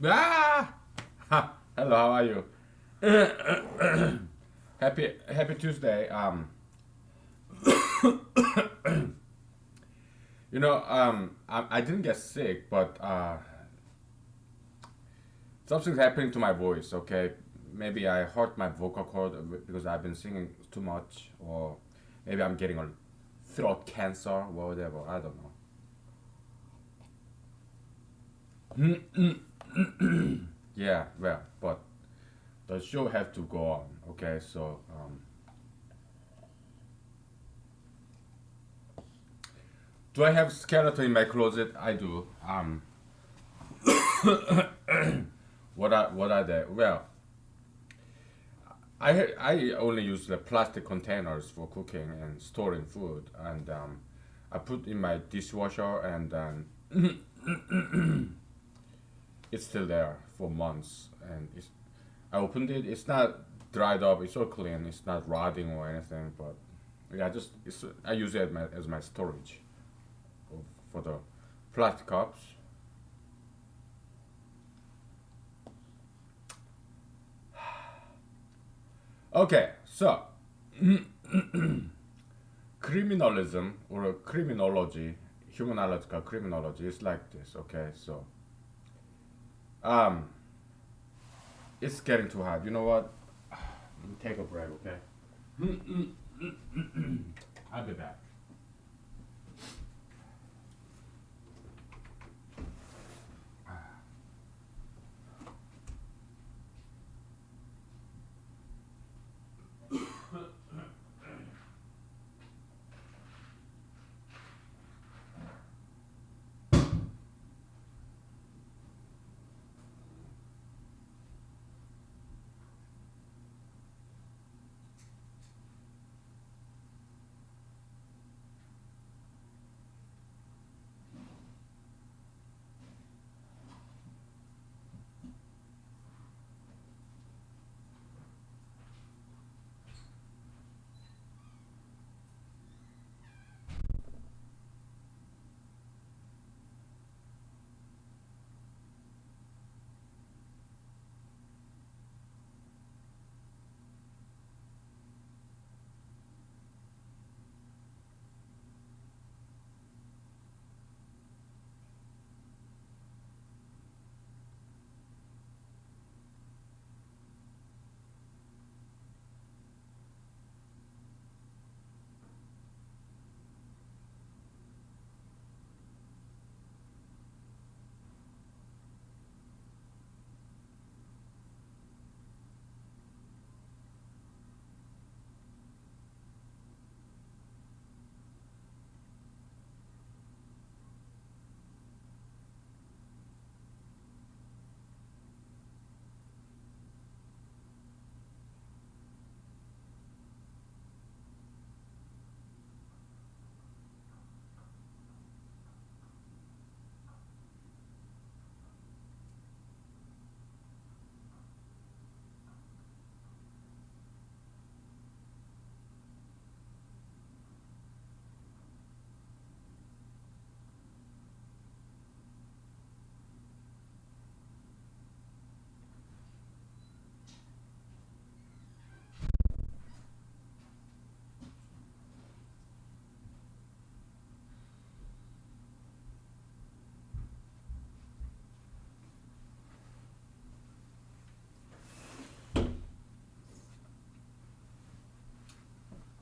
Ah! Ha! Hello, how are you? Happy Tuesday. I didn't get sick, but something's happening to my voice. Okay, maybe I hurt my vocal cord because I've been singing too much, or maybe I'm getting a throat cancer, or whatever. I don't know. Yeah, well, but the show has to go on. Okay, so do I have skeleton in my closet? I do. What are they? Well, I only use the plastic containers for cooking and storing food, and I put in my dishwasher, and it's still there for months. And I opened it. It's not dried up. It's all clean. It's not rotting or anything. But yeah, I use it as my storage for the plastic cups. Okay, so criminalism or criminology, humanological criminology is like this. Okay, so um, it's getting too hard. You know what? Let me take a break. Okay, I'll be back.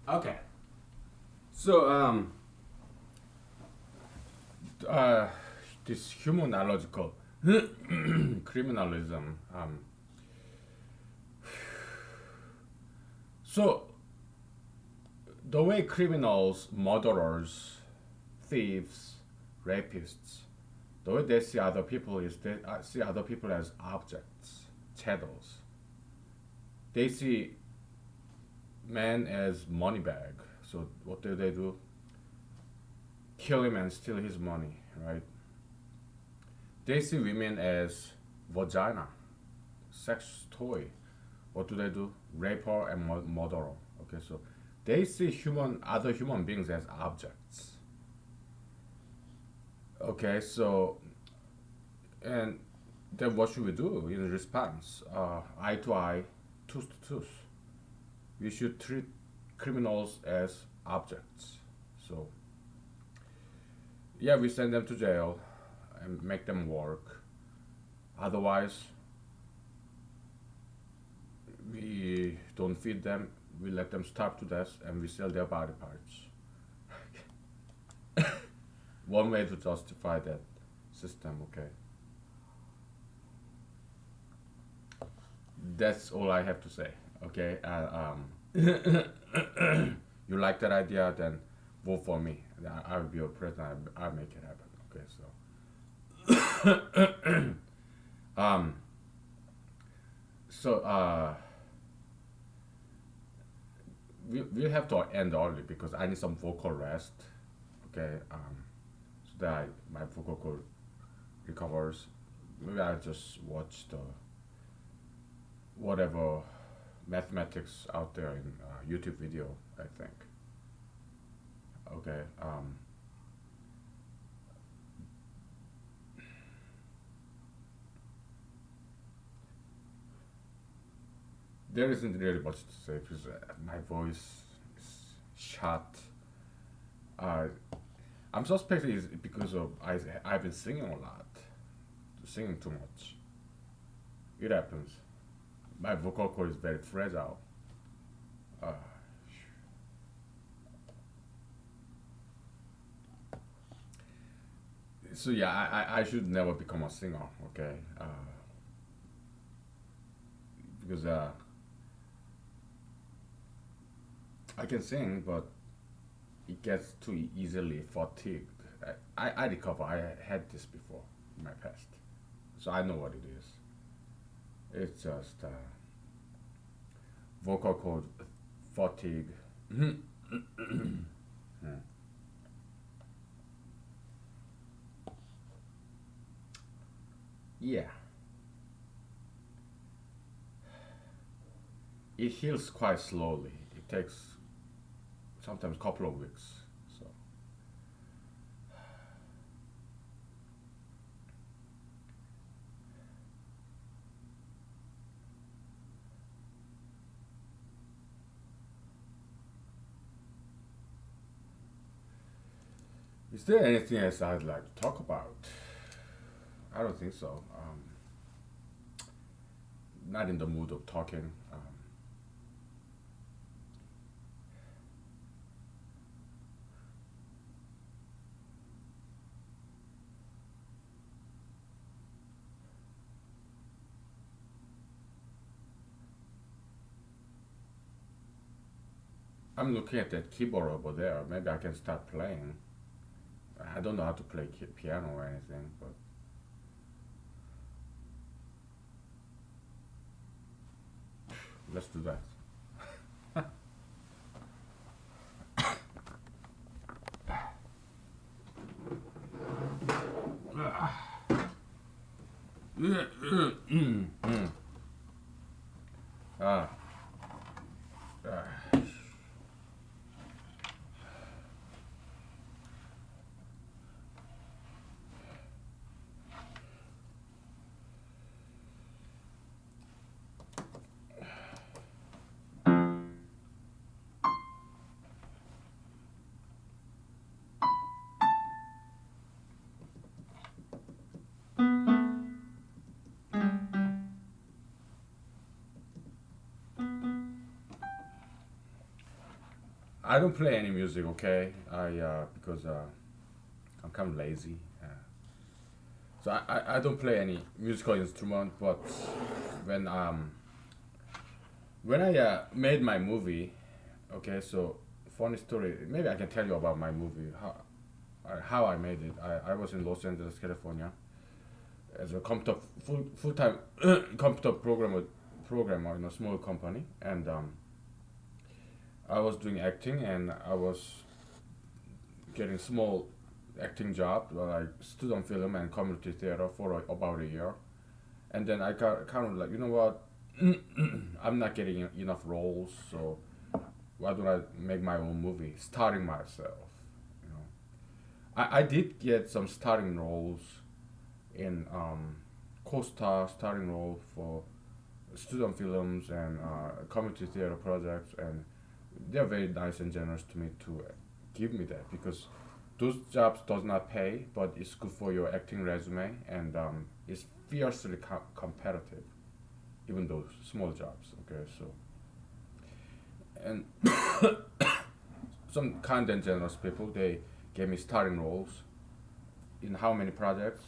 Okay, so uh, this humanological criminalism. So the way criminals, murderers, thieves, rapists, the way they see other people is they see other people as objects, chattels. They see man as money bag. So what do they do? Kill him and steal his money, right? They see women as vagina, sex toy. What do they do? Rape her and murder her. Okay, so they see other human beings as objects. Okay, so and Then what should we do in response? Eye to eye, tooth to tooth. We should treat criminals as objects. So yeah, we send them to jail and make them work. Otherwise, we don't feed them. We let them starve to death, and we sell their body parts. One way to justify that system. Okay, that's all I have to say. Okay, you like that idea? Then vote for me. I will be your president. I'll make it happen. Okay, um, so we have to end early because I need some vocal rest. Okay, so that my vocal cord recovers. Maybe I just watch the whatever mathematics out there in YouTube video. I think. Okay. There isn't really much to say because my voice is shot. Uh, I'm suspecting it's because of I've been singing a lot, singing too much. It happens. My vocal cord is very fragile. Uh, so yeah, I should never become a singer. Okay, because I can sing, but it gets too easily fatigued. I recover. I had this before in my past, so I know what it is. It's just vocal cord fatigue. Yeah, it heals quite slowly. It takes sometimes a couple of weeks. So is there anything else I'd like to talk about? I don't think so. Not in the mood of talking. I'm looking at that keyboard over there. Maybe I can start playing. I don't know how to play piano or anything, but let's do that. Ah, ah. I don't play any music, okay? I because I'm kind of lazy. So I don't play any musical instrument, but when um when I made my movie, okay, so funny story. Maybe I can tell you about my movie. How I made it. I was in Los Angeles, California, as a computer full time computer programmer in a small company, and I was doing acting, and I was getting small acting job like student film and community theater for about a year, and then I got kind of like, you know what, I'm not getting enough roles, so why don't I make my own movie starring myself, you know. I did get some starring roles in co-star starring role for student films and community theater projects, and they're very nice and generous to me to give me that because those jobs does not pay, but it's good for your acting resume, and it's fiercely competitive, even those small jobs. Okay, so and some kind and generous people, they gave me starring roles in how many projects?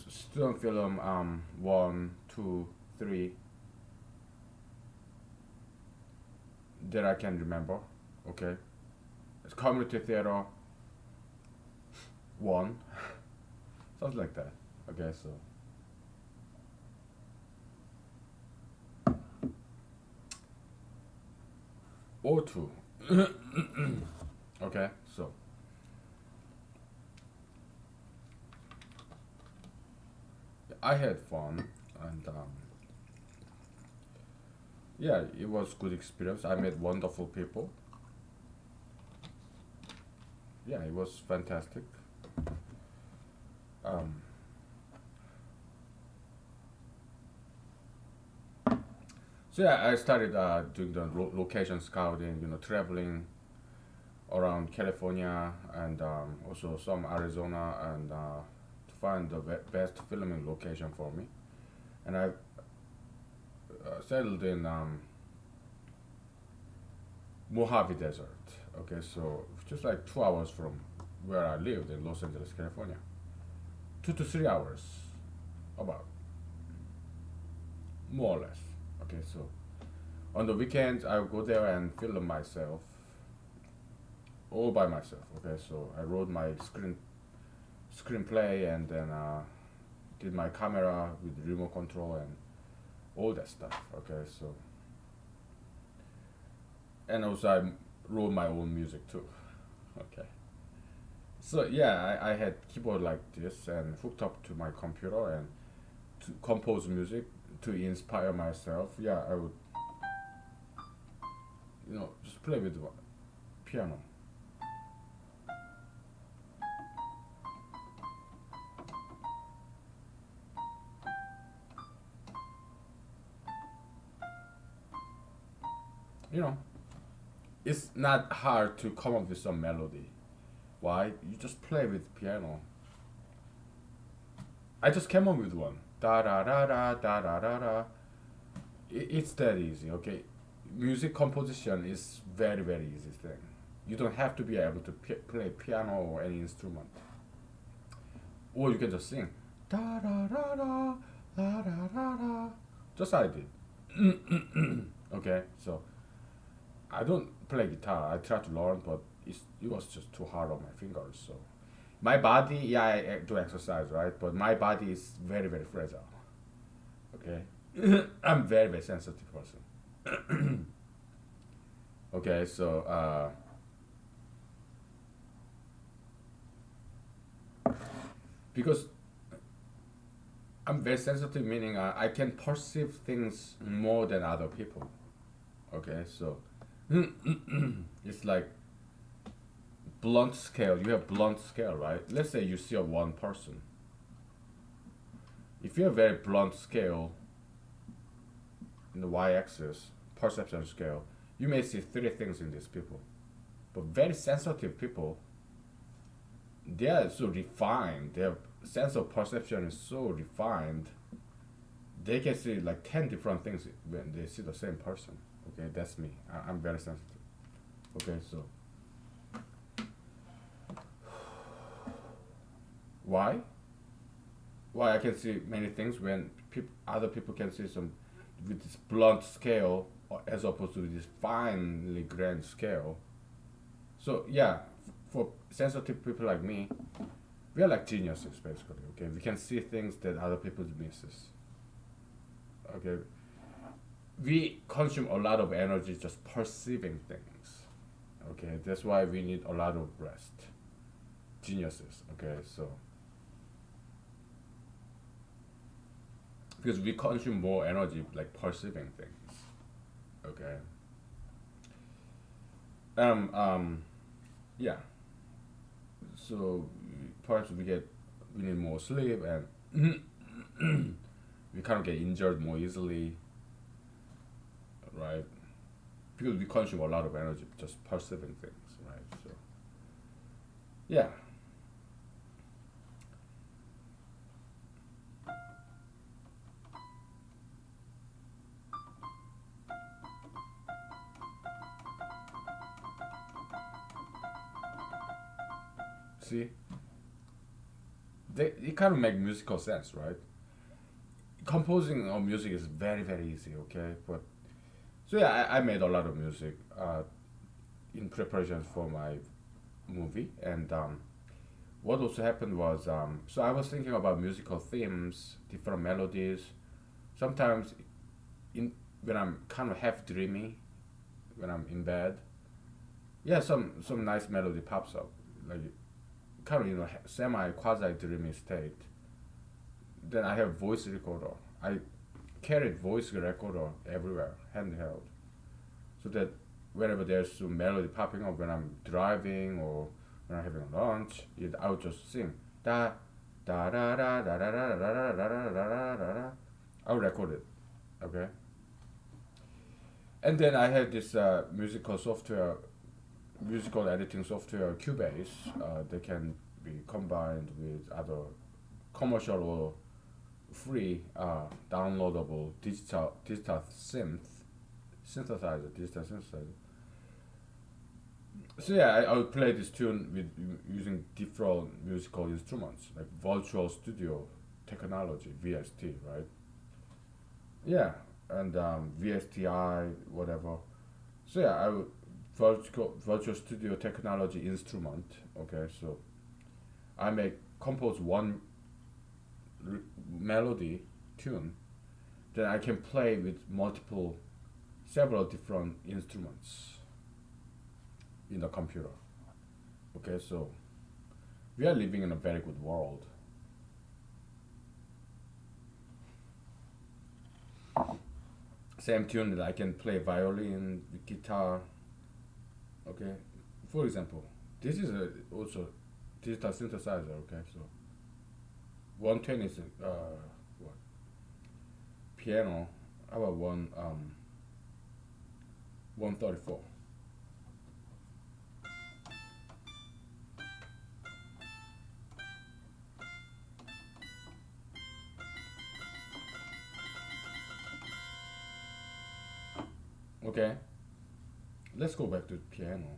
Student film, one, two, three that I can remember. Okay, it's community theater, one, something like that. Okay, so or two. Okay, so I had fun, and yeah, it was good experience. I met wonderful people. Yeah, it was fantastic. Um, so yeah, I started doing the location scouting. Traveling around California and also some Arizona, and to find the best filming location for me. And I settled in Mojave Desert. Okay, so just like 2 hours from where I lived in Los Angeles, California. 2 to 3 hours, about, more or less. Okay, so on the weekends I would go there and film myself, all by myself. Okay, so I wrote my screenplay, and then did my camera with remote control and all that stuff. Okay, so and also I wrote my own music too. Okay, so yeah, I had keyboard like this and hooked up to my computer and to compose music to inspire myself. Yeah, I would just play with the piano. You know, it's not hard to come up with some melody. Why? You just play with piano. I just came up with one. Da da da da da da da da. It's that easy, okay? Music composition is very very easy thing. You don't have to be able to play piano or any instrument, or you can just sing. Da da da da da da da da. Just like I did. Okay, so I don't play guitar. I try to learn, but it was just too hard on my fingers. So my body, yeah, I do exercise, right? But my body is very very fragile. Okay, I'm very very sensitive person. Okay, so because I'm very sensitive, meaning I can perceive things more than other people. Okay, so it's like blunt scale. You have blunt scale, right? Let's say you see a one person. If you have very blunt scale in the y-axis perception scale, you may see three things in these people. But very sensitive people, they are so refined. Their sense of perception is so refined. They can see like 10 different things when they see the same person. Okay, that's me. I'm very sensitive. Okay, so why? Why I can see many things when other people can see some with this blunt scale, as opposed to this finely grained scale. So yeah, for sensitive people like me, we are like geniuses basically. Okay, we can see things that other people misses. Okay, we consume a lot of energy just perceiving things. Okay, that's why we need a lot of rest. Geniuses. Okay, so because we consume more energy like perceiving things. Okay. Um. Yeah. So perhaps we need more sleep, and we kind of get injured more easily, right? Because we consume a lot of energy just perceiving things, right? So yeah. See, it kind of make musical sense, right? Composing of music is very very easy, okay? But so yeah, I made a lot of music in preparation for my movie, and what also happened was so I was thinking about musical themes, different melodies. Sometimes in when I'm kind of half dreamy, when I'm in bed, yeah, some nice melody pops up, like kind of semi quasi dreamy state. Then I have voice recorder. I carried voice recorder everywhere, handheld, so that whenever there's some melody popping up when I'm driving or when I'm having lunch, I would just sing da da da da da da da da da da da da da da. I'll record it, okay. And then I had this musical editing software, Cubase. They can be combined with other commercial or free downloadable digital digital synthesizer. So yeah, I would play this tune with using different musical instruments like virtual studio technology, VST, right? Yeah, and VSTI, whatever. So yeah, I would virtual studio technology instrument. Okay, so I make compose one melody tune, then I can play with several different instruments in the computer. Okay, so we are living in a very good world. Same tune that I can play violin, guitar. Okay, for example, this is also digital synthesizer. Okay, so 120 is what piano. How about 134? Okay, let's go back to piano.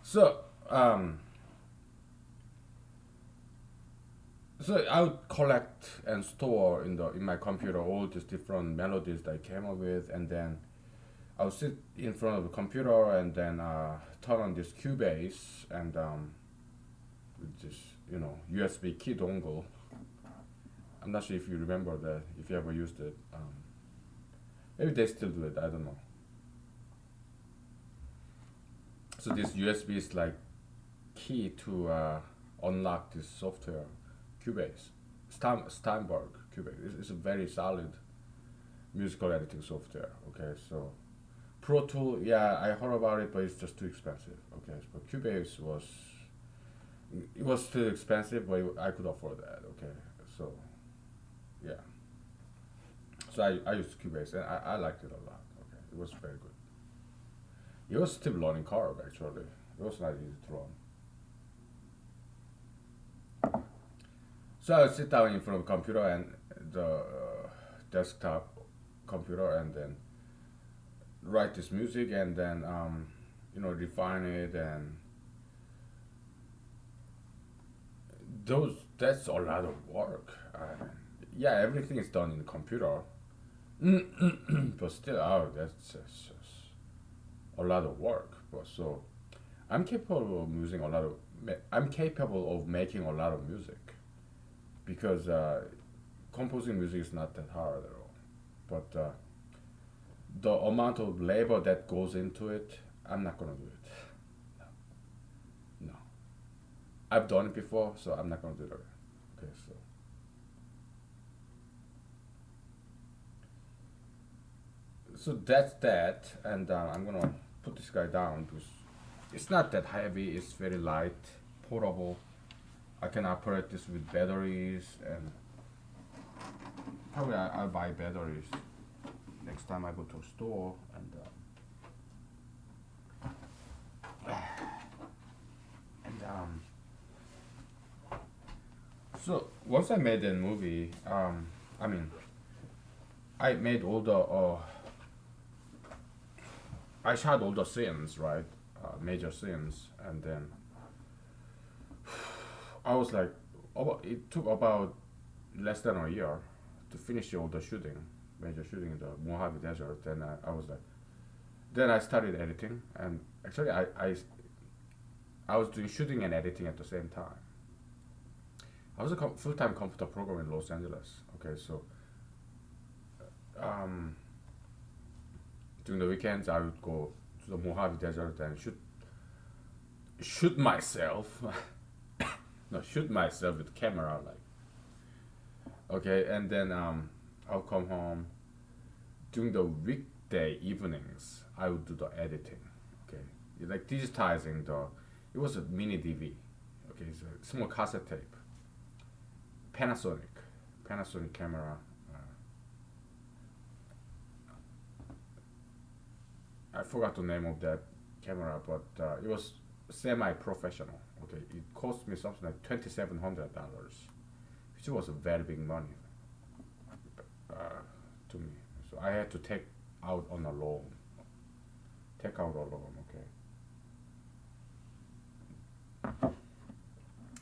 So um, so I would collect and store in my computer all these different melodies that I came up with, and then I would sit in front of the computer and then turn on this Cubase and with this USB key dongle. I'm not sure if you remember that, if you ever used it. Maybe they still do it. I don't know. So this USB is like key to unlock this software, Cubase, Steinberg Cubase. It's a very solid musical editing software. Okay, so Pro Tool, yeah, I heard about it, but it's just too expensive. Okay, but Cubase was too expensive, but I could afford that. Okay, so yeah, so I used Cubase and I liked it a lot. Okay, it was very good. It was still learning curve actually. It was not easy to run. So I would sit down in front of the computer and the desktop computer and then write this music and then refine it, and that's a lot of work. Yeah, everything is done in the computer, but still, that's a lot of work. But so I'm capable of making a lot of music because composing music is not that hard at all, but the amount of labor that goes into it, I'm not gonna do it. No, I've done it before, so I'm not gonna do it again. Okay, so that's that, and I'm gonna put this guy down because it's not that heavy. It's very light, portable. I can operate this with batteries, and probably I'll buy batteries next time I go to a store. And so once I made that movie, I mean, I made all the I shot all the scenes, right? Major scenes, and then I was like, it took about less than a year to finish all the shooting, major shooting in the Mojave Desert. Then I was like, then I started editing, and actually I was doing shooting and editing at the same time. I was a full-time computer programmer in Los Angeles. Okay, so um, during the weekends I would go to the Mojave Desert and shoot myself. No, shoot myself with camera, like, okay, and then I'll come home during the weekday evenings. I would do the editing. Okay, like digitizing the. It was a mini DV. Okay, it's a small cassette tape. Panasonic camera. I forgot the name of that camera, but it was semi-professional. Okay, it cost me something like $2,700, which was a very big money uh, to me. So I had to take out on a loan. Take out a loan. Okay.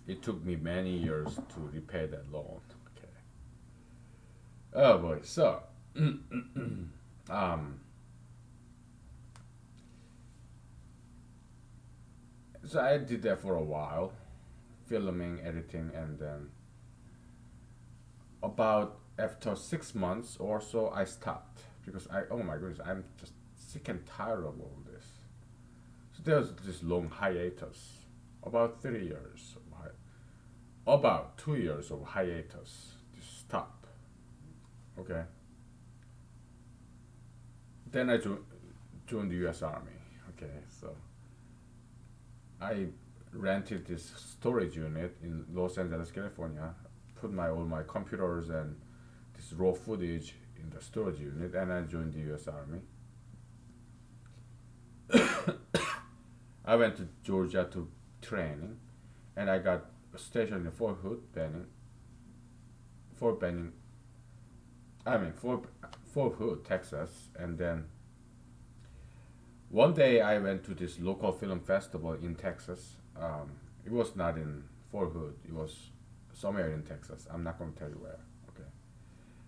It took me many years to repay that loan. Okay. Oh boy. So, um, so I did that for a while, filming, editing, and then about after 6 months or so, I stopped because oh my goodness, I'm just sick and tired of all this. So there was this long hiatus, about 3 years, about 2 years of hiatus, just stop. Okay. Then I joined the U.S. Army. Okay, so I rented this storage unit in Los Angeles, California, put all my computers and this raw footage in the storage unit, and I joined the U.S. Army. I went to Georgia to training, and I got stationed in Fort Hood, Fort Hood, Texas, and then one day I went to this local film festival in Texas. It was not in Fort Hood. It was somewhere in Texas. I'm not going to tell you where. Okay,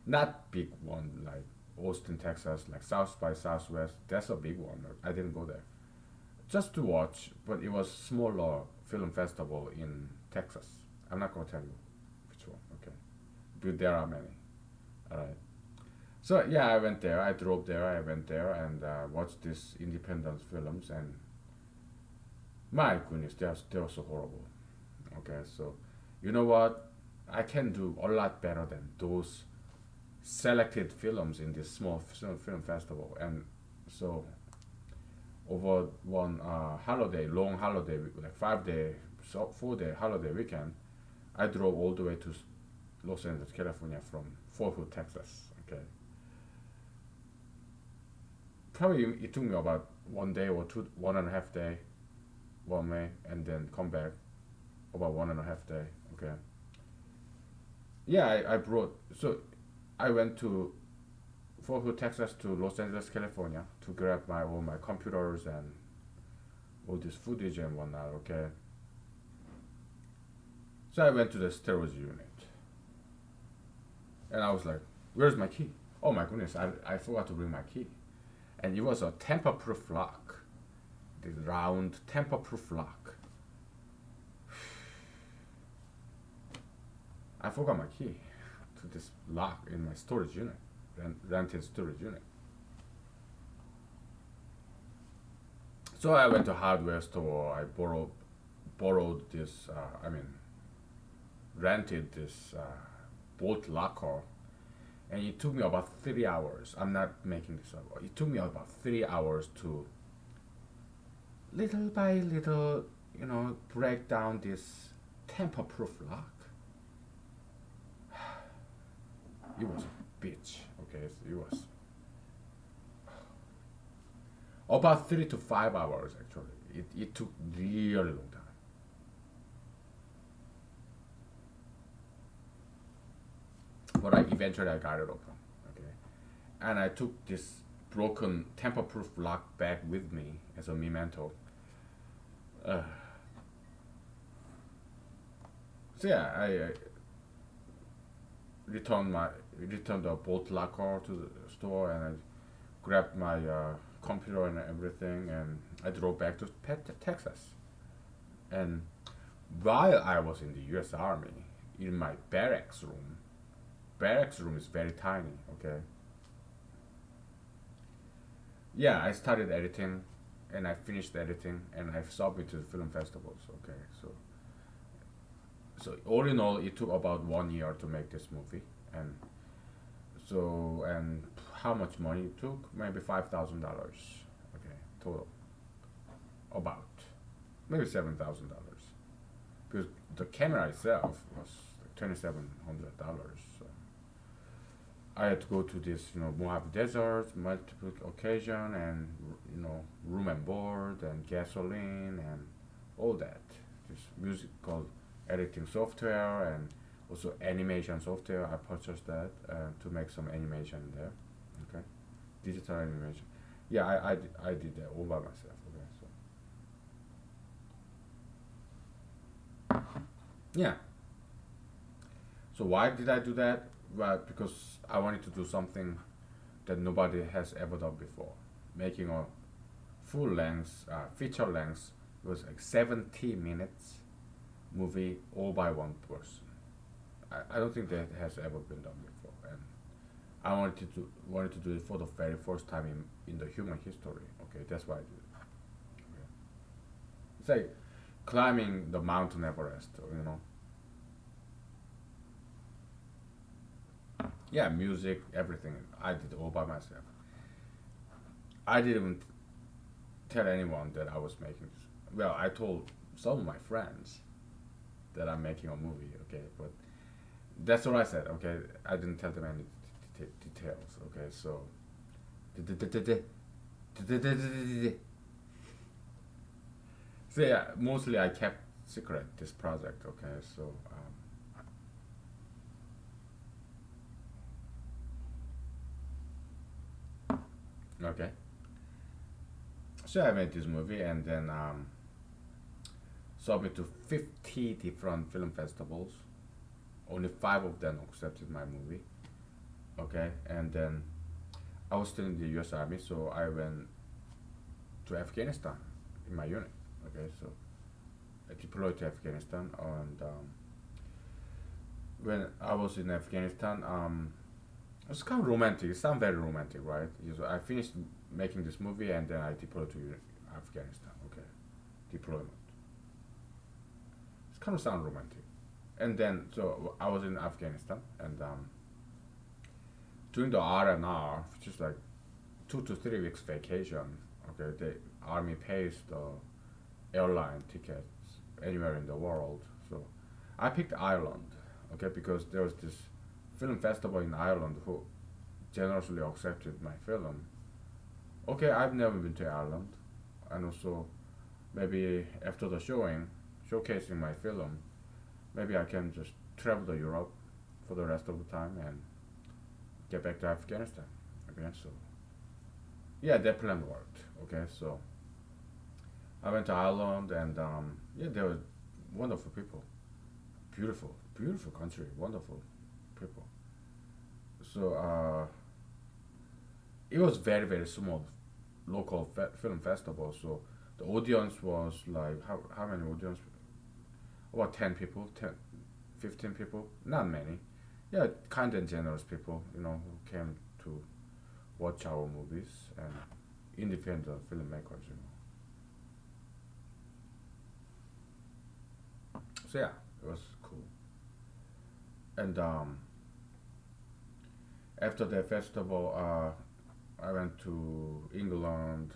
not big one like Austin, Texas, like South by Southwest. That's a big one. I didn't go there just to watch, but it was smaller film festival in Texas. I'm not going to tell you which one. Okay, but there are many. All right. So yeah, I went there. I drove there. I went there and watched these independent films, and my goodness, they are so horrible. Okay, so you know what? I can do a lot better than those selected films in this small film festival. And so over one long holiday, like 5 day, 4 day holiday weekend, I drove all the way to Los Angeles, California from Fort Hood, Texas. Okay. Probably it took me about 1 day or 1.5 day one way, and then come back about 1.5 day. Okay. Yeah, I brought, so I went to Fort Hood, Texas to Los Angeles, California to grab all my computers and all this footage and whatnot. Okay. So I went to the storage unit, and I was like, "Where's my key? Oh my goodness, I forgot to bring my key." And it was a tamper-proof lock, this round tamper-proof lock. I forgot my key. to this lock in my storage unit, rented storage unit. So I went to hardware store. I borrowed this. I mean, rented this bolt locker, and it took me about 3 hours. I'm not making this up. It took me about 3 hours to little by little, break down this tamper-proof lock. It was a bitch. Okay, it was about 3 to 5 hours actually. It took really long time. But eventually I got it open. Okay, and I took this broken tamper-proof lock back with me as a memento. Uh, so yeah, I returned the bolt locker to the store, and I grabbed my computer and everything, and I drove back to Texas. And while I was in the U.S. Army, in my barracks room is very tiny. Okay. Yeah, I started editing, and I finished editing, and I submitted to the film festivals. Okay, so all in all, it took about 1 year to make this movie, and and how much money it took? Maybe $5,000. Okay, total. About maybe $7,000, because the camera itself was like $2,700. So I had to go to this, Mojave Desert, multiple occasion, and room and board, and gasoline, and all that. This musical editing software, and also animation software. I purchased that to make some animation there. Okay, digital animation. Yeah, I did that all by myself. Okay, so yeah. So why did I do that? Well, because I wanted to do something that nobody has ever done before. Making a full length, feature length, was like 70 minutes movie all by one person. I don't think that has ever been done before, and I wanted to do it for the very first time in the human history. Okay, that's why I did it. Okay. It's like climbing the Mountain Everest. Yeah, music, everything. I did all by myself. I didn't even tell anyone that I was making this. Well, I told some of my friends that I'm making a movie. Okay, but that's what I said. Okay, I didn't tell them any details. Okay, so so yeah, mostly I kept secret this project. Okay, so okay, so I made this movie, and then submit to 50 different film festivals. Only five of them accepted my movie. Okay, and then I was still in the U.S. Army, so I went to Afghanistan in my unit. Okay, so I deployed to Afghanistan, and when I was in Afghanistan, it was kind of romantic. It sounds very romantic, right? I finished making this movie, and then I deployed to Afghanistan. Okay, deployment. It's kind of sound romantic. And then, so I was in Afghanistan, and during the R&R, which is like 2 to 3 weeks vacation. Okay, the army pays the airline tickets anywhere in the world. So I picked Ireland. Okay, because there was this film festival in Ireland who generously accepted my film. Okay, I've never been to Ireland, and also maybe after the showcasing my film, maybe I can just travel to Europe for the rest of the time and get back to Afghanistan. Okay, so yeah, that plan worked. Okay, so I went to Ireland, and yeah, they were wonderful people, beautiful, beautiful country, wonderful people. So it was very very small local film festival. So the audience was like how many audience? About 10 people, 10, 15 people, not many. Yeah, kind and generous people, who came to watch our movies and independent filmmakers. So yeah, it was cool. And after the festival, I went to England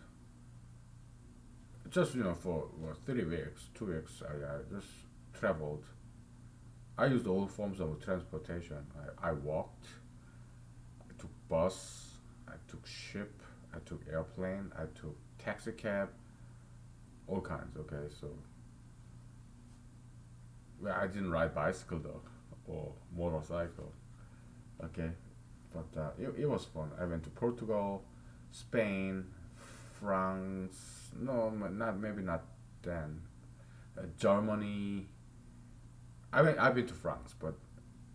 just for 3 weeks, 2 weeks. I just traveled. I used all forms of transportation. I walked, I took bus, I took ship, I took airplane, I took taxi cab, all kinds. Okay, so well, I didn't ride bicycle though, or motorcycle. Okay, but it was fun. I went to Portugal, Spain, France. No, not maybe not then. Germany. I've been to France, but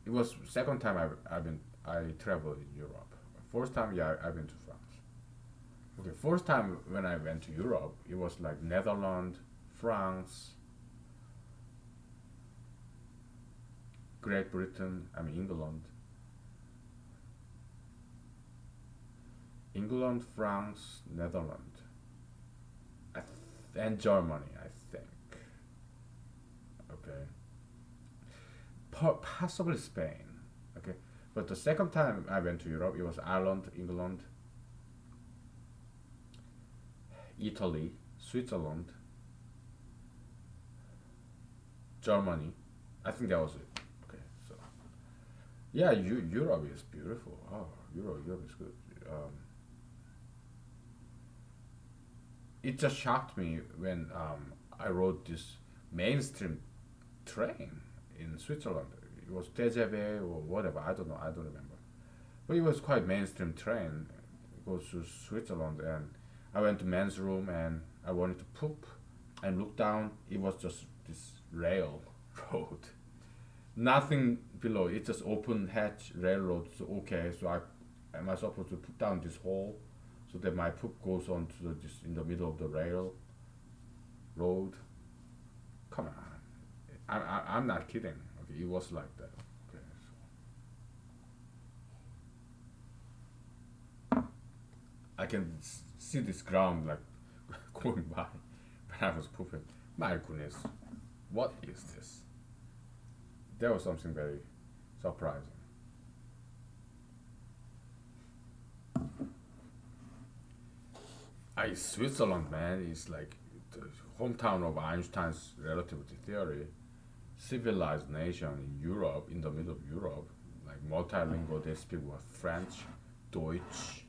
it was second time I traveled in Europe. First time, yeah, I've been to France. Okay, first time when I went to Europe, it was like Netherlands, France, Great Britain. I mean England, France, Netherlands, and Germany. I think. Okay, possibly Spain. Okay, but the second time I went to Europe, it was Ireland, England, Italy, Switzerland, Germany. I think that was it. Okay, so yeah, Europe is beautiful. Oh, Europe is good. Um, it just shocked me when I rode this mainstream train in Switzerland. It was TGV or whatever. I don't know. I don't remember. But it was quite mainstream train. It goes to Switzerland, and I went to men's room and I wanted to poop and look down. It was just this rail road, nothing below. It's just open hatch railroad. So okay, so I am I supposed to put down this hole so that my poop goes on to this in the middle of the rail road? Come on, I'm not kidding. Okay, it was like that. Okay, so I can see this ground like going by when I was pooping. My goodness, what is this? That was something very surprising. Switzerland, man, is like the hometown of Einstein's relativity theory. Civilized nation in Europe, in the middle of Europe, like multilingual. They speak what French, Deutsch,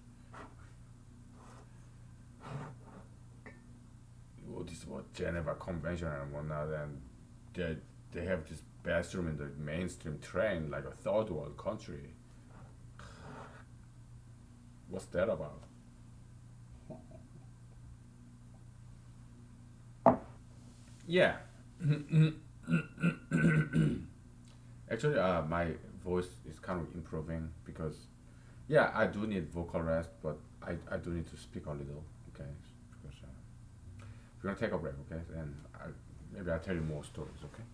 what is what Geneva Convention and whatnot, and they they have this bathroom in the mainstream train like a third world country. What's that about? Yeah, actually, my voice is kind of improving because, yeah, I do need vocal rest, but I do need to speak a little, okay? Because we're gonna take a break, okay? And maybe I'll tell you more stories, okay?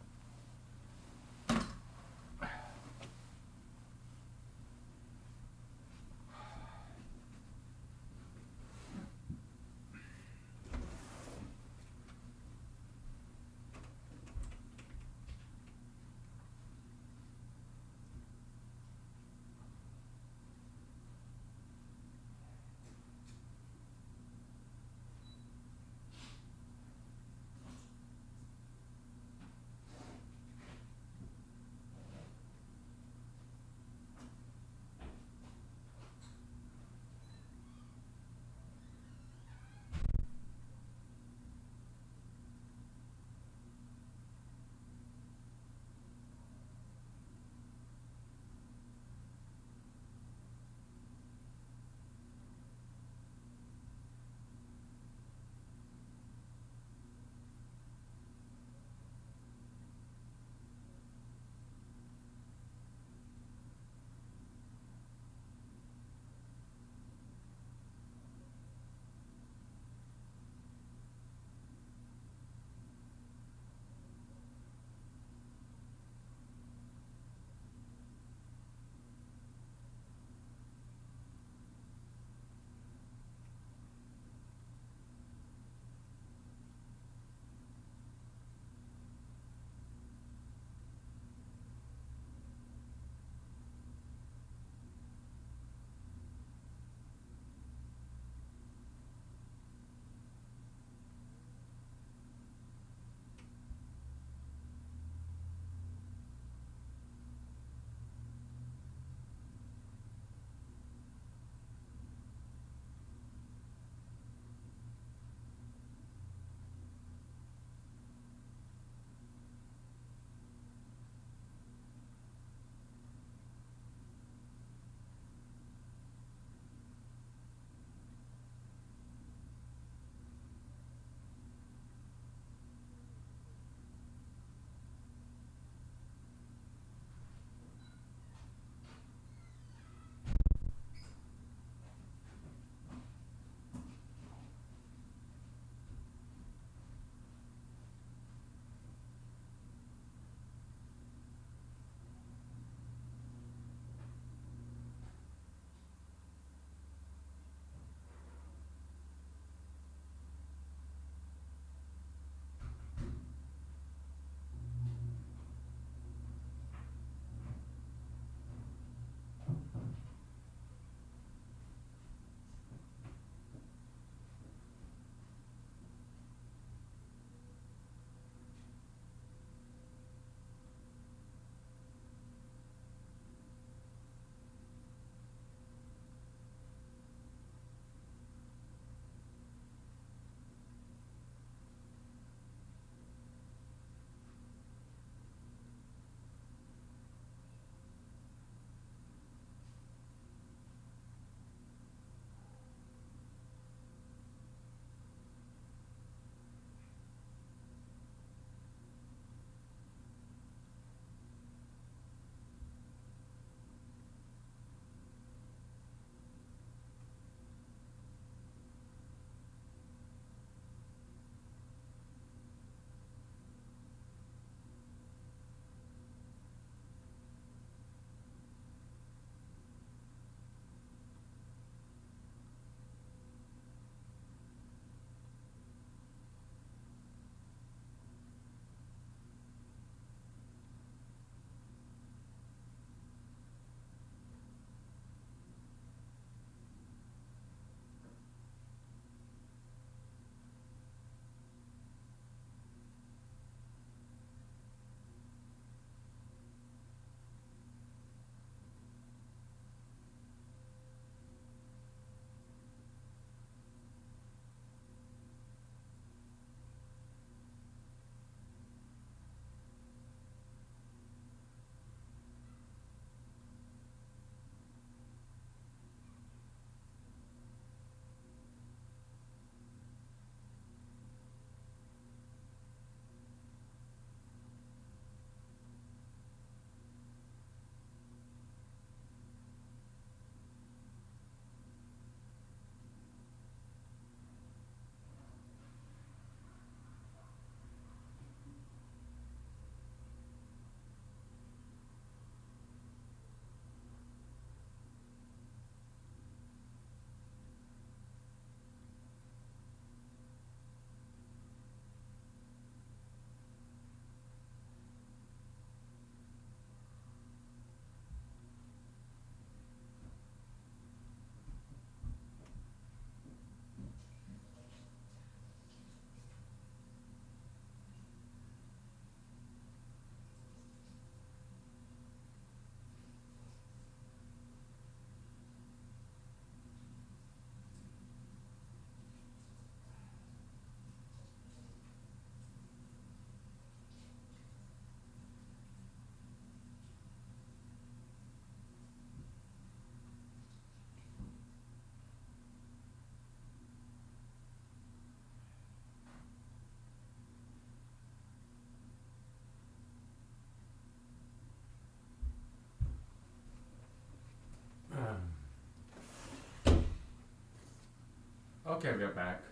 Okay, we're back.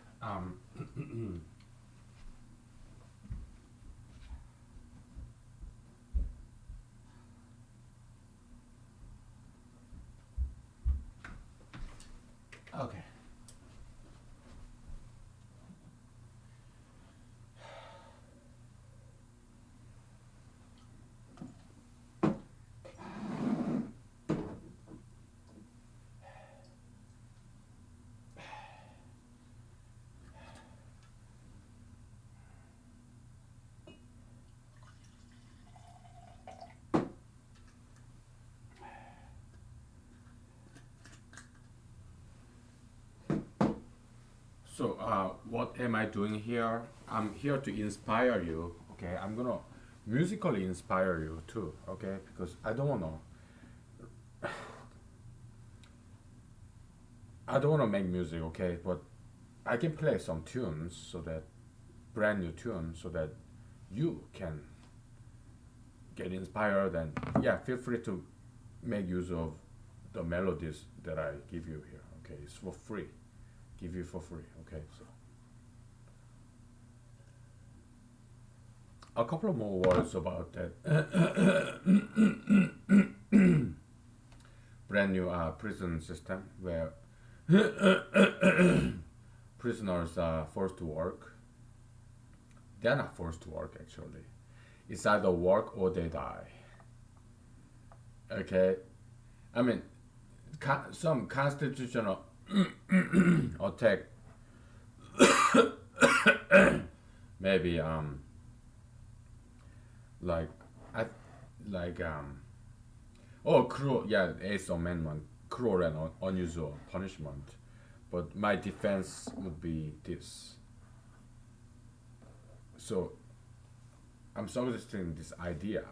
Okay. So, what am I doing here? I'm here to inspire you. Okay, I'm gonna musically inspire you too. Okay, because I don't wanna make music. Okay, but I can play some tunes so that brand new tunes so that you can get inspired and yeah, feel free to make use of the melodies that I give you here. Okay, it's for free. Give you for free. Okay, so a couple of more words about that brand new prison system where prisoners are forced to work. They're not forced to work actually. It's either work or they die. Okay, I mean, some constitutional attack, maybe like I like oh cruel, yeah, Eighth Amendment, cruel and unusual punishment. But my defense would be this. So I'm suggesting this idea: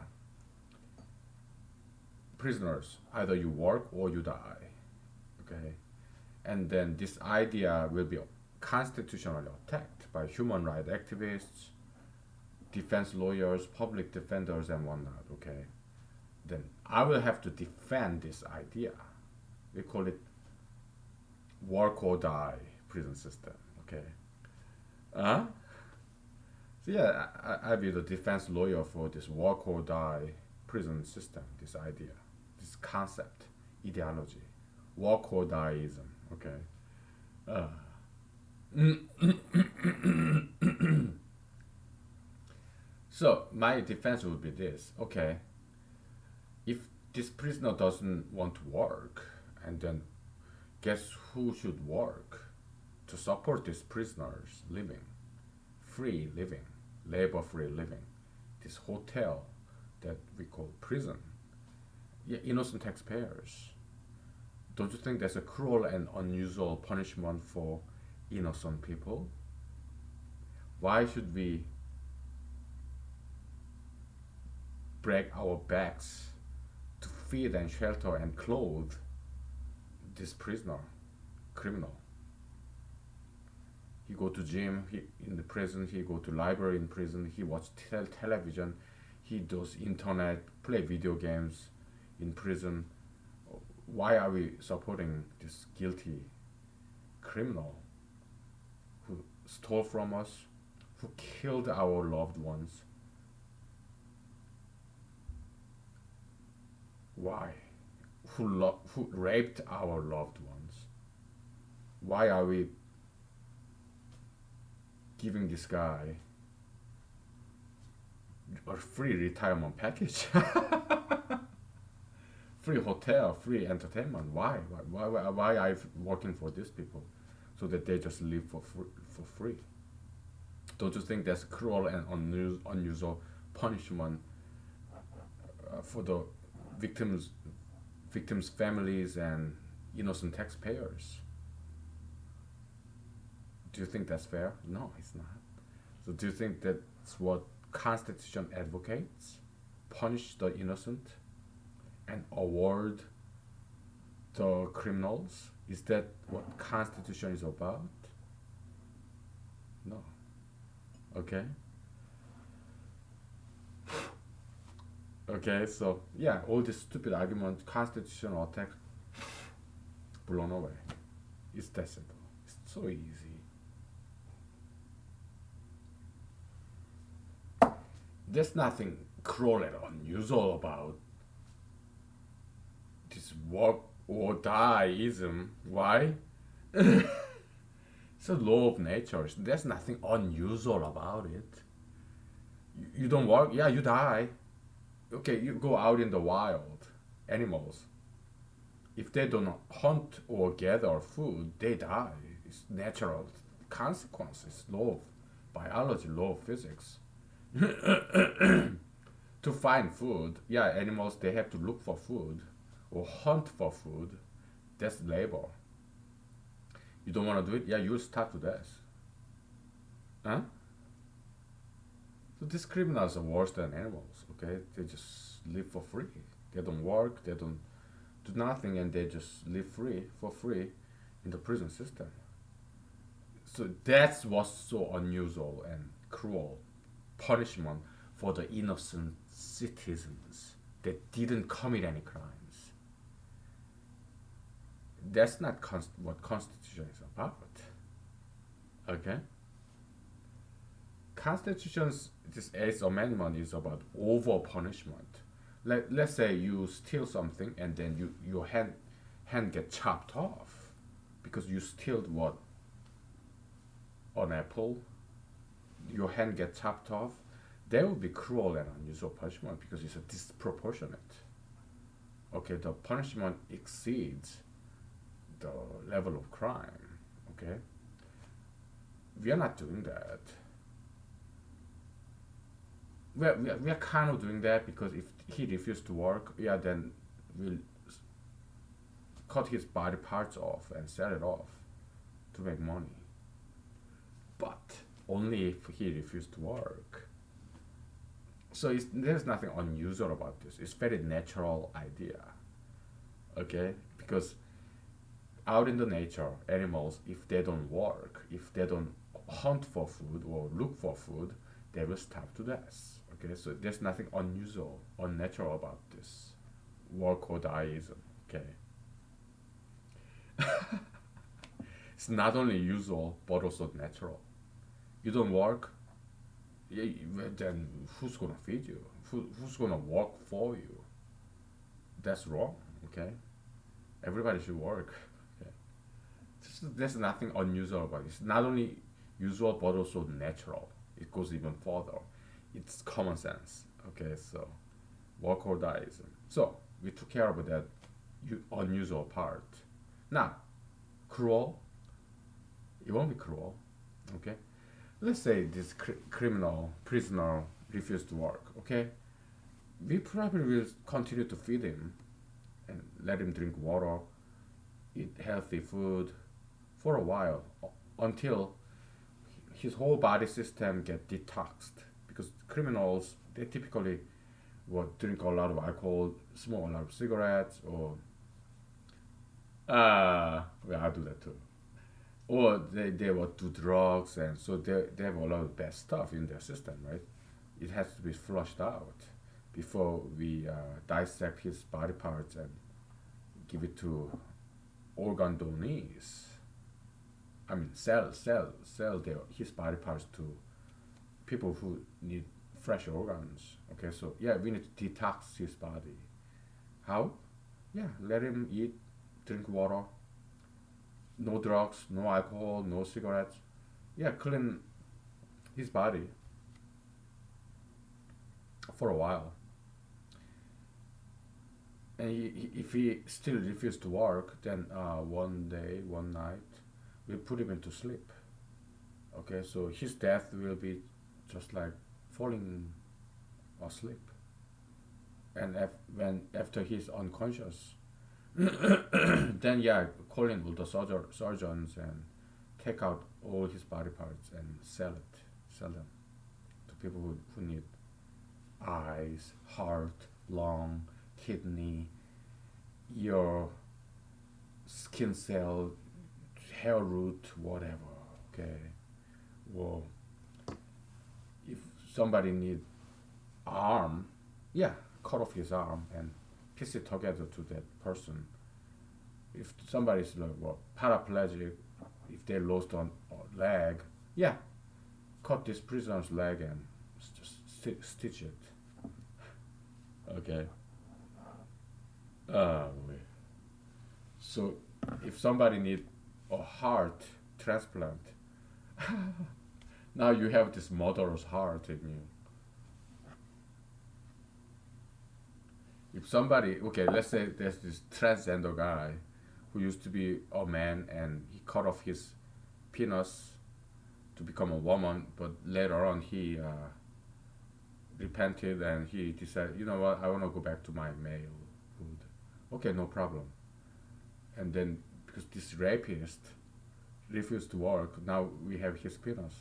prisoners, either you work or you die. Okay, and then this idea will be constitutionally attacked by human rights activists, defense lawyers, public defenders, and whatnot. Okay, then I will have to defend this idea. We call it work or die prison system. Okay, uh so yeah, I'll be the defense lawyer for this work or die prison system. This idea, this concept, ideology, work or dieism. Okay. Uh, so my defense would be this. Okay, if this prisoner doesn't want to work, and then guess who should work to support these prisoners living, free living, labor-free living, this hotel that we call prison. Yeah, innocent taxpayers. Don't you think that's a cruel and unusual punishment for innocent people? Why should we break our backs to feed and shelter and clothe this prisoner, criminal? He go to gym in the prison. He go to library in prison. He watch television. He does internet, play video games in prison. Why are we supporting this guilty criminal who stole from us, who killed our loved ones? Why? Who raped our loved ones? Why are we giving this guy a free retirement package? Free hotel, free entertainment. Why? Why I working for these people, so that they just live for free? Don't you think that's cruel and unusual punishment for the victims, victims' families and innocent taxpayers? Do you think that's fair? No, it's not. So do you think that's what Constitution advocates? Punish the innocent and award the criminals? Is that what Constitution is about? No. Okay. Okay. So yeah, all this stupid argument, constitutional attack, blown away. It's that simple. It's So easy. There's nothing cruel and unusual about this work or dieism. Why? It's a law of nature. There's nothing unusual about it. You don't work, yeah, you die. Okay, you go out in the wild. Animals, if they don't hunt or gather food, they die. It's natural consequences, law of biology, law of physics. To find food, yeah, animals they have to look for food or hunt for food. That's labor. You don't want to do it, yeah, you'll starve to death. Huh? So these criminals are worse than animals. Okay, they just live for free. They don't work. They don't do nothing, and they just live free for free in the prison system. So that's what's so unusual and cruel punishment for the innocent citizens that didn't commit any crimes. That's not what Constitution is about. Okay? Constitution's this Eighth Amendment is about over punishment. Let's say you steal something and then your hand get chopped off because you steal what, an apple, your hand get chopped off. That would be cruel and unusual punishment because it's a disproportionate. Okay, the punishment exceeds the level of crime. Okay, we are not doing that. We are kind of doing that because if he refused to work, yeah, then we'll cut his body parts off and sell it off to make money. But only if he refused to work. So there's nothing unusual about this. It's very natural idea. Okay, because out in the nature, animals, if they don't work, if they don't hunt for food or look for food, they will starve to death. Okay, so there's nothing unusual, unnatural about this work or dieism. Okay, it's not only usual but also natural. You don't work, yeah, then who's gonna feed you? Who's gonna work for you? That's wrong. Okay, everybody should work. Okay, there's nothing unusual about it. It's not only usual but also natural. It goes even further. It's common sense. Okay, so work or dieism. So we took care of that unusual part. Now, cruel. It won't be cruel. Okay, let's say this criminal prisoner refused to work. Okay, we probably will continue to feed him and let him drink water, eat healthy food for a while until his whole body system get detoxed because criminals they typically would drink a lot of alcohol, smoke a lot of cigarettes, or well, I do that too, or they would do drugs, and so they have a lot of bad stuff in their system, right? It has to be flushed out before we dissect his body parts and give it to organ donees. I mean, sell his body parts to people who need fresh organs. Okay, so yeah, we need to detox his body. How? Yeah, let him eat, drink water, no drugs, no alcohol, no cigarettes. Yeah, clean his body for a while. And if he still refuses to work, then one day, one night, we put him into sleep. Okay, so his death will be just like falling asleep. And when after he's unconscious, then yeah, call in all the surgeons and take out all his body parts and sell them to people who need eyes, heart, lung, kidney, ear, skin cell, hair root, whatever. Okay, well, if somebody need arm, yeah, cut off his arm and piece it together to that person. If somebody's like, well, paraplegic, if if they lost a leg, yeah, cut this prisoner's leg and just stitch it. Okay. Uh, so if somebody need a heart transplant, now you have this murderous heart in you. If somebody, okay, let's say there's this transgender guy who used to be a man and he cut off his penis to become a woman, but later on he repented and he decided, you know what, I want to go back to my malehood. Okay, no problem. And then because this rapist refused to work, now we have his penis.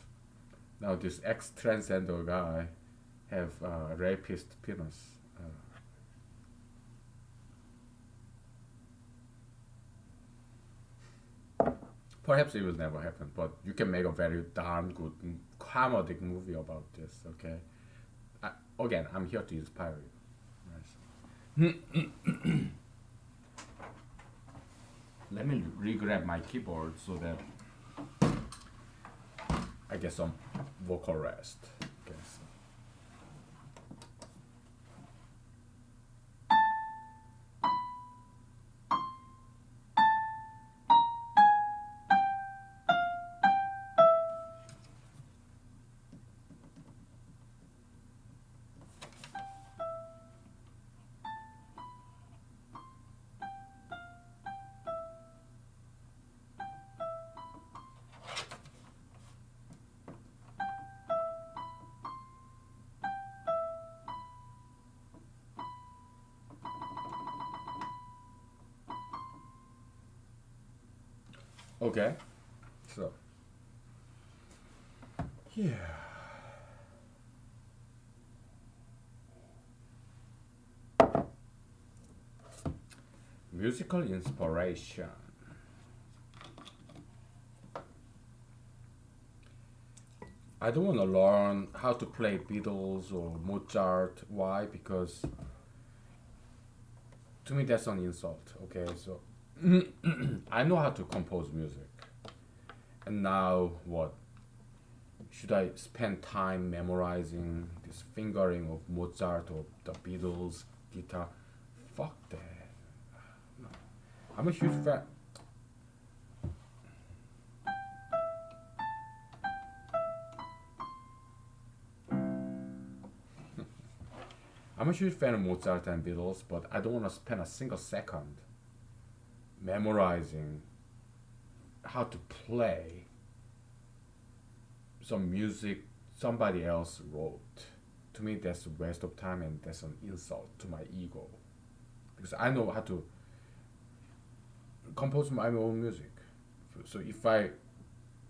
Now this ex-transgender guy have rapist penis. Perhaps it will never happen, but you can make a very darn good comedic movie about this. Okay, again, I'm here to inspire you. Yes. Let me re-grab my keyboard so that I get some vocal rest. Okay, so. Okay, so yeah. Musical inspiration. I don't want to learn how to play Beatles or Mozart. Why? Because to me that's an insult. Okay, so I know how to compose music, and now what? Should I spend time memorizing this fingering of Mozart or the Beatles guitar? Fuck that. No. I'm a huge fan. I'm a huge fan of Mozart and Beatles, but I don't want to spend a single second memorizing how to play some music somebody else wrote. To me, that's a waste of time and that's an insult to my ego. Because I know how to compose my own music. So if I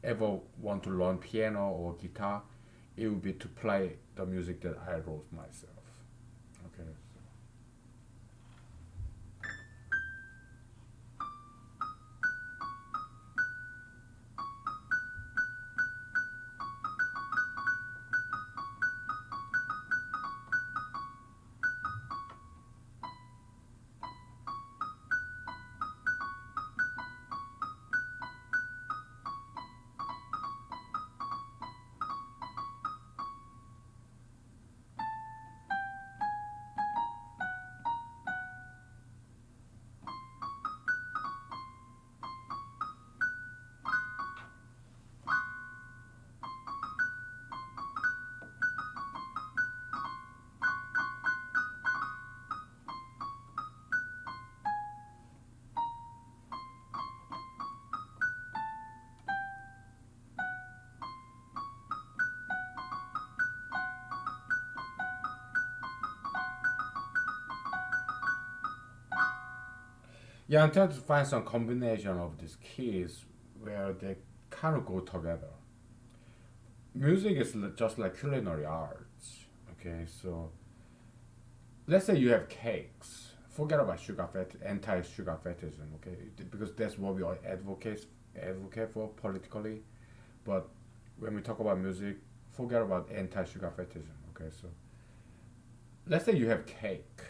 ever want to learn piano or guitar, it would be to play the music that I wrote myself. Okay. Yeah, I'm trying to find some combination of these keys where they kind of go together. Music is just like culinary arts. Okay, so let's say you have cakes. Forget about anti-sugar fetishism. Okay, because that's what we all advocate for politically. But when we talk about music, forget about anti-sugar fetishism. Okay, so let's say you have cake.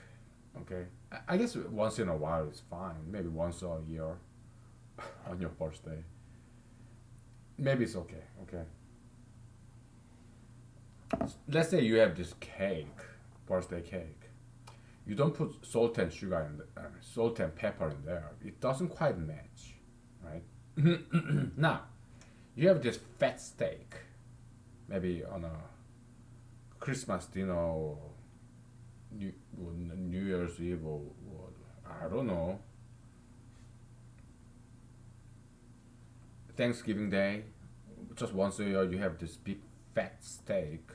Okay, I guess once in a while is fine. Maybe once a year on your birthday. Maybe it's okay. Okay. Let's say you have this cake, birthday cake. You don't put salt and sugar in salt and pepper in there. It doesn't quite match, right? Now you have this fat steak, maybe on a Christmas dinner or New Year's Eve or I don't know, Thanksgiving Day. Just once a year, you have this big fat steak.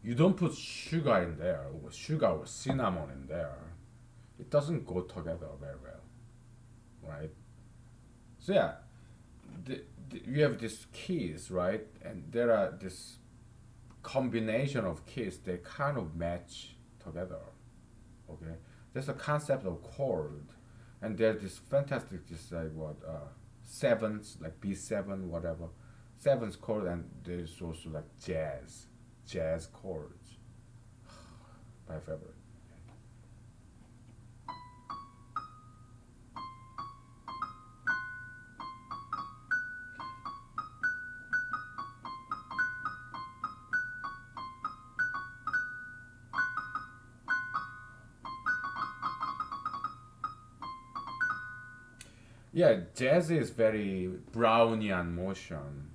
You don't put sugar in there, or sugar or cinnamon in there. It doesn't go together very well, right? So yeah, you have these keys, right? And there are this combination of keys they kind of match together. Okay, there's a concept of chord, and there's this fantastic this like what sevens like B7 whatever sevens chord, and there's also like jazz chords. My favorite. Yeah, jazz is very Brownian motion,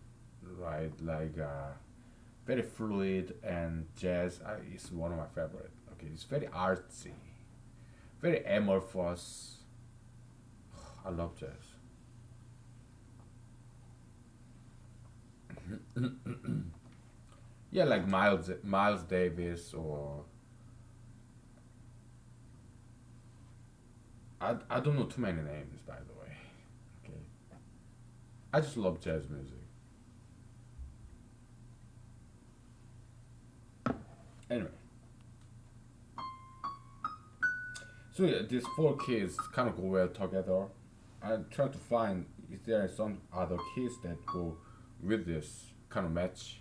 right? Like very fluid, and jazz is one of my favorite. Okay, it's very artsy, very amorphous. I love jazz. Yeah, like Miles Davis, or I don't know too many names by the way. Okay, I just love jazz music. Anyway, so yeah, these four keys kind of go well together. I try to find if there are some other keys that go with this kind of match.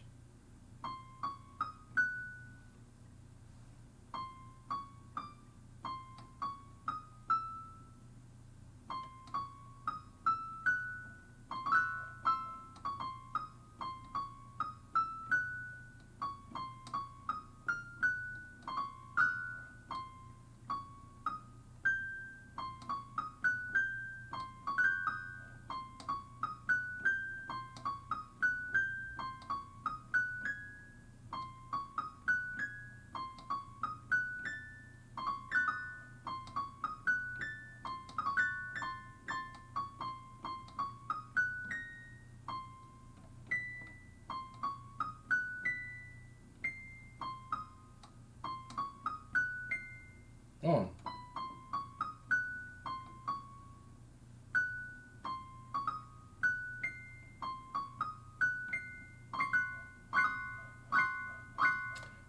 Oh,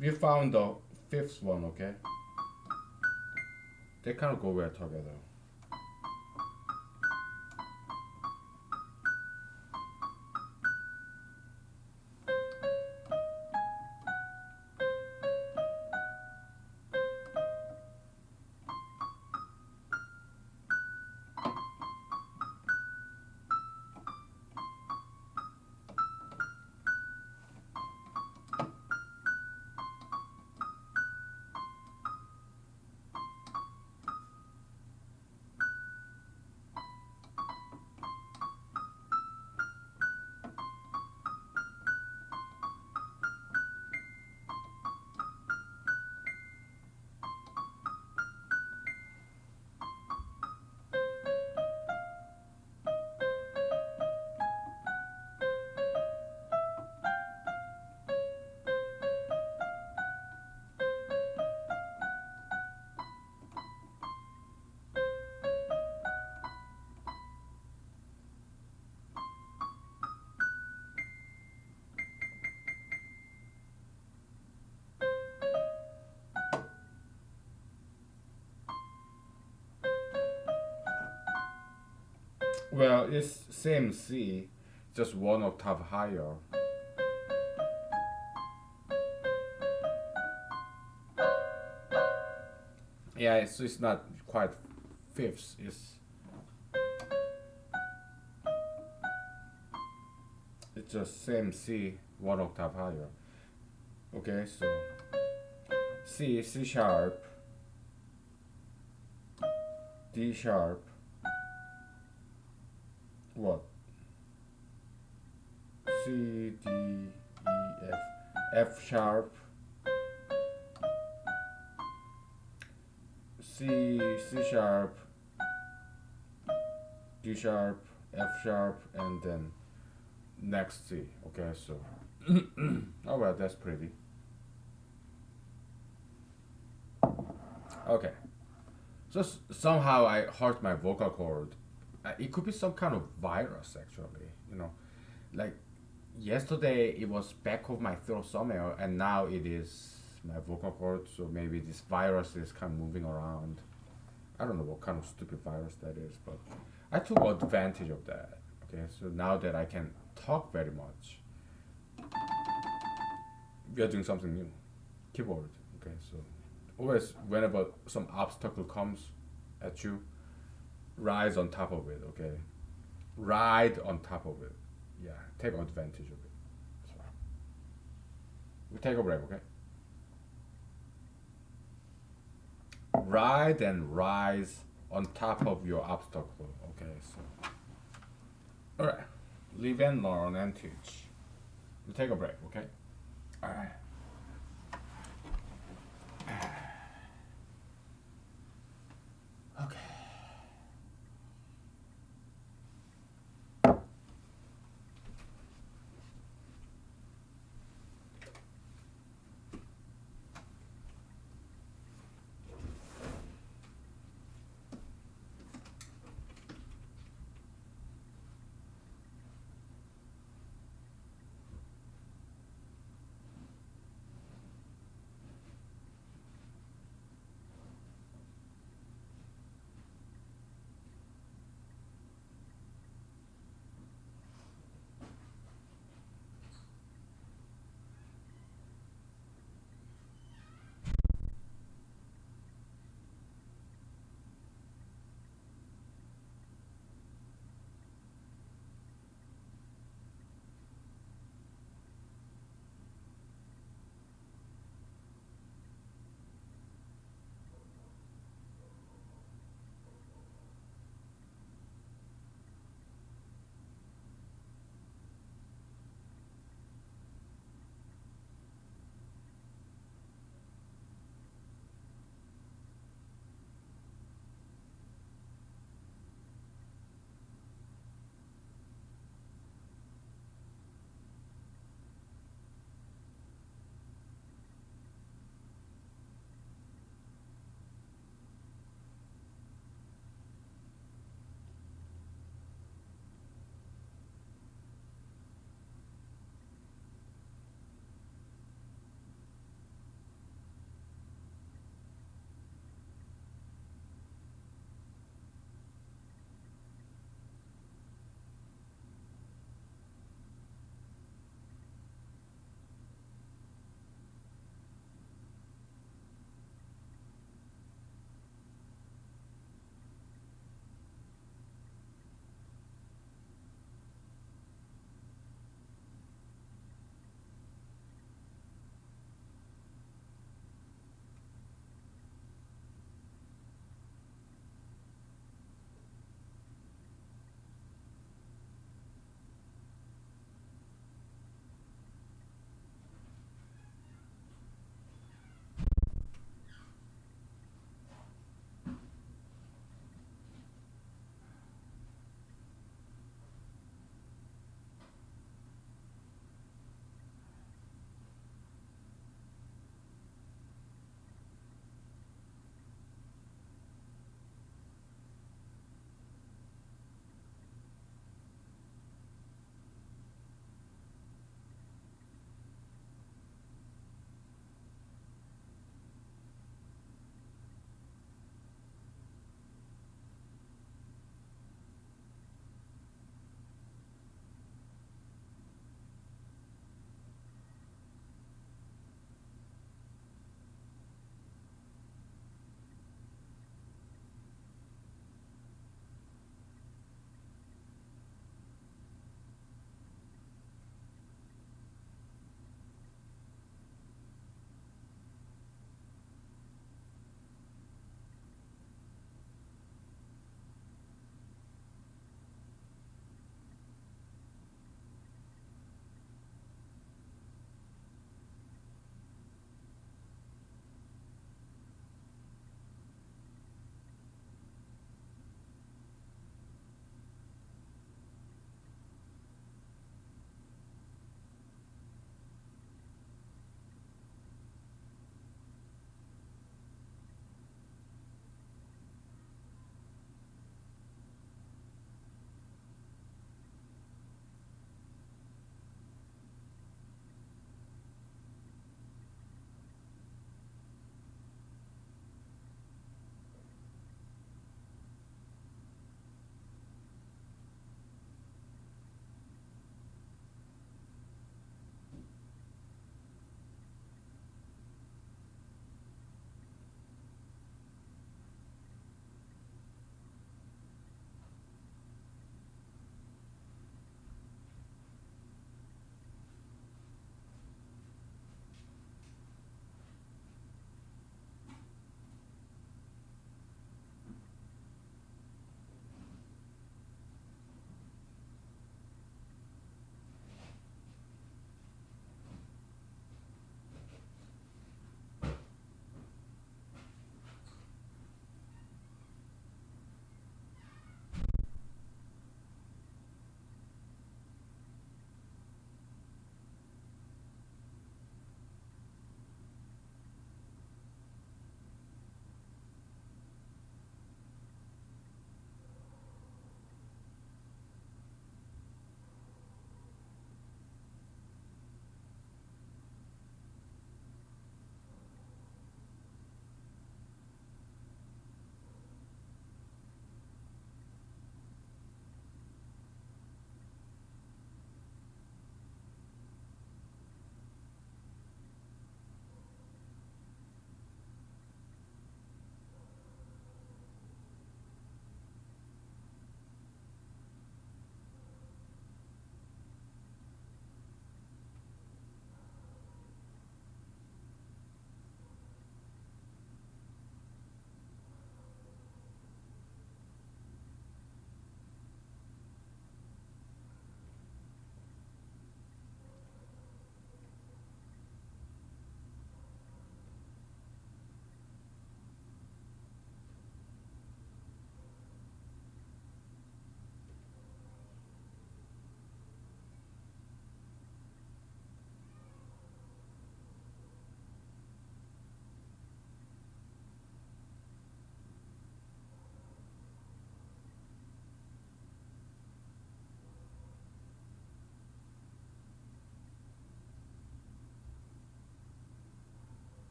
we found the fifth one. Okay, they kind of go well together. Well, it's same C, just one octave higher. Yeah, it's not quite fifths. It's it's just same C, one octave higher. Okay, so C, C sharp, D sharp, what? C, D, E, F, F sharp, C, C sharp, D sharp, F sharp, and then next C. Okay, so oh well, that's pretty. Okay, so somehow I hurt my vocal cord. It could be some kind of virus, actually. Like yesterday it was back of my throat somewhere, and now it is my vocal cord. So maybe this virus is kind of moving around. I don't know what kind of stupid virus that is, but I took advantage of that. Okay, so now that I can talk very much, we are doing something new. Keyboard. Okay, so always whenever some obstacle comes at you, rise on top of it. Okay, ride on top of it. Yeah, take advantage of it. So we take a break. Okay, ride and rise on top of your obstacle. Okay, so all right, live and learn and teach. We take a break. Okay. All right. Okay.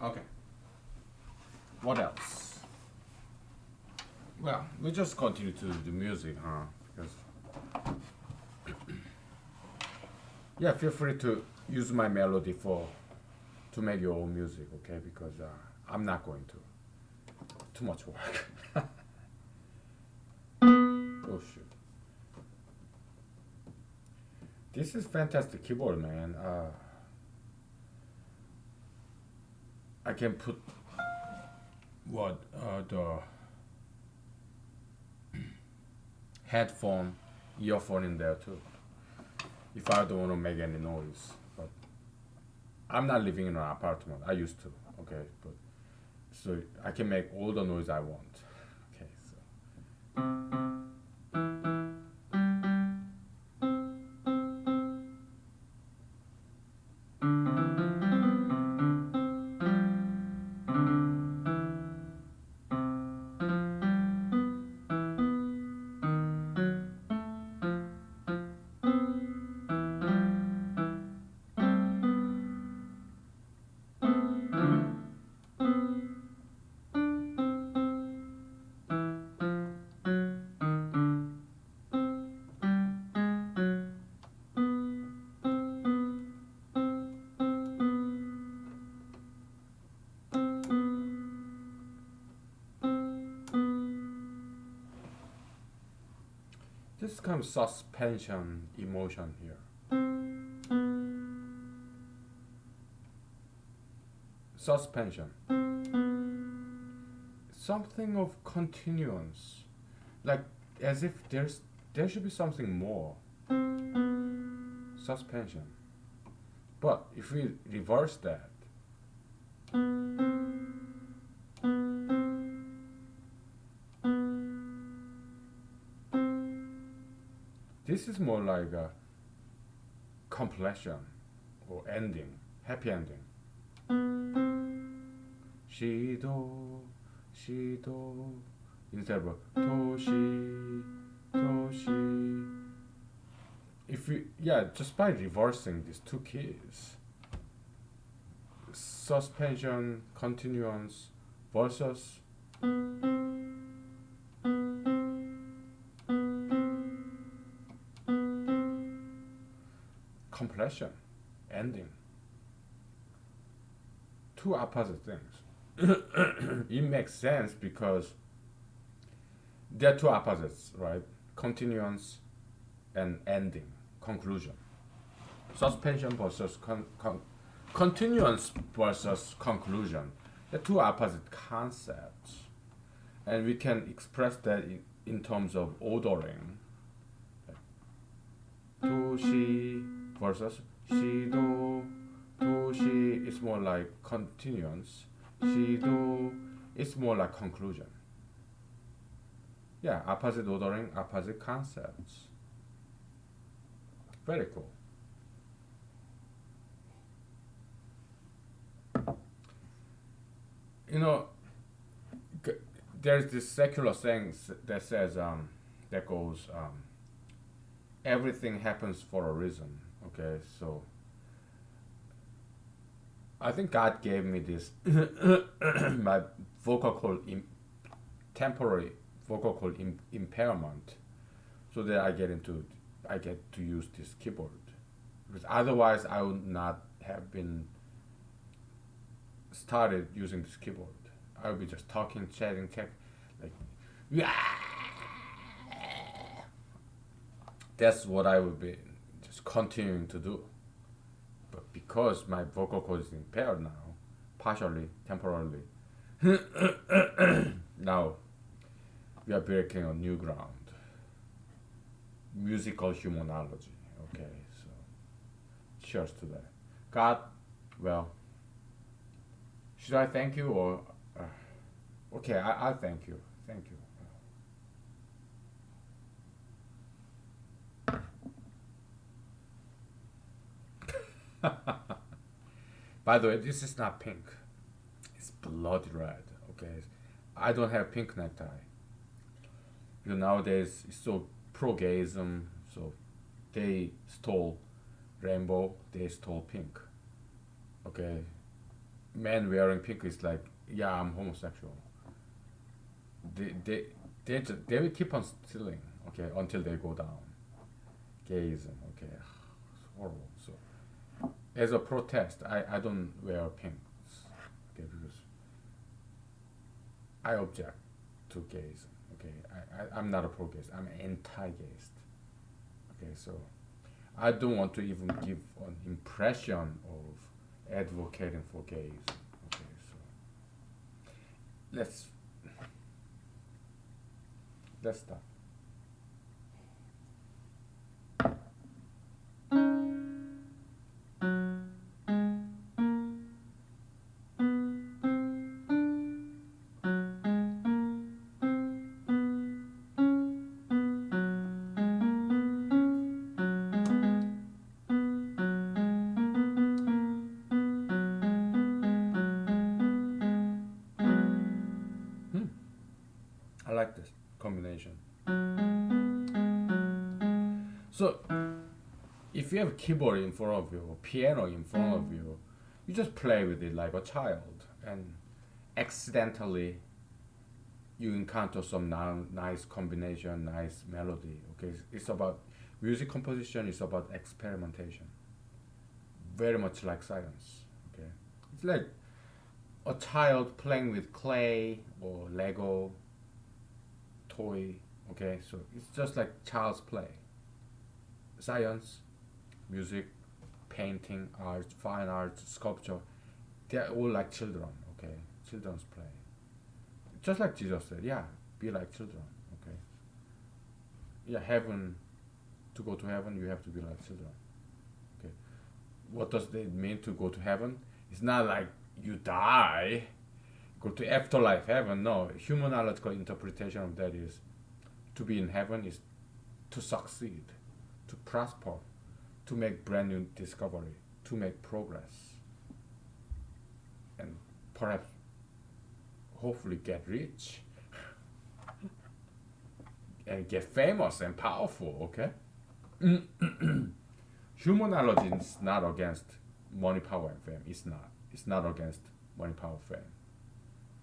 Okay. What else? Well, we just continue to do the music, huh? Because yeah, feel free to use my melody for to make your own music, okay? Because I'm not going to. Too much work. Oh shoot! This is fantastic keyboard, man. I can put what the headphone, earphone in there too. If I don't want to make any noise, but I'm not living in an apartment. I used to, okay, but so I can make all the noise I want. Okay, so this kind of suspension emotion here. Suspension. Something of continuance, like as if there should be something more. Suspension. But if we reverse that, this is more like a completion or ending, happy ending. Shido, shido, instead of toshi, toshi. If we, yeah, just by reversing these two keys, suspension, continuance versus completion, ending. Two opposite things. It makes sense because they're two opposites, right? Continuance and ending, conclusion. Suspension versus continuance versus conclusion. They're two opposite concepts. And we can express that in terms of ordering. Toshi versus shido. Toshi is more like continuance. Shido is more like conclusion. Yeah, opposite ordering, opposite concepts. Very cool. You know, there's this secular saying that says that goes everything happens for a reason. Okay, so I think God gave me this my vocal cord temporary vocal cord impairment, so that I get to use this keyboard, because otherwise I would not have been started using this keyboard. I would be just talking, chatting, like, yeah. That's what I would be just continuing to do. But because my vocal cord is impaired now, partially, temporarily, now we are breaking on new ground. Musical humanology. Okay, so cheers to that. God, well, should I thank you or? Okay, I'll thank you. Thank you. By the way, this is not pink. It's blood red. Okay, I don't have pink necktie. Because nowadays it's so pro-gayism, so they stole rainbow, they stole pink. Okay, men wearing pink is like, yeah, I'm homosexual. They they will keep on stealing, okay, until they go down. Gayism, okay, it's horrible. So as a protest, I don't wear pink, okay, because I object to gayism. Okay, I'm not a pro-gayist. I'm anti-gayist. Okay, so I don't want to even give an impression of advocating for gays. Okay, so let's let's start. Hmm, I like this combination. So if you have a keyboard in front of you or piano in front of you, you just play with it like a child, and accidentally you encounter some nice combination, nice melody. Okay, it's about music composition. It's about experimentation. Very much like science. Okay, it's like a child playing with clay or Lego toy. Okay, so it's just like child's play. Science, music, painting, art, fine art, sculpture. They're all like children. Okay, children's play. Just like Jesus said, yeah, be like children. Okay, yeah, heaven. To go to heaven, you have to be like children. Okay, what does it mean to go to heaven? It's not like you die, go to afterlife heaven. No, humanological interpretation of that is to be in heaven is to succeed, to prosper, to make brand new discovery, to make progress, and perhaps, hopefully, get rich and get famous and powerful. Okay, humanology is not against money, power, and fame. It's not. It's not against money, power, fame.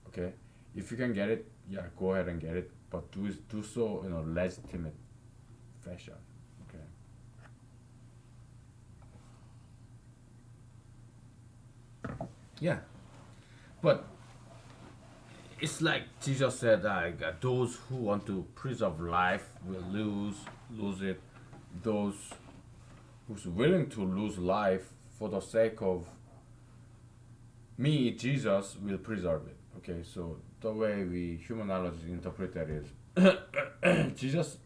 Okay, if you can get it, yeah, go ahead and get it, but do so in a legitimate fashion. Okay. Yeah, but it's like Jesus said, like those who want to preserve life will lose it. Those who's willing to lose life for the sake of me, Jesus, will preserve it. Okay, so the way we humanology interpret that is Jesus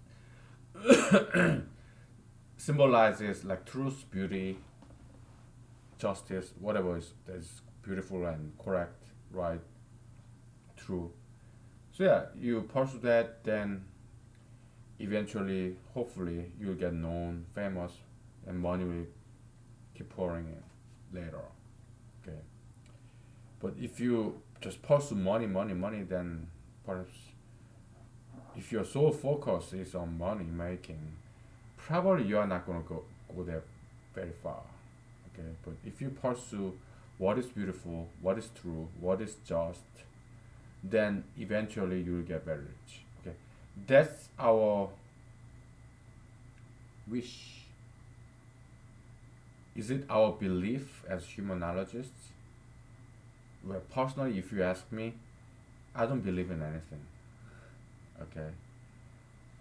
symbolizes like truth, beauty, justice, whatever is that is beautiful and correct, right, true. So yeah, you pursue that, then eventually, hopefully, you'll get known, famous, and money will keep pouring in later. Okay, but if you just pursue money, money, money, then perhaps if your sole focus is on money making, probably you are not gonna go there very far. Okay, but if you pursue what is beautiful, what is true, what is just, then eventually you will get very rich. Okay, that's our wish. Is it our belief as humanologists? Well, personally, if you ask me, I don't believe in anything. Okay,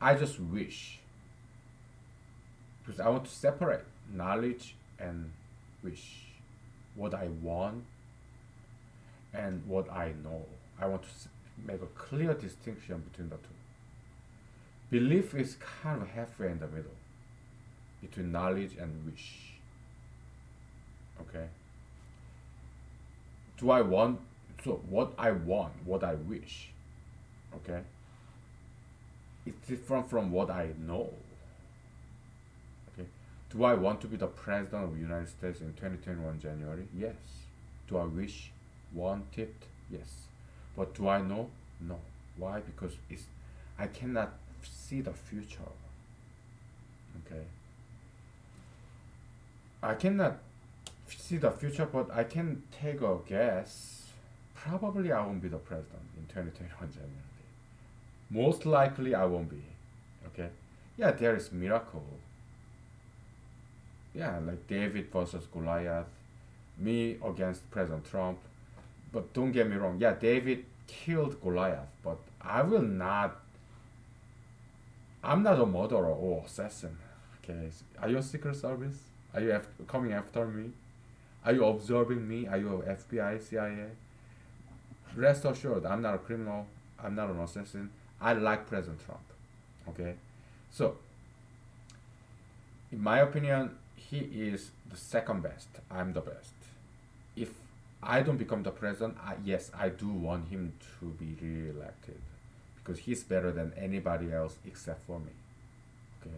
I just wish, because I want to separate knowledge and wish, what I want and what I know. I want to make a clear distinction between the two. Belief is kind of halfway in the middle between knowledge and wish. Okay. Do I want, so what I want, what I wish, okay, it's different from what I know. Okay. Do I want to be the president of the United States in 2021 January? Yes. Do I wish, want it? Yes. But do I know? No. Why? Because I cannot see the future. Okay. I cannot see the future, but I can take a guess. Probably I won't be the president in 2021 January. Most likely I won't be. Okay. Yeah, there is miracle. Yeah, like David versus Goliath, me against President Trump. But don't get me wrong. Yeah, David killed Goliath, but I will not. I'm not a murderer or assassin. Okay. Are you a Secret Service? Are you coming after me? Are you observing me? Are you FBI, CIA? Rest assured, I'm not a criminal. I'm not an assassin. I like President Trump. Okay, so in my opinion, he is the second best. I'm the best. If I don't become the president, yes, I do want him to be re-elected because he's better than anybody else except for me. Okay,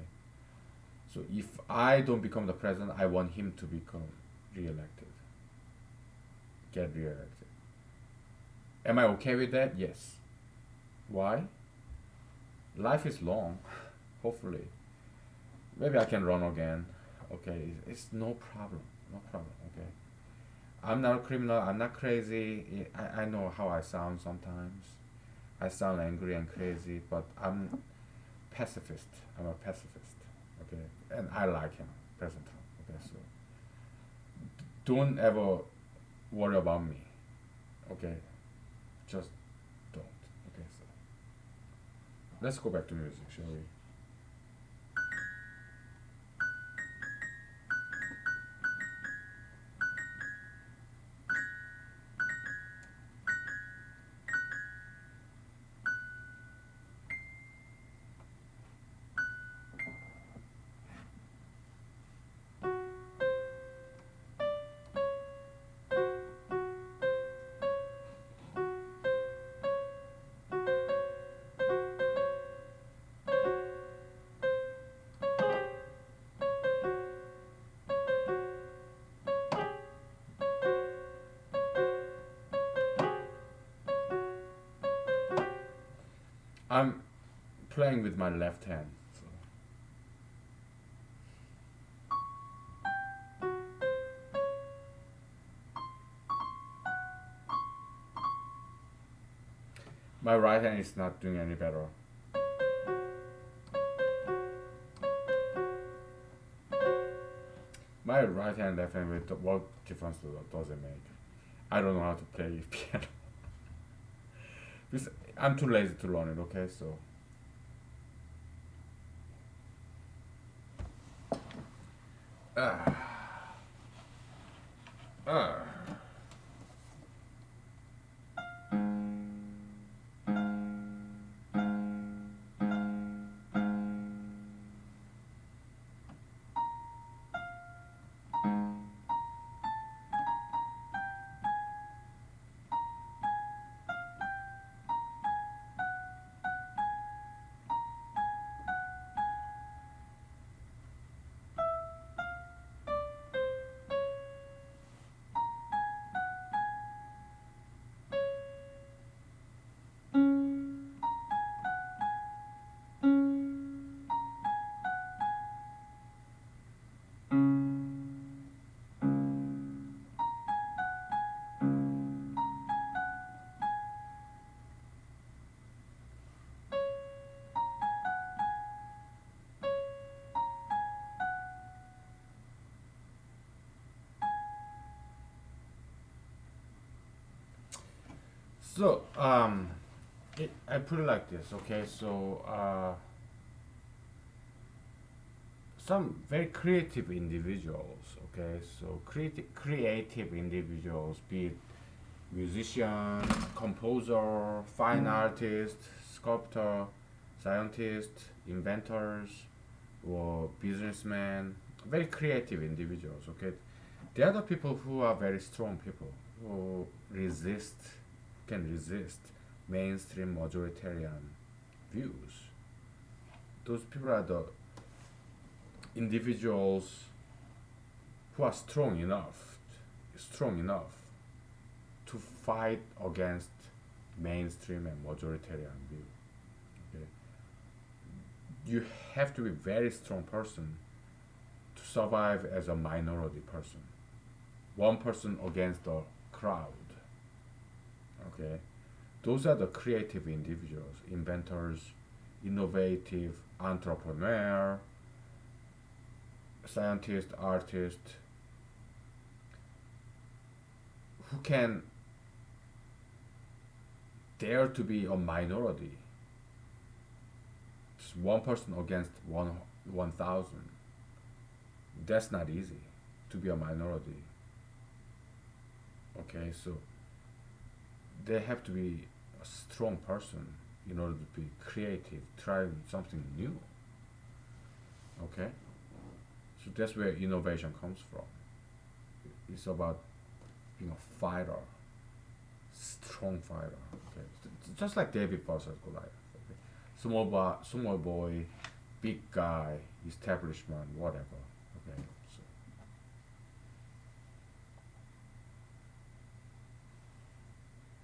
so if I don't become the president, I want him to become re-elected, get re-elected. Am I okay with that? Yes. Why? Life is long. Hopefully, maybe I can run again. Okay, it's no problem. No problem. Okay. I'm not a criminal. I'm not crazy. I know how I sound sometimes. I sound angry and crazy, but I'm pacifist. I'm a pacifist. Okay, and I like him, President Trump. Okay, so don't ever worry about me. Okay, just don't. Okay, so let's go back to music, shall we? I'm playing with my left hand. So. My right hand is not doing any better. My right hand, left hand, what difference does it make? I don't know how to play piano. Because I'm too lazy to learn it. Okay, so ah ah. So I put it like this. Okay, so some very creative individuals. Okay, so creative individuals, be it musician, composer, fine artist, sculptor, scientist, inventors, or businessmen, very creative individuals. Okay, they are the people who are very strong people who can resist mainstream majoritarian views. Those people are the individuals who are strong enough to fight against mainstream and majoritarian view. Okay? You have to be a very strong person to survive as a minority person. one person against the crowd. Okay, those are the creative individuals, inventors, innovative entrepreneur, scientist, artist, who can dare to be a minority. Just one person against 1,000. That's not easy to be a minority. Okay, so they have to be a strong person in order to be creative, trying something new. Okay, so that's where innovation comes from. It's about being a fighter, strong fighter. Okay, just like David versus Goliath. Okay? Small boy, big guy, establishment, whatever. Okay,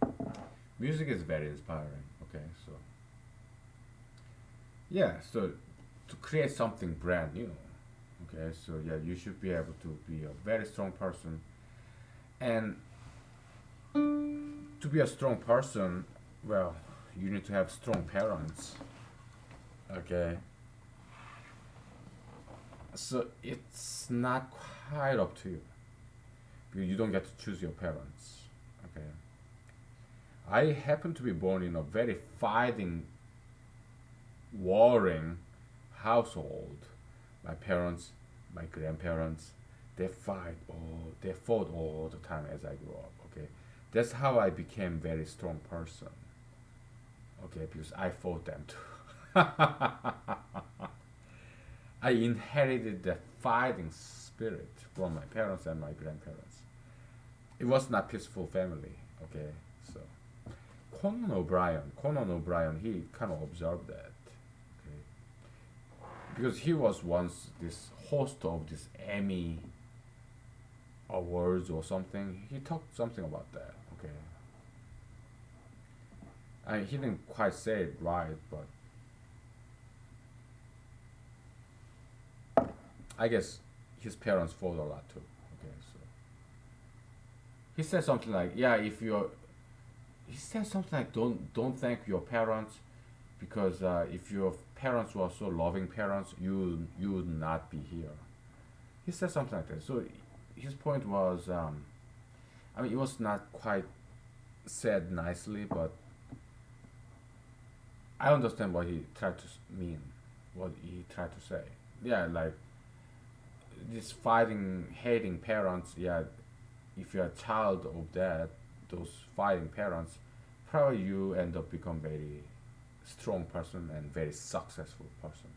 so music is very inspiring. Okay, so yeah, so to create something brand new. Okay, so yeah, you should be able to be a very strong person, and to be a strong person, well, you need to have strong parents. Okay, so it's not quite up to you because you don't get to choose your parents. Okay, I happen to be born in a very fighting, warring household. My parents, my grandparents, they fought all the time as I grew up. Okay, that's how I became very strong person. Okay, because I fought them too. I inherited the fighting spirit from my parents and my grandparents. It was not peaceful family. Okay, so Conan O'Brien, he kind of observed that. Okay, because he was once this host of this Emmy awards or something. He talked something about that. Okay, he didn't quite say it right, but I guess his parents fought a lot too. Okay, so he said something like, "Yeah, if you're," he said something like, "Don't thank your parents because if your parents were so loving parents, you would not be here." He said something like that. So his point was, I mean, it was not quite said nicely, but I understand what he tried to mean, what he tried to say. Yeah, like this fighting, hating parents. Yeah, if you're a child of that, those fighting parents, probably you end up become very strong person and very successful person.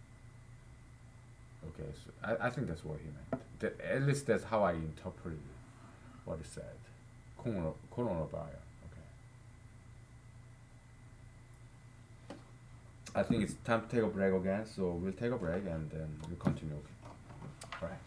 Okay, so I think that's what he meant. At least that's how I interpreted what he said. Conan O'Brien. Okay. I think it's time to take a break again, so we'll take a break and then we'll continue. Okay. Right.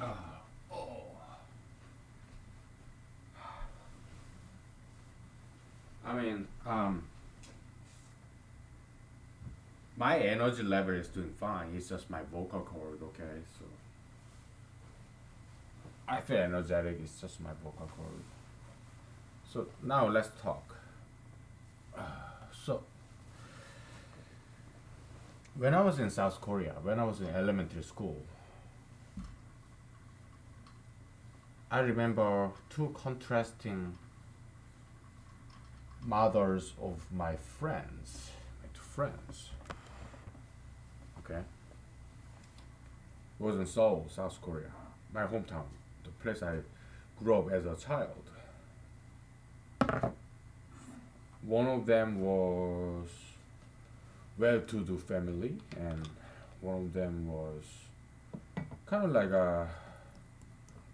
Oh. I mean, my energy level is doing fine. It's just my vocal cord, okay? So I feel energetic. It's just my vocal cord. So now let's talk. So when I was in South Korea, when I was in elementary school, I remember two contrasting mothers of my two friends. Okay, it was in Seoul, South Korea, my hometown, the place I grew up as a child. One of them was well-to-do family, and one of them was kind of like a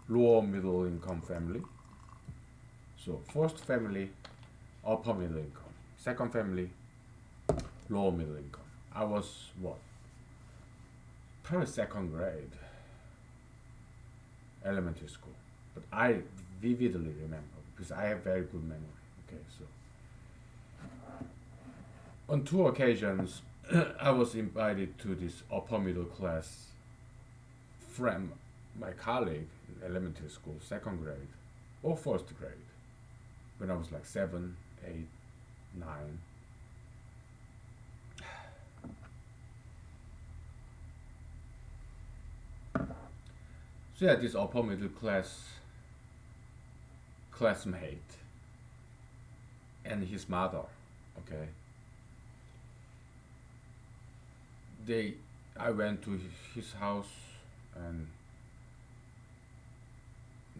lower middle income family. So first family, upper middle income. Second family, lower middle income. I was what? Probably second grade, elementary school. But I vividly remember because I have very good memory. Okay, so on two occasions, I was invited to this upper middle class friend, my colleague in elementary school, second grade or first grade, when I was like 7, 8, 9. So yeah, this upper middle classmate and his mother, okay, they I went to his house and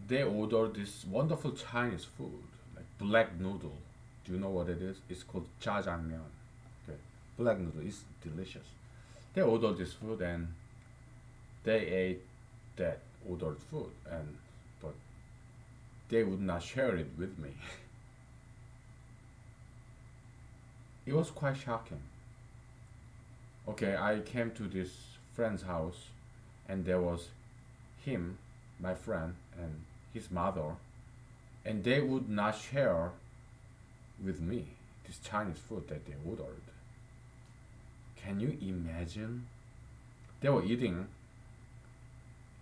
they ordered this wonderful Chinese food, like black noodle. Do you know what it is? It's called jjajangmyeon. Okay, black noodle is delicious. They ordered this food and they ate that ordered food, and but they would not share it with me. It was quite shocking. Okay, I came to this friend's house, and there was him, my friend, and his mother, and they would not share with me this Chinese food that they ordered. Can you imagine? They were eating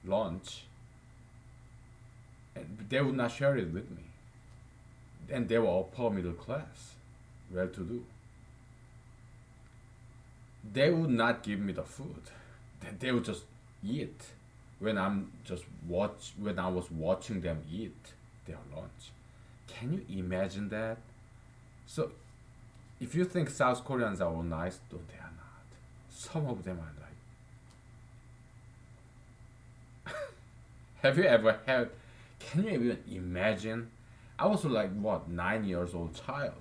lunch, and they would not share it with me. And they were upper middle class, well to do. They would not give me the food. They would just eat when I was watching them eat their lunch. Can you imagine that? So if you think South Koreans are all nice, no, they are not. Some of them are like. Have you ever had? Can you even imagine? I was like what 9 years old child,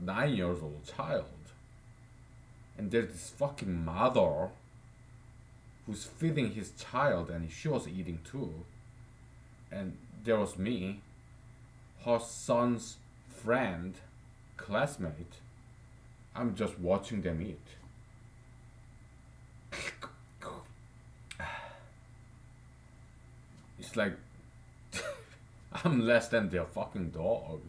and there's this fucking mother who's feeding his child, and she was eating too, and there was me, her son's friend, classmate. I'm just watching them eat. It's like I'm less than their fucking dog.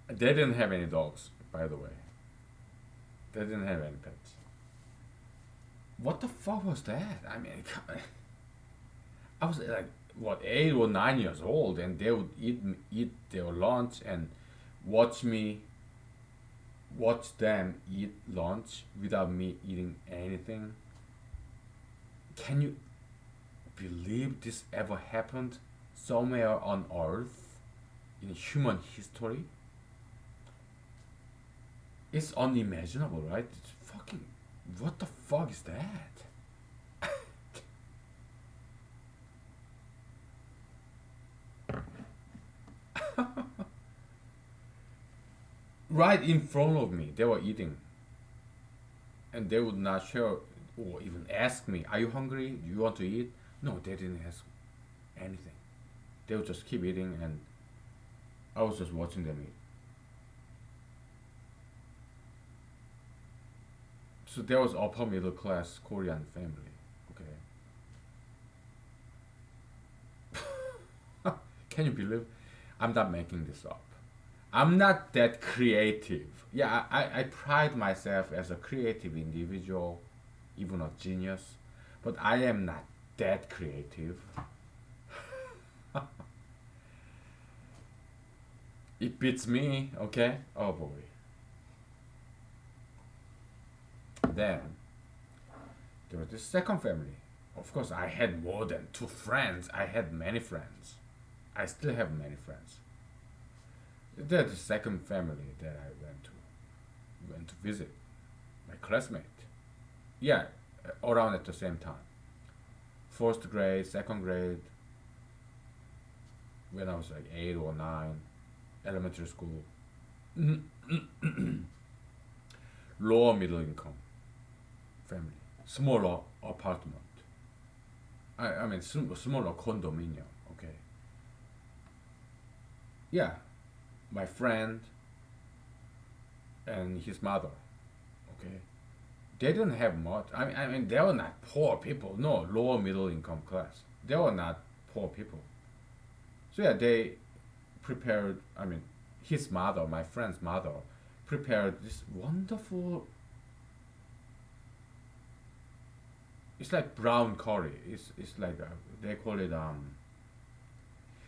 They didn't have any dogs, by the way. They didn't have any pets. What the fuck was that? I mean, I was like, what, 8 or 9 years old, and they would eat their lunch and watch me watch them eat lunch without me eating anything. Can you believe this ever happened somewhere on Earth in human history? It's unimaginable, right? It's fucking. What the fuck is that? Right in front of me, they were eating, and they would not share or even ask me, "Are you hungry? Do you want to eat?" No, they didn't ask anything. They would just keep eating, and I was just watching them eat. So there was upper middle class Korean family. Okay, Can you believe? I'm not making this up. I'm not that creative. Yeah, I pride myself as a creative individual, even a genius, but I am not that creative. It beats me, okay? Oh boy. Then there was this second family. Of course, I had more than two friends. I had many friends. I still have many friends. That's the second family that I went to visit. My classmate. Yeah, around at the same time. First grade, second grade, when I was like 8 or 9, elementary school. Lower middle income family, smaller apartment. I mean, smaller condominium. Okay. Yeah, my friend and his mother. Okay, they didn't have much. I mean, they were not poor people. No, lower middle income class. They were not poor people. So yeah, they prepared. I mean, his mother, my friend's mother, prepared this wonderful. It's like brown curry. It's like they call it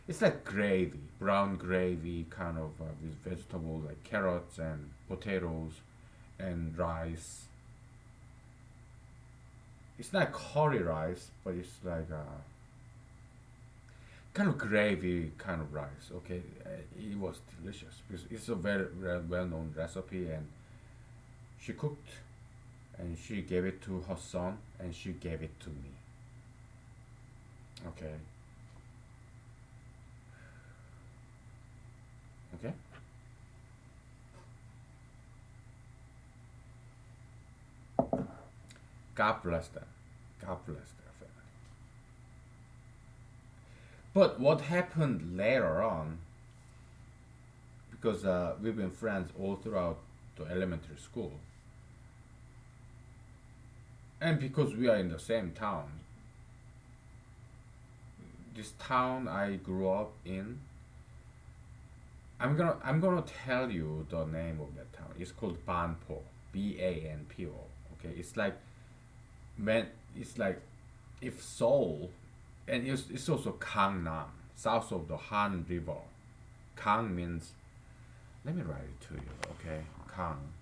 It's like gravy, brown gravy, kind of with vegetables like carrots and potatoes and rice. It's not curry rice, but it's like kind of gravy kind of rice. Okay, it was delicious because it's a very well known recipe, and she cooked and she gave it to her son and she gave it to me. Okay, okay. God bless them. God bless their family. But what happened later on, because we've been friends all throughout the elementary school, and because we are in the same town, this town I grew up in, I'm gonna tell you the name of that town. It's called Banpo, Banpo. Okay, it's like man, it's like if Seoul, and it's also Gangnam, south of the Han River. Gang means, let me write it to you. Okay, Gang.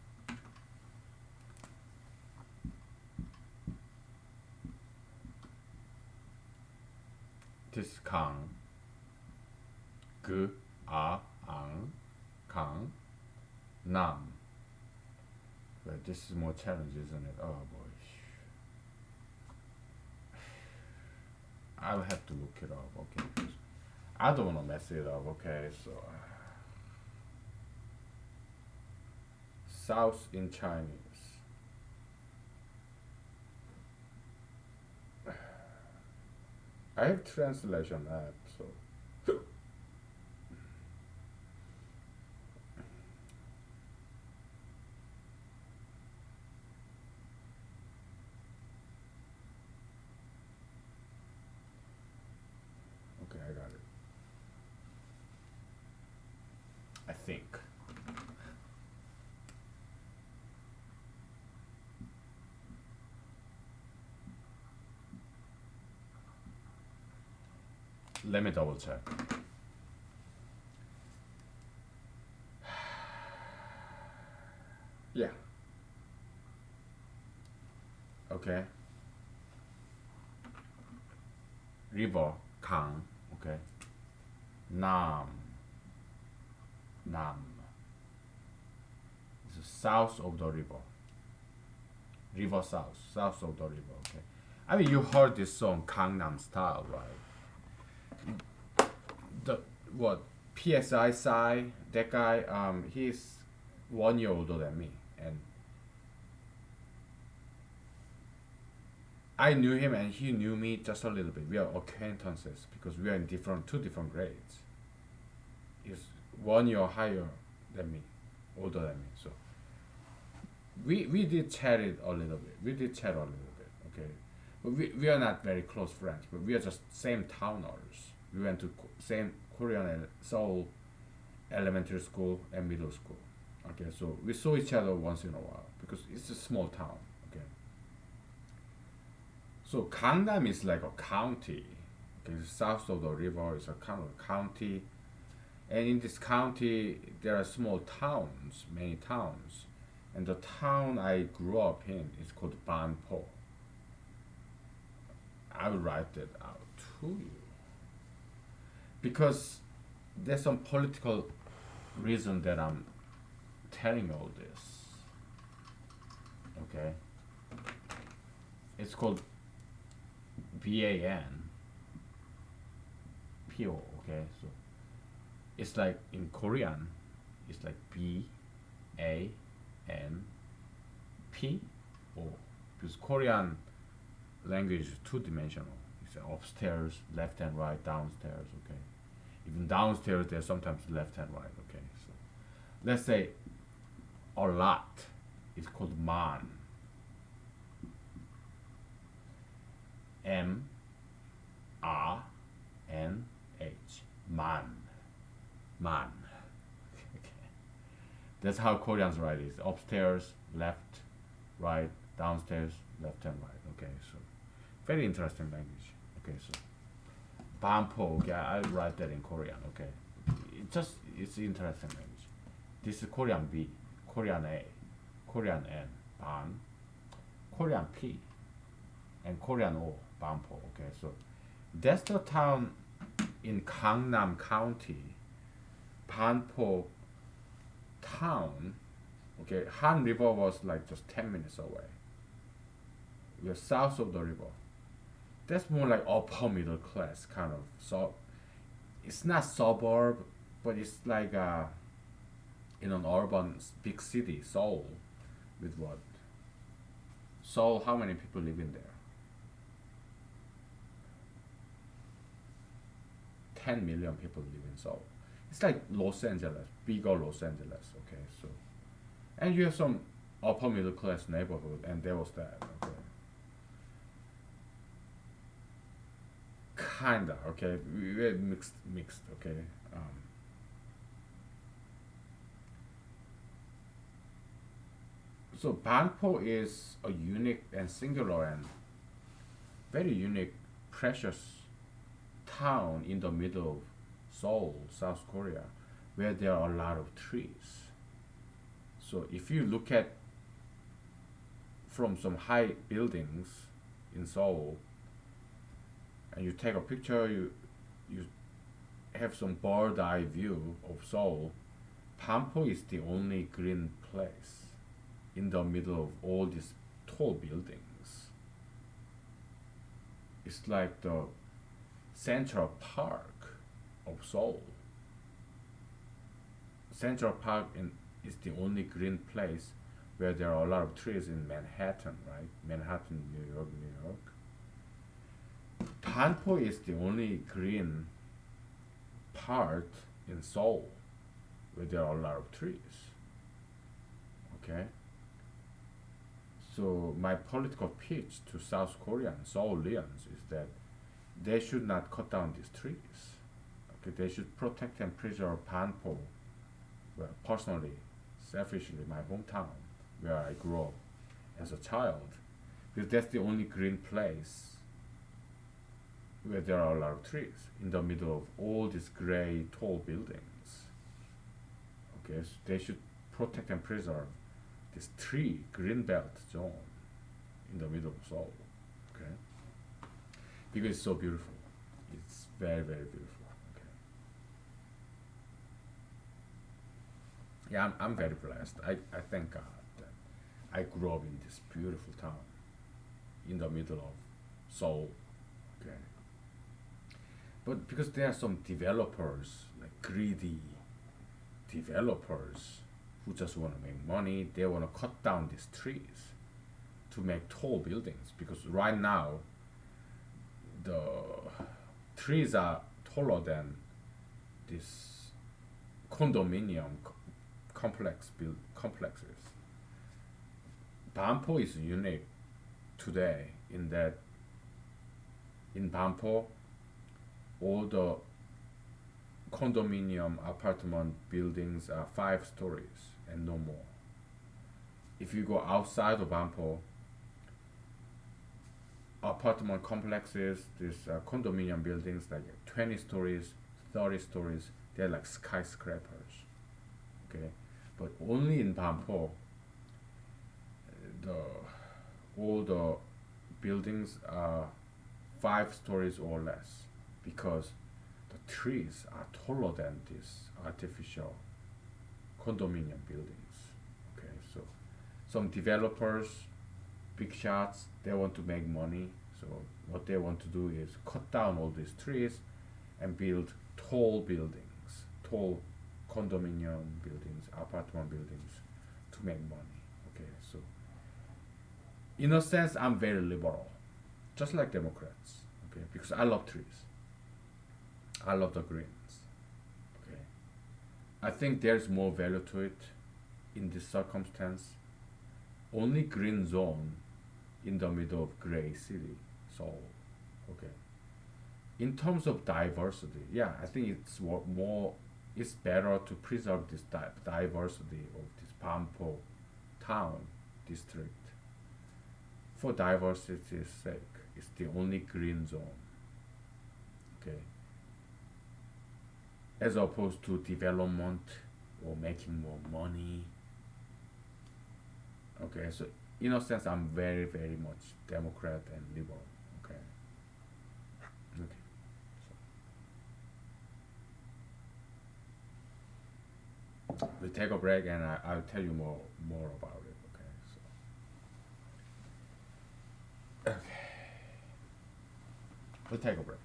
This is Gang. G A Ang Gang Nam. But this is more challenging, isn't it? Oh boy. I'll have to look it up, okay? 'Cause I don't want to mess it up, okay? So, South in Chinese. I have translation app, so. Okay, I got it. I think. Let me double check. Yeah. Okay. River, Kang. Okay. Nam. Nam. It's south of the river. River south. South of the river. Okay. I mean, you heard this song Gangnam Style, right? The what? PSI Psy, that guy. He's 1 year older than me, and I knew him and he knew me just a little bit. We are acquaintances because we are in two different grades. He's 1 year higher than me, older than me. So we did chat it a little bit. We did chat a little bit, okay. But we are not very close friends. But we are just same towners. We went to same Korean and Seoul elementary school and middle school. Okay, so we saw each other once in a while because it's a small town. Okay, so Gangnam is like a county. Okay, south of the river is a kind of county, and in this county there are small towns, many towns, and the town I grew up in is called Banpo. I will write that out to you because there's some political reason that I'm telling all this. Okay, it's called BANPO. Okay, so it's like in Korean, it's like BANPO because Korean language is two-dimensional. It's upstairs, left and right, downstairs. Okay, even downstairs there's sometimes left and right. Okay, so let's say a lot is called man. MANH. Man. Man. Okay. That's how Koreans write it. Upstairs, left, right, downstairs, left and right. Okay, so very interesting language. Okay, so Banpo. Okay, I write that in Korean. Okay, it's interesting language. This is Korean B, Korean A, Korean N, Ban, Korean P, and Korean O, Banpo. Okay, so that's the town in Gangnam County, Banpo town. Okay, Han River was like just 10 minutes away. We are south of the river. That's more like upper middle class kind of. So it's not suburb, but it's like in an urban big city, Seoul, with what? Seoul, how many people live in there? 10 million people live in Seoul. It's like Los Angeles, bigger Los Angeles. Okay, so and you have some upper middle class neighborhood, and there was that. Okay, kinda. Okay, we were mixed. Okay, so Banpo is a unique and singular and very unique, precious town in the middle of Seoul, South Korea, where there are a lot of trees. So if you look at from some high buildings in Seoul and you take a picture, you have some bird eye view of Seoul, Banpo is the only green place in the middle of all these tall buildings. It's like the Central Park of Seoul. Central Park is the only green place where there are a lot of trees in Manhattan, right? Manhattan, New York, New York. Banpo is the only green part in Seoul where there are a lot of trees. Okay? So my political pitch to South Korean Seoulians is that they should not cut down these trees. Okay, they should protect and preserve Banpo. Well, personally, selfishly, my hometown where I grew up as a child, because that's the only green place where there are a lot of trees in the middle of all these gray tall buildings. Okay, so they should protect and preserve this tree green belt zone in the middle of Seoul. Okay, because it's so beautiful. It's very, very beautiful. Okay. Yeah, I'm very blessed. I thank God that I grew up in this beautiful town in the middle of Seoul. Okay. But because there are some developers, like greedy developers who just want to make money, they want to cut down these trees to make tall buildings, because right now the trees are taller than this condominium complexes. Banpo is unique today in that in Banpo all the condominium apartment buildings are 5 stories and no more. If you go outside of Banpo, apartment complexes, these condominium buildings like 20 stories, 30 stories, they're like skyscrapers. Okay, but only in Banpo, the all the buildings are 5 stories or less because the trees are taller than these artificial condominium buildings. Okay, so some developers, big shots, they want to make money. So what they want to do is cut down all these trees and build tall buildings, tall condominium buildings, apartment buildings to make money. Okay, so in a sense, I'm very liberal, just like Democrats. Okay, because I love trees, I love the greens. Okay, I think there's more value to it in this circumstance. Only green zone in the middle of gray city, Seoul. Okay. In terms of diversity, yeah, I think it's more. It's better to preserve this diversity of this Bampo town district for diversity's sake. It's the only green zone. Okay. As opposed to development or making more money. Okay, so in a sense, I'm very, very much Democrat and liberal. Okay. Okay. So we take a break, and I'll tell you more about it. Okay. So okay, we'll take a break.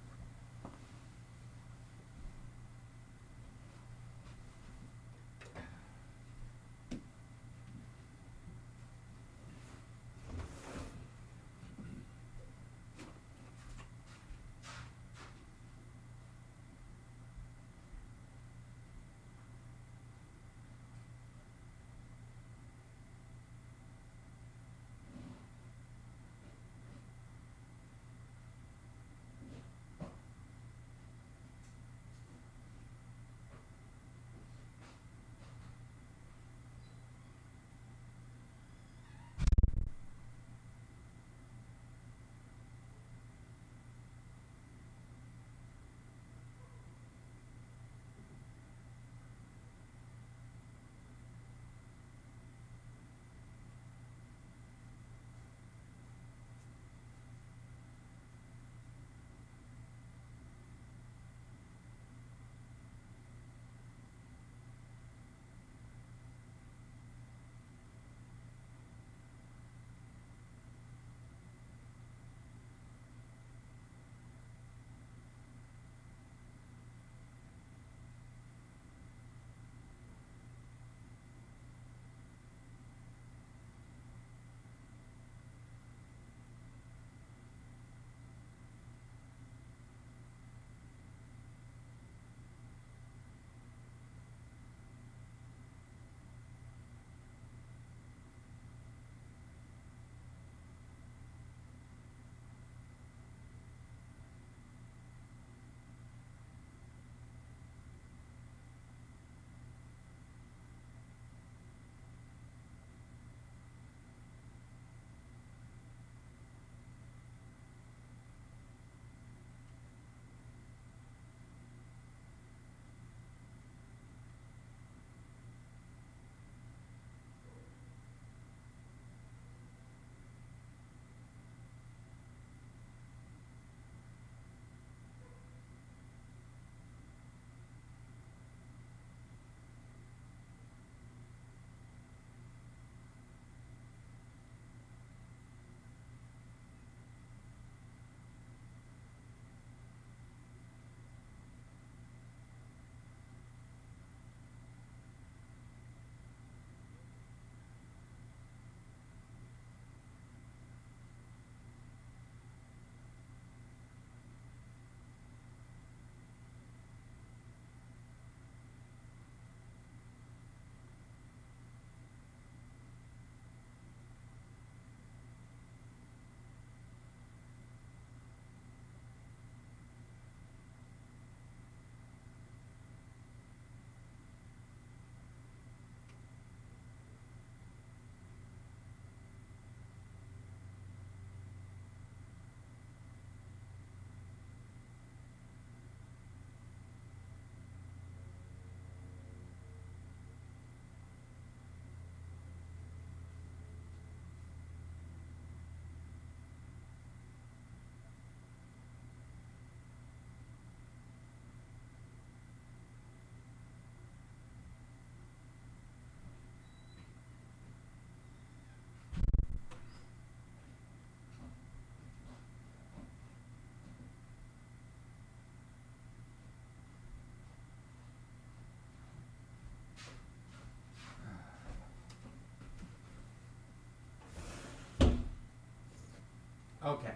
Okay.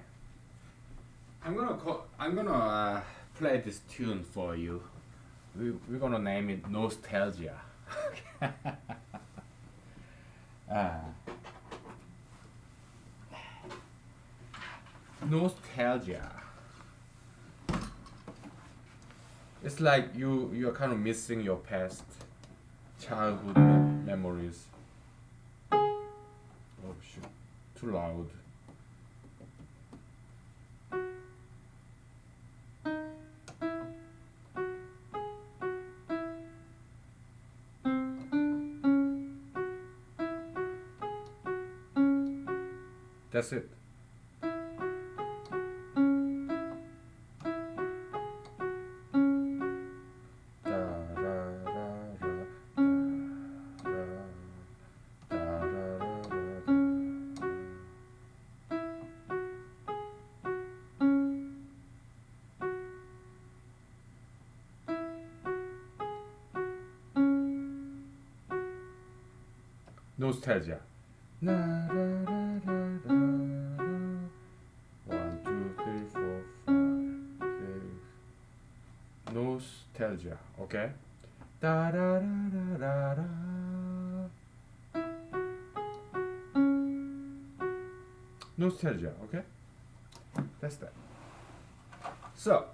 I'm gonna play this tune for you. We're gonna name it Nostalgia. uh, Nostalgia. It's like you're kind of missing your past childhood memories. Oh shoot, too loud. That's it. Da, da, da, da, da, da, da, da, da, da. Nostalgia. Na, da, da, da, da, da. 1, 2, 3, 4, 5, 6. Nostalgia. Okay. Da da da da da da. Nostalgia. Okay. That's that. So,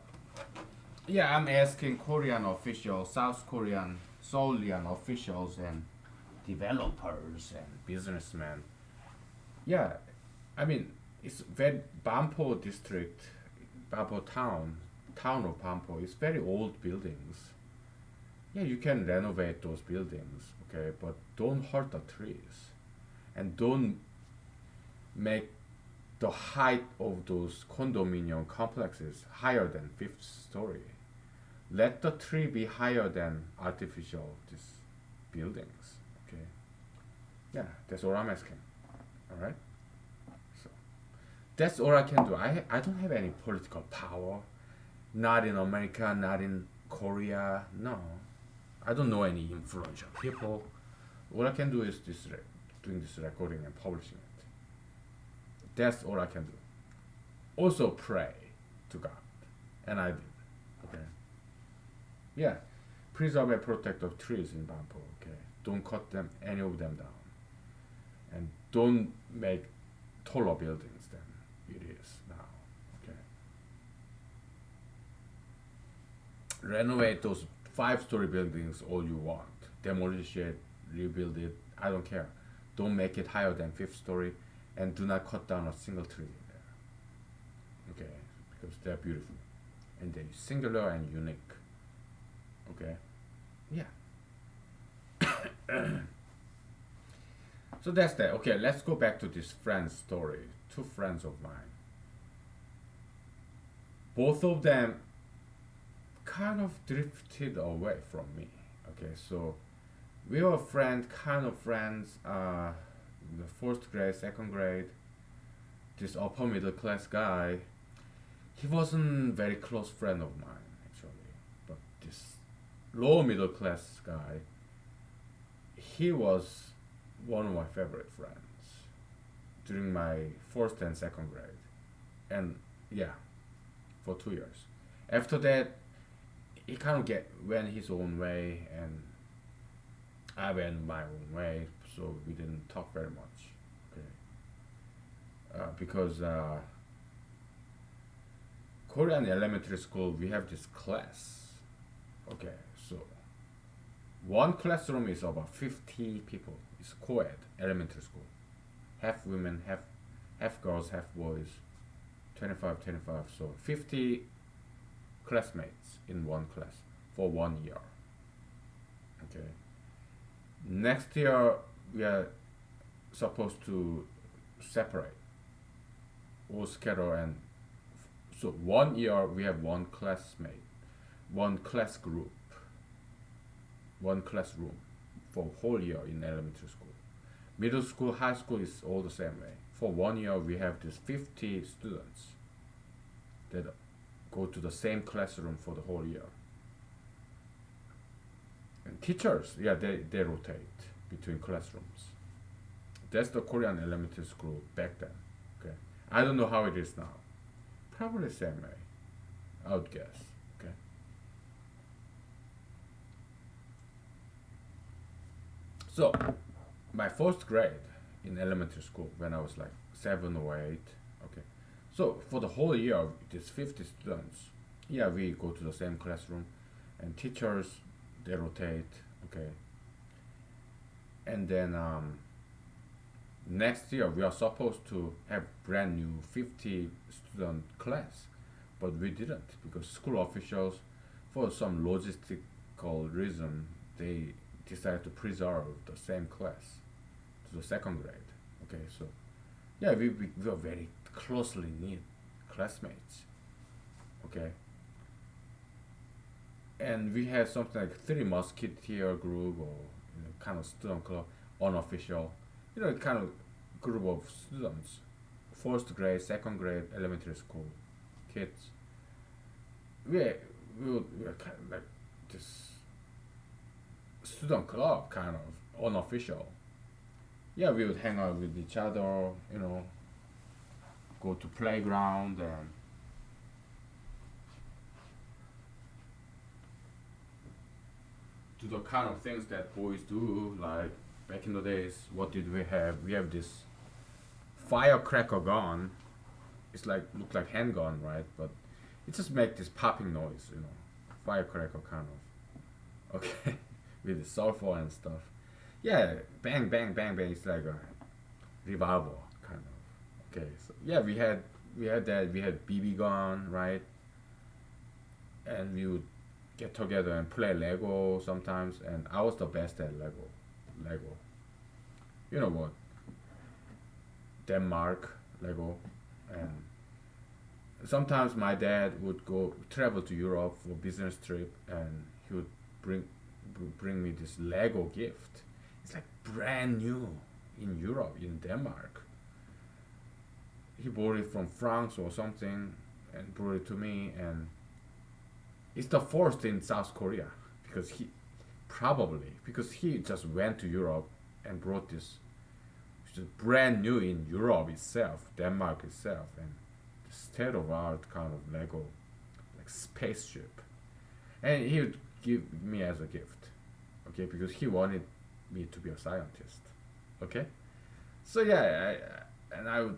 yeah, I'm asking Korean officials, South Korean, Seoulian officials, and developers and businessmen. Yeah, I mean, it's very Bampo district, Bampo town of Bampo. It's very old buildings. Yeah, you can renovate those buildings, okay, but don't hurt the trees, and don't make the height of those condominium complexes higher than fifth story. Let the tree be higher than artificial these buildings. Okay. Yeah, that's all I'm asking. All right. So that's all I can do. I don't have any political power. Not in America. Not in Korea. No, I don't know any influential people. All I can do is doing this recording and publishing it. That's all I can do. Also pray to God, and I did. Okay. Yeah, preserve and protect the trees in Bampo. Okay, don't cut them, any of them down, and don't make taller buildings than it is now. Okay, renovate those five-story buildings all you want. Demolish it, rebuild it. I don't care. Don't make it higher than fifth story, and do not cut down a single tree there. Okay, because they're beautiful, and they're singular and unique. Okay, yeah. So that's that. Okay, let's go back to this friend's story. Two friends of mine. Both of them kind of drifted away from me. Okay, so we were kind of friends, the first grade, second grade. This upper middle class guy, he wasn't very close friend of mine actually, but this lower middle class guy, he was one of my favorite friends during my first and second grade, and yeah, for 2 years. After that, he kind of went his own way, and I went my own way, so we didn't talk very much. Okay, because Korean elementary school we have this class. Okay, so one classroom is about 50 people. It's co-ed elementary school, half women, half girls, half boys, 25, 25. So 50 classmates in one class for 1 year. Okay. Next year we are supposed to separate or scatter, and so 1 year we have one classmate, one class group, one classroom for whole year in elementary school. Middle school, high school is all the same way. For 1 year we have these 50 students that go to the same classroom for the whole year. And teachers, yeah, they rotate between classrooms. That's the Korean elementary school back then. Okay, I don't know how it is now. Probably the same way, I would guess. Okay. So, my first grade in elementary school when I was like 7 or 8. Okay. So for the whole year, it is 50 students. Yeah, we go to the same classroom, and teachers they rotate. Okay. And then next year we are supposed to have brand new 50 student class, but we didn't because school officials, for some logistical reason, they decided to preserve the same class to the second grade. Okay, so yeah, we were very closely knit classmates. Okay, and we had something like three musketeer group or kind of student club, unofficial, kind of group of students, first grade, second grade, elementary school kids. We we were kind of like this student club, kind of unofficial. Yeah, we would hang out with each other, go to playground and do the kind of things that boys do. Like back in the days, what did we have? We have this firecracker gun. It's like look like handgun, right? But it just make this popping noise, firecracker kind of. Okay, with the sulfur and stuff. Yeah, bang, bang, bang, bang. It's like a revolver kind of. Okay, so yeah, we had that. We had BB gun, right? And we would get together and play Lego sometimes. And I was the best at Lego. Lego. You know what? Denmark Lego, and sometimes my dad would go travel to Europe for business trip, and he would bring bring me this Lego gift. It's like brand new in Europe, in Denmark. He bought it from France or something and brought it to me, and it's the first in South Korea because he just went to Europe and brought this, which is brand new in Europe itself, Denmark itself, and state of art kind of Lego, like spaceship, and he would give me as a gift, okay, because he wanted me to be a scientist, okay. So yeah, and I would.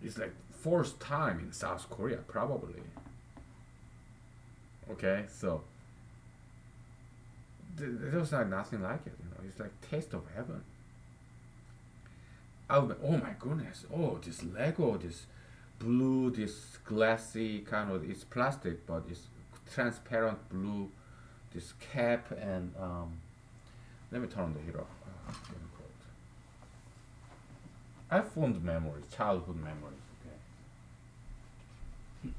It's like first time in South Korea probably. Okay, so there was like nothing like it. It's like taste of heaven. Oh my goodness! Oh, this Lego, this blue, this glassy kind of. It's plastic, but it's transparent blue. This cap and let me turn on the heater. Getting cold. I have fond memories, childhood memories. Okay.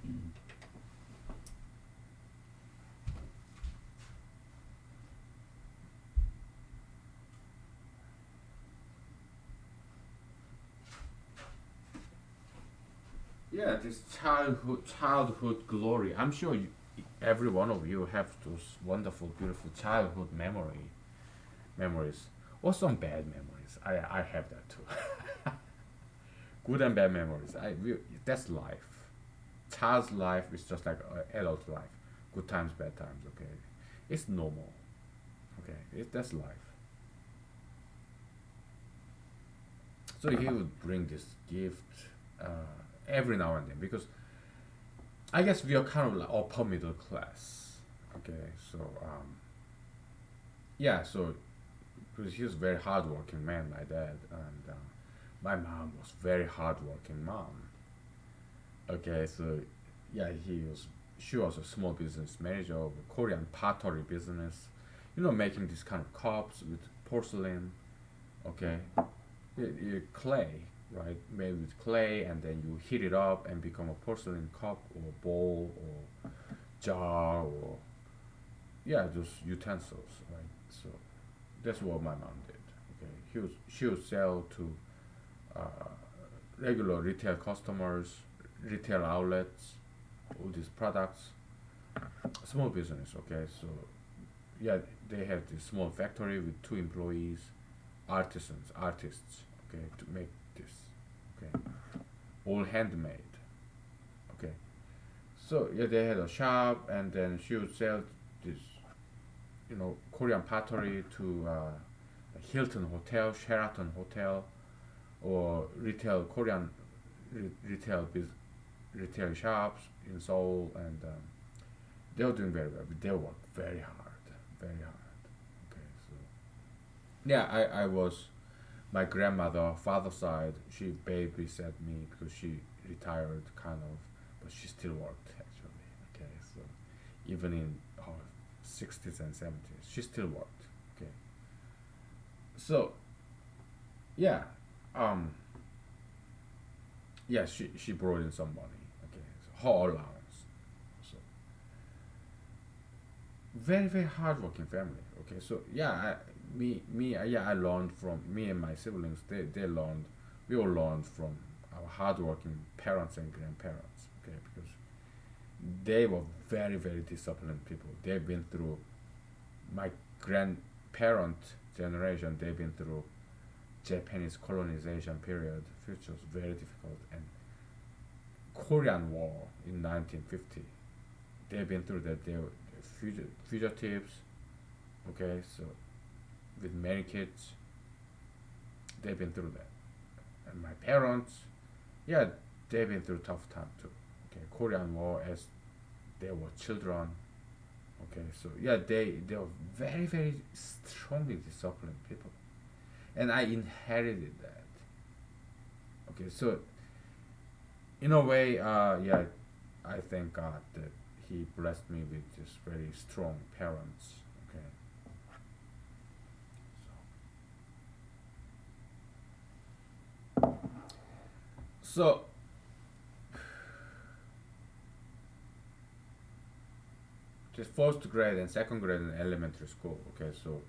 Yeah, this childhood glory. I'm sure every one of you have those wonderful, beautiful childhood memories, or some bad memories. I have that too. Good and bad memories. That's life. Child's life is just like adult life. Good times, bad times. Okay, it's normal. Okay, that's life. So he would bring this gift every now and then because I guess we are kind of like upper middle class. Okay, so yeah, so because he was a very hardworking man, my dad, and my mom was very hardworking mom. Okay, so yeah, she was a small business manager of a Korean pottery business, making these kind of cups with porcelain. Okay, clay, right? Made with clay, and then you heat it up and become a porcelain cup or bowl or jar or yeah, just utensils, right? So that's what my mom did. Okay, she would sell to uh, regular retail customers, retail outlets, all these products, small business. Okay, so yeah, they have this small factory with 2 employees, artists, okay, to make this. Okay, all handmade. Okay, so yeah, they had a shop, and then she would sell this, Korean pottery to Hilton Hotel, Sheraton Hotel, or retail Korean retail shops in Seoul, and they were doing very well. But they worked very hard, very hard. Okay, so yeah, I was my grandmother, father's side. She babysat me because she retired, kind of, but she still worked actually. Okay, so even in her 60s and 70s, she still worked. Okay, so yeah, um, yeah, she brought in some money. Okay, so her allowance. So very hardworking family. Okay, so yeah, yeah, I learned from me and my siblings. They learned, we all learned from our hardworking parents and grandparents. Okay, because they were very disciplined people. They've been through my grandparent generation. They've been through Japanese colonization period, which was very difficult, and Korean War in 1950. They've been through that. They were fugitives. Okay, so with many kids, they've been through that. And my parents, yeah, they've been through tough time too. Okay, Korean War as they were children. Okay, so yeah, they were very strongly disciplined people, and I inherited that. Okay, so in a way, yeah, I thank God that He blessed me with this very strong parents. Okay, so just first grade and second grade in elementary school. Okay, so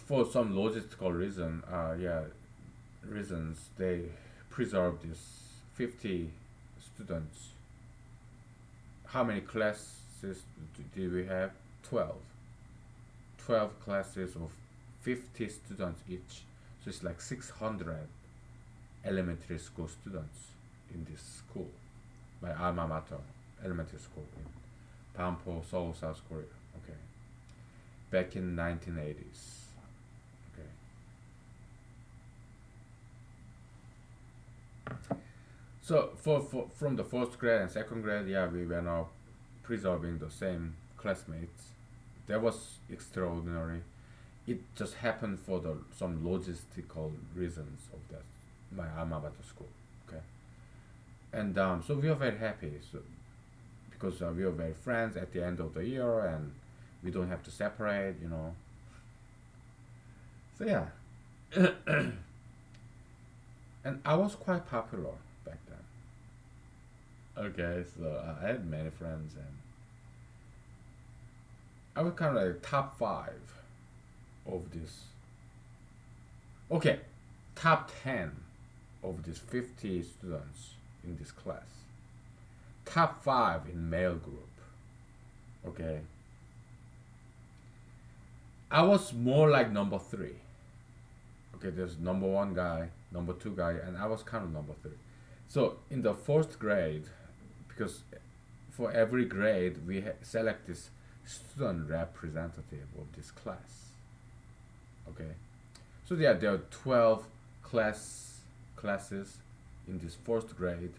for some logistical reasons they preserved this 50 students. How many classes did we have? 12. 12 classes of 50 students each. So it's like 600 elementary school students in this school, my alma mater, elementary school in Pampo, Seoul, South Korea. Okay, back in 1980s. Okay, so from the first grade and second grade, yeah, we went up preserving the same classmates. That was extraordinary. It just happened for the some logistical reasons of that my alma mater school. Okay, and so we are very happy. So because we are very friends at the end of the year, and we don't have to separate. So yeah, and I was quite popular back then. Okay, so I had many friends, and I was kind of like top five of this. Okay, top 10 of these 50 students in this class. Top five in male group. Okay, I was more like number three. Okay, there's number one guy, number two guy, and I was kind of number three. So in the first grade, because for every grade we select this student representative of this class. Okay, so yeah, there are 12 classes in this first grade.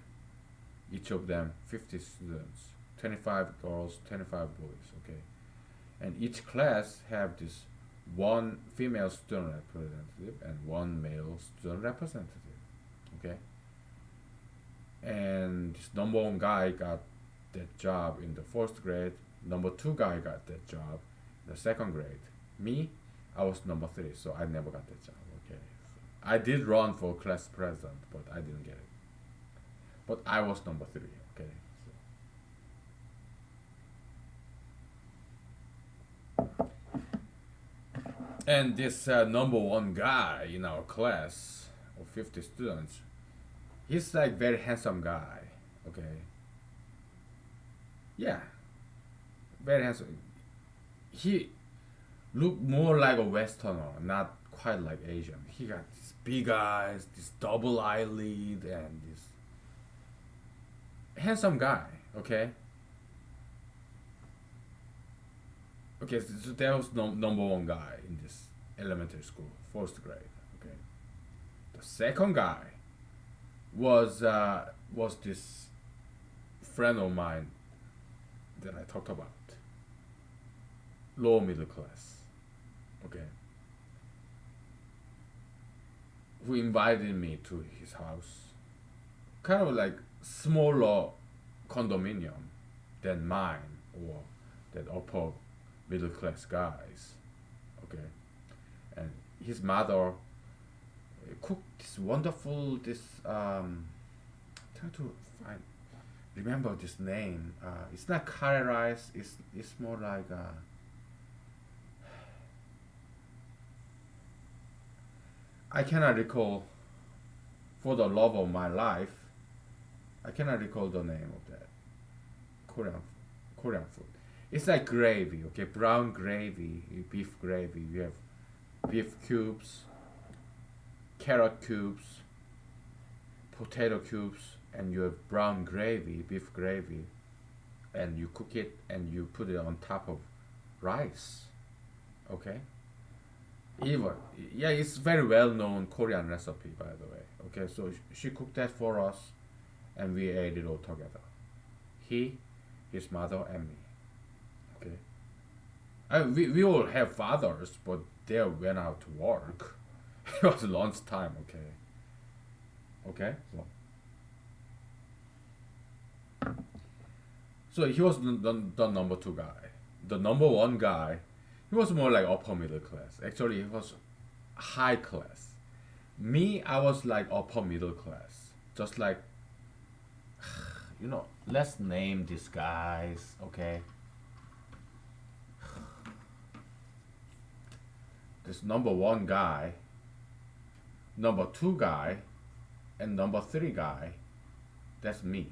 Each of them 50 students, 25 girls, 25 boys. Okay, and each class have this one female student representative and one male student representative. Okay, and this number one guy got that job in the first grade. Number two guy got that job in the second grade. Me, I was number three, so I never got that job. Okay, so I did run for class president, but I didn't get it. But I was number three. Okay, so. And this number one guy in our class of 50 students, he's like very handsome guy. Okay, yeah, very handsome. He looked more like a Westerner, not quite like Asian. He got these big eyes, this double eyelid, and this handsome guy. Okay. Okay, so that was number one guy in this elementary school, first grade. Okay. The second guy was this friend of mine that I talked about, low middle class. Okay. Who invited me to his house, kind of like smaller condominium than mine or that upper middle class guys. Okay, and his mother cooked this wonderful this try to find remember this name. It's not curry rice. It's more like I cannot recall for the love of my life. I cannot recall the name of that Korean Korean food. It's like gravy, okay, brown gravy, beef gravy. You have beef cubes, carrot cubes, potato cubes, and you have brown gravy, beef gravy, and you cook it and you put it on top of rice, okay. Even yeah, it's very well known Korean recipe by the way. Okay, so she cooked that for us, and we ate it all together. He, his mother, and me. Okay. We all have fathers, but they went out to work. It was lunchtime. Okay. Okay. So he was the number two guy. The number one guy, he was more like upper middle class. Actually, he was high class. Me, I was like upper middle class. Just like, let's name these guys, okay? This number one guy, number two guy, and number three guy, that's me,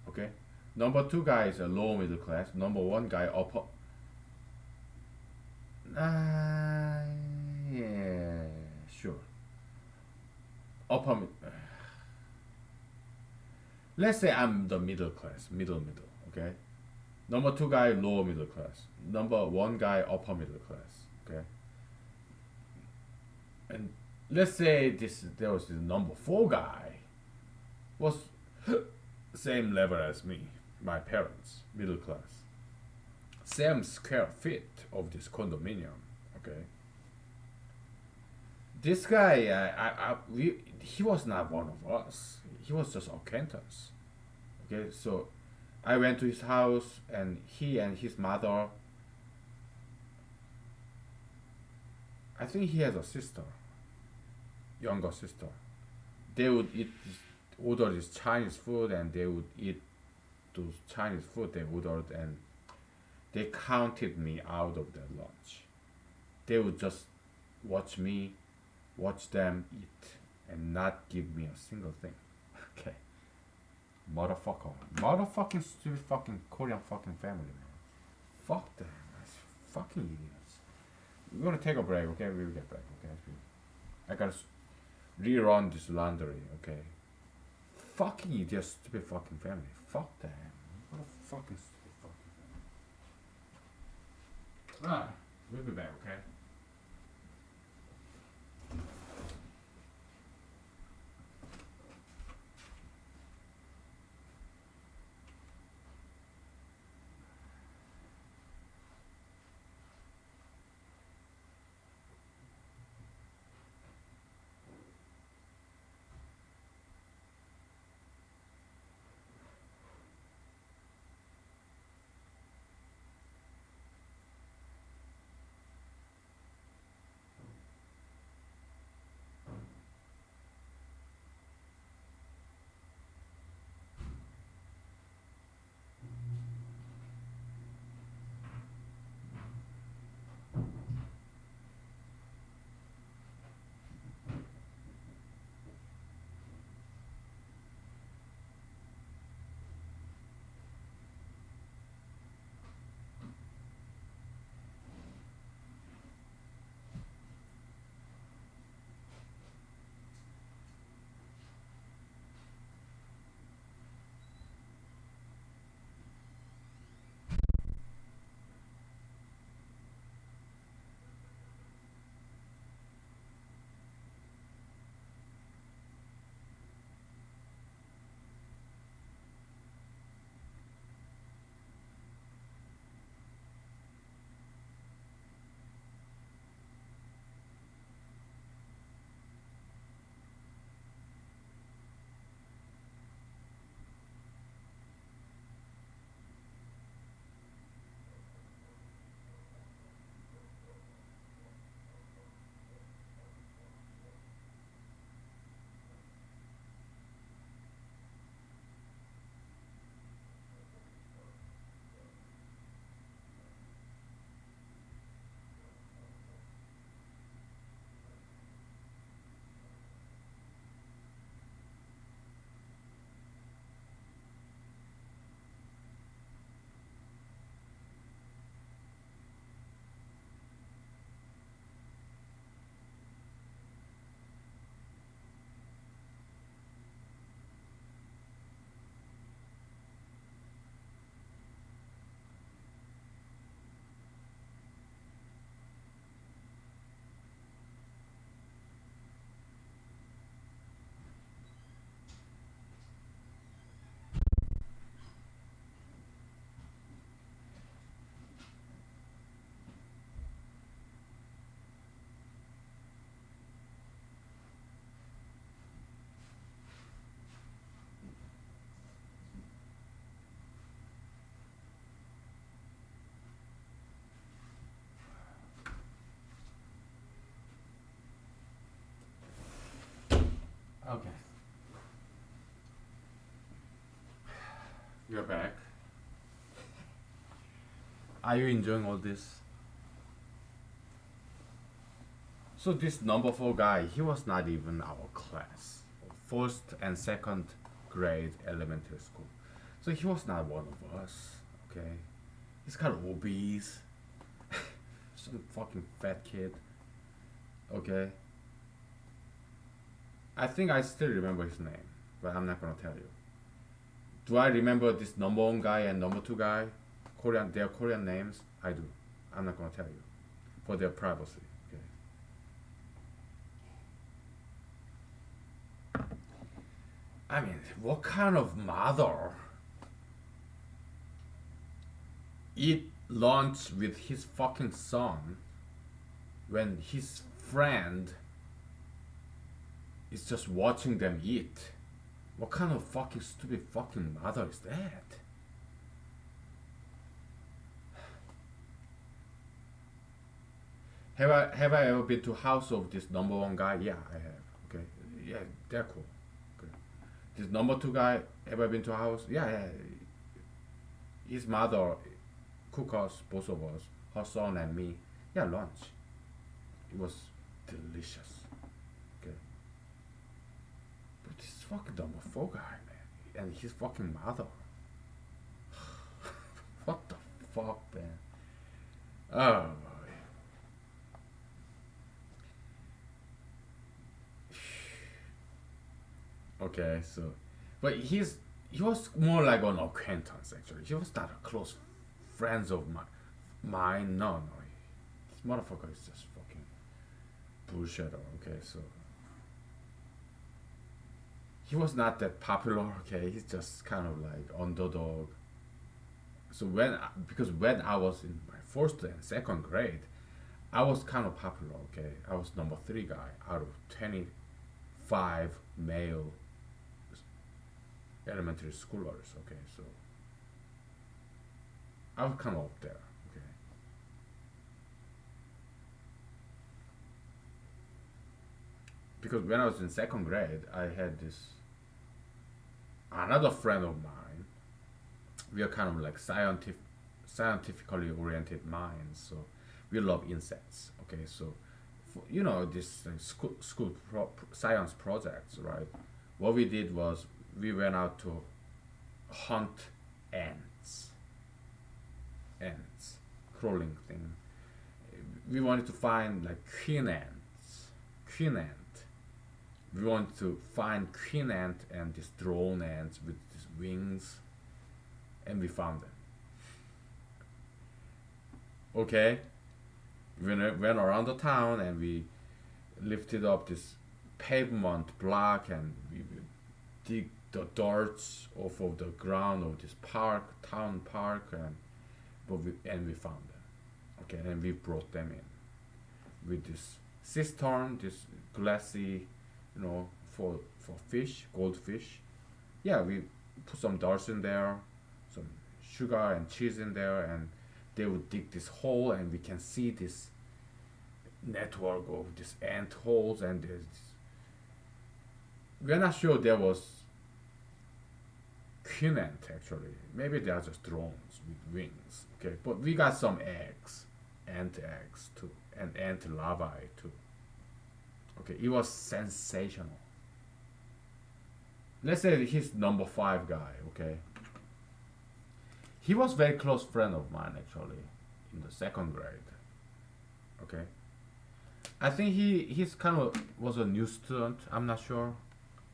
okay? Number two guy is a low middle class. Number one guy upper. Yeah, sure. Upper. Let's say I'm the middle class, middle. Okay. Number two guy lower middle class. Number one guy upper middle class. Okay. And let's say there was this number four guy was same level as me, my parents, middle class. Same square feet of this condominium. Okay. This guy, he was not one of us. He was just acquaintance. Okay, so I went to his house, and he and his mother. I think he has a sister, younger sister. They would order this Chinese food, and they would eat those Chinese food they ordered, and they counted me out of their lunch. They would just watch them eat, and not give me a single thing. Okay. Motherfucking stupid fucking Korean fucking family, man. Fuck them. That's fucking idiots. We're gonna take a break, okay? We'll get back, okay? I gotta rerun this laundry, okay? Fucking idiots, stupid fucking family. Fuck them. What a fucking stupid fucking family. We'll be back, okay? Okay, you're back. Are you enjoying all this? So this number four guy, he was not even our class. First and second grade elementary school. So he was not one of us. Okay, he's kind of obese, some fucking fat kid. Okay, I think I still remember his name, but I'm not gonna tell you. Do I remember this number one guy and number two guy? Korean, their Korean names? I do. I'm not gonna tell you for their privacy. Okay. I mean, what kind of mother eat lunch with his fucking son when his friend is just watching them eat? What kind of fucking stupid fucking mother is that? Have I ever been to house of this number one guy? Yeah, I have. Okay, yeah, they're cool. Okay, this number two guy. Have I been to a house? Yeah, yeah. His mother cook us, both of us, her son and me. Yeah, lunch. It was delicious. Okay, but this fucking number four guy, man, and his fucking mother. What the fuck, man? Oh. Okay, so, but he was more like an acquaintance actually. He was not a close friends of mine. No, no, this motherfucker is just fucking bullshitter. Okay, so he was not that popular. Okay, he's just kind of like underdog. So because when I was in my first and second grade, I was kind of popular. Okay, I was number three guy out of 25 male elementary schoolers. Okay, so I was kind of up there. Okay, because when I was in second grade, I had this another friend of mine. We are kind of like scientifically oriented minds, so we love insects. Okay, so this science projects, right? What we did was we went out to hunt ants, ants, crawling thing. We wanted to find like queen ant. We wanted to find queen ant and this drone ants with these wings, and we found them. Okay, we went around the town and we lifted up this pavement block and we dig the darts off of the ground of this town park, and we found them. Okay, and we brought them in with this cistern, this glassy, for fish, goldfish. Yeah, we put some darts in there, some sugar and cheese in there, and they would dig this hole, and we can see this network of these ant holes, and we're not sure there was queen ant actually. Maybe they are just drones with wings. Okay, but we got some eggs, ant eggs too, and ant larvae too. Okay, it was sensational. Let's say he's number five guy. Okay, he was very close friend of mine actually in the second grade. Okay, I think he's kind of was a new student. I'm not sure.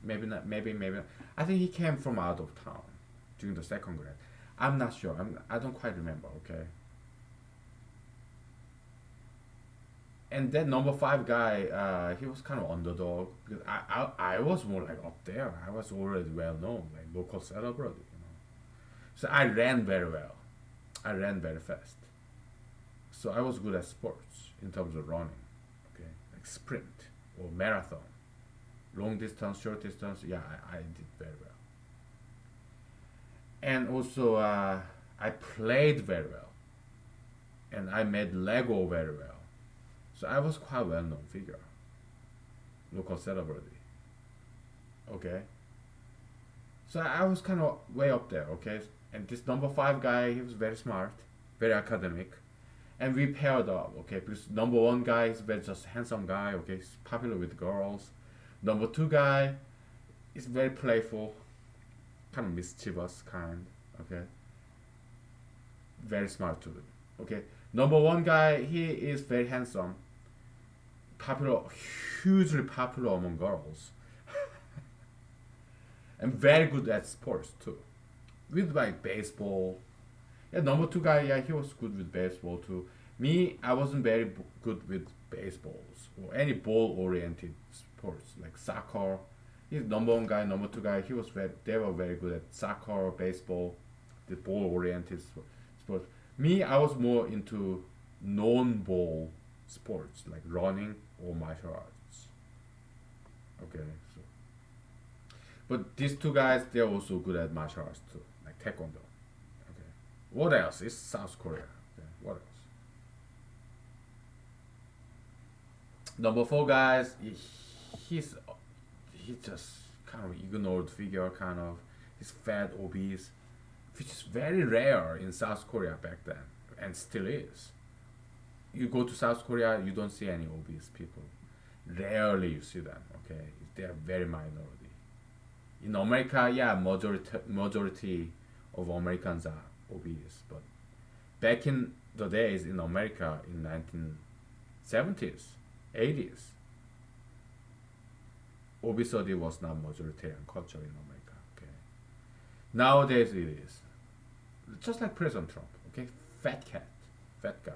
Maybe not. Maybe not. I think he came from out of town during the second grade. I'm not sure. I don't quite remember. Okay. And that number five guy, he was kind of underdog because I was more like up there. I was already well known, like local celebrity. So I ran very well. I ran very fast. So I was good at sports in terms of running. Okay, like sprint or marathon, long distance, short distance. Yeah, I did very well. And also I played very well, and I made Lego very well. So I was quite well known figure, local celebrity. Okay, so I was kind of way up there. Okay, and this number five guy, he was very smart, very academic, and we paired up. Okay, because number one guy is very just handsome guy. Okay, he's popular with girls. Number two guy is very playful, kind of mischievous kind. Okay, very smart too. Okay, number one guy, he is very handsome, popular, hugely popular among girls, and very good at sports too. With like baseball. Yeah, number two guy, yeah, he was good with baseball too. Me, I wasn't very good with baseballs or any ball-oriented sports like soccer. He's number one guy, number two guy. He was very, they were very good at soccer, baseball, the ball-oriented sports. Me, I was more into non-ball sports like running or martial arts. Okay, so but these two guys, they're also good at martial arts too, like taekwondo. Okay, what else? It's South Korea. Okay, what else? Number four guys, he's he just kind of ignored figure, kind of he's fat, obese, which is very rare in South Korea back then, and still is. You go to South Korea, you don't see any obese people. Rarely you see them. Okay, they are very minority. In America, yeah, majority of Americans are obese, but back in the days in America in 1970s, 80s, obesity was not majoritarian culture in America. Okay, nowadays it is. Just like President Trump. Okay, fat cat, fat guys,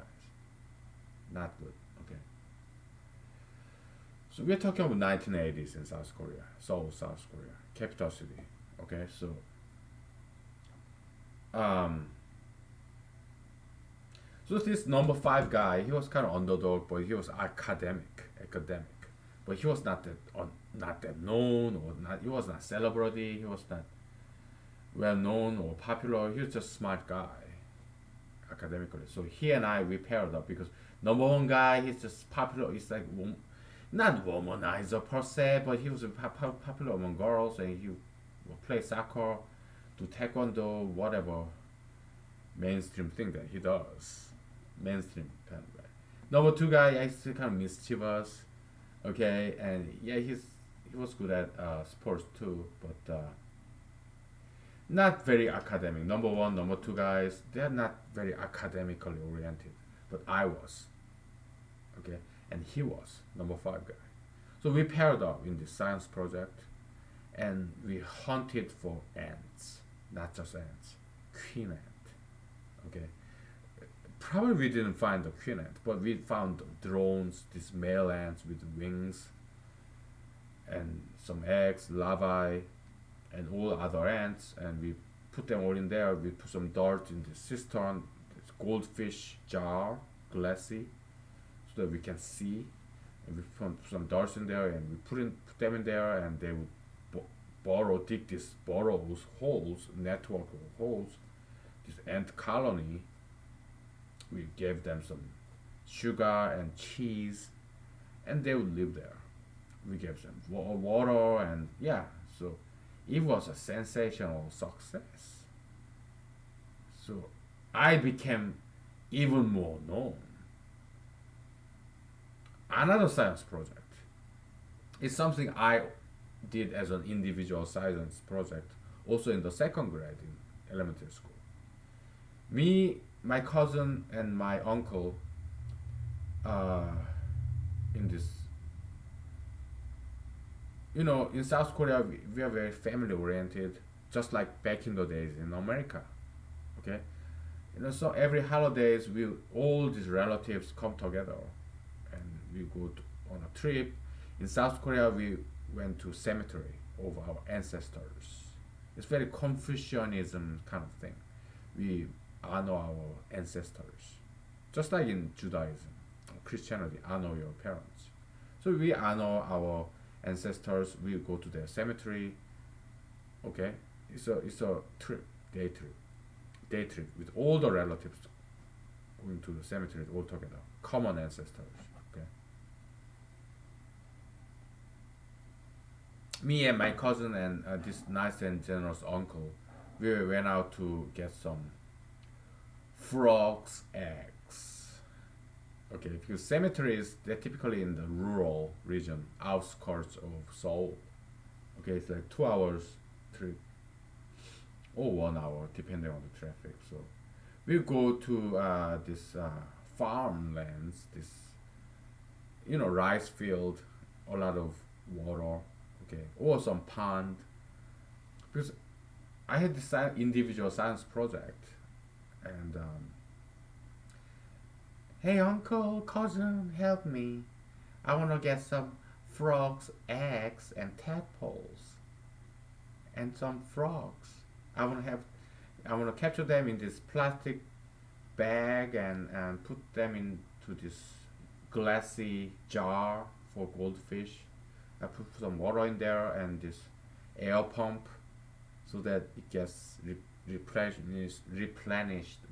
not good. Okay, so we're talking about 1980s in South Korea, Seoul, South Korea, capital city. Okay, um, so this number five guy, he was kind of underdog, but he was academic. But he was not that known or not. He was not celebrity. He was not well known or popular. He was just smart guy, academically. So he and I we paired up because number one guy, he's just popular. He's like not womanizer per se, but he was popular among girls, and he would play soccer, do taekwondo, whatever mainstream thing that he does, mainstream kind of guy. Number two guy, yeah, he's kind of mischievous, okay, and yeah, he was good at sports too, but not very academic. Number one, number two guys, they're not very academically oriented, but I was, okay, and he was number five guy. So we paired up in this science project, and we hunted for ants, not just ants, queen ant. Okay, probably we didn't find the queen ant, but we found drones, these male ants with wings, and some eggs, larvae, and all other ants, and we put them all in there. We put some dirt in the cistern, this goldfish jar, glassy, so that we can see. And we put some dirt in there, and we put them in there, and they would dig these burrows, holes, network of holes, this ant colony. We gave them some sugar and cheese, and they would live there. We gave them water, and yeah, so it was a sensational success. So I became even more known. Another science project is something I did as an individual science project, also in the second grade in elementary school. Me, my cousin, and my uncle, uh, in this, in South Korea, we are very family oriented, just like back in the days in America. Okay, so every holidays, we all these relatives come together, and we go on a trip. In South Korea, we went to cemetery of our ancestors. It's very Confucianism kind of thing. We honor our ancestors, just like in Judaism, Christianity, honor your parents. So we honor our ancestors. We go to their cemetery. Okay, it's a trip, day trip with all the relatives going to the cemetery all together, common ancestors. Okay, Me and my cousin and this nice and generous uncle, we went out to get some frogs eggs. Okay, because cemeteries they're typically in the rural region, outskirts of Seoul. Okay, it's like 2 hours trip or 1 hour depending on the traffic. So we go to this farmlands, this rice field, a lot of water, okay, or some pond. Because I had this individual science project, and hey uncle, cousin, help me! I wanna get some frogs, eggs, and tadpoles, and some frogs. I wanna have, I wanna capture them in this plastic bag and put them into this glassy jar for goldfish. I put some water in there and this air pump so that it gets replenished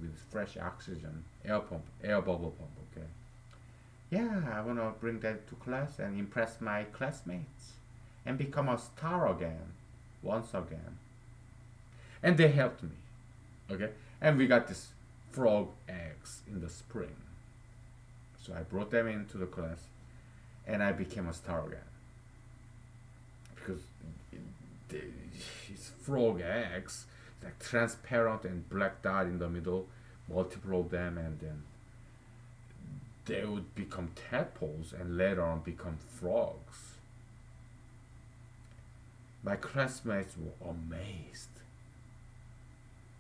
with fresh oxygen. Air pump, air bubble pump. Okay. Yeah, I wanna bring that to class and impress my classmates and become a star again, once again. And they helped me. Okay, and we got this frog eggs in the spring. So I brought them into the class, and I became a star again because it's frog eggs, like transparent and black dot in the middle, multiple of them, and then they would become tadpoles and later on become frogs. My classmates were amazed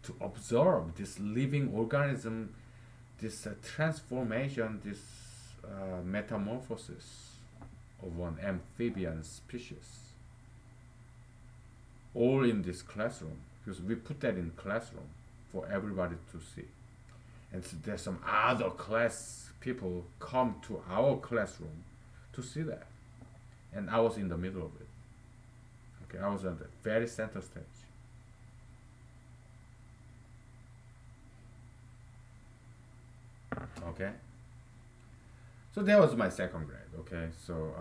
to observe this living organism, this transformation, this metamorphosis of an amphibian species, all in this classroom, because we put that in classroom for everybody to see. And so there's some other class people come to our classroom to see that, and I was in the middle of it. Okay, I was at the very center stage. Okay, so that was my second grade. Okay, so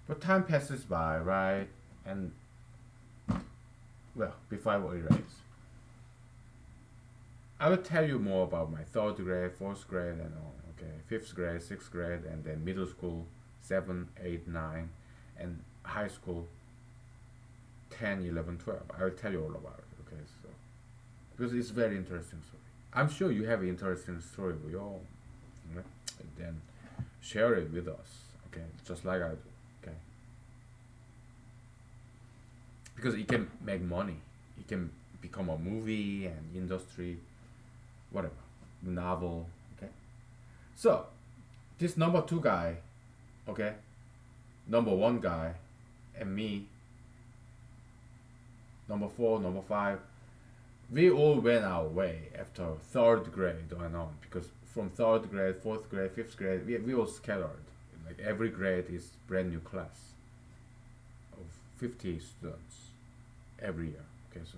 but time passes by, right? And well, before I will erase, I will tell you more about my third grade, fourth grade, and all. Okay, fifth grade, sixth grade, and then middle school, 7, 8, 9, and high school, 10, 11, 12. I will tell you all about it. Okay, so because it's very interesting story. I'm sure you have an interesting story of your own. Okay? And then share it with us. Okay, just like I do. Okay, because it can make money. It can become a movie and industry, whatever, novel. Okay, so this number two guy, okay, number one guy, and me, number four, number five, we all went our way after third grade and on, because from third grade, fourth grade, fifth grade, we all scattered. Like every grade is brand new class of 50 students every year. Okay, so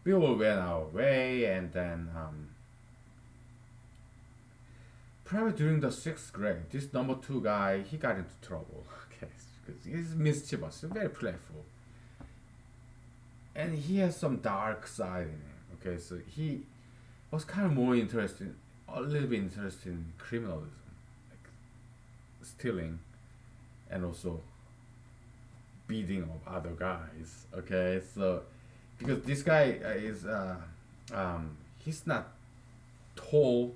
we all went our way, and then probably during the sixth grade, this number two guy he got into trouble. Okay, because he's mischievous, very playful, and he has some dark side in him. Okay, so he was kind of more interested, a little bit interested in criminalism, like stealing, and also beating of other guys. Okay, so because this guy is he's not tall,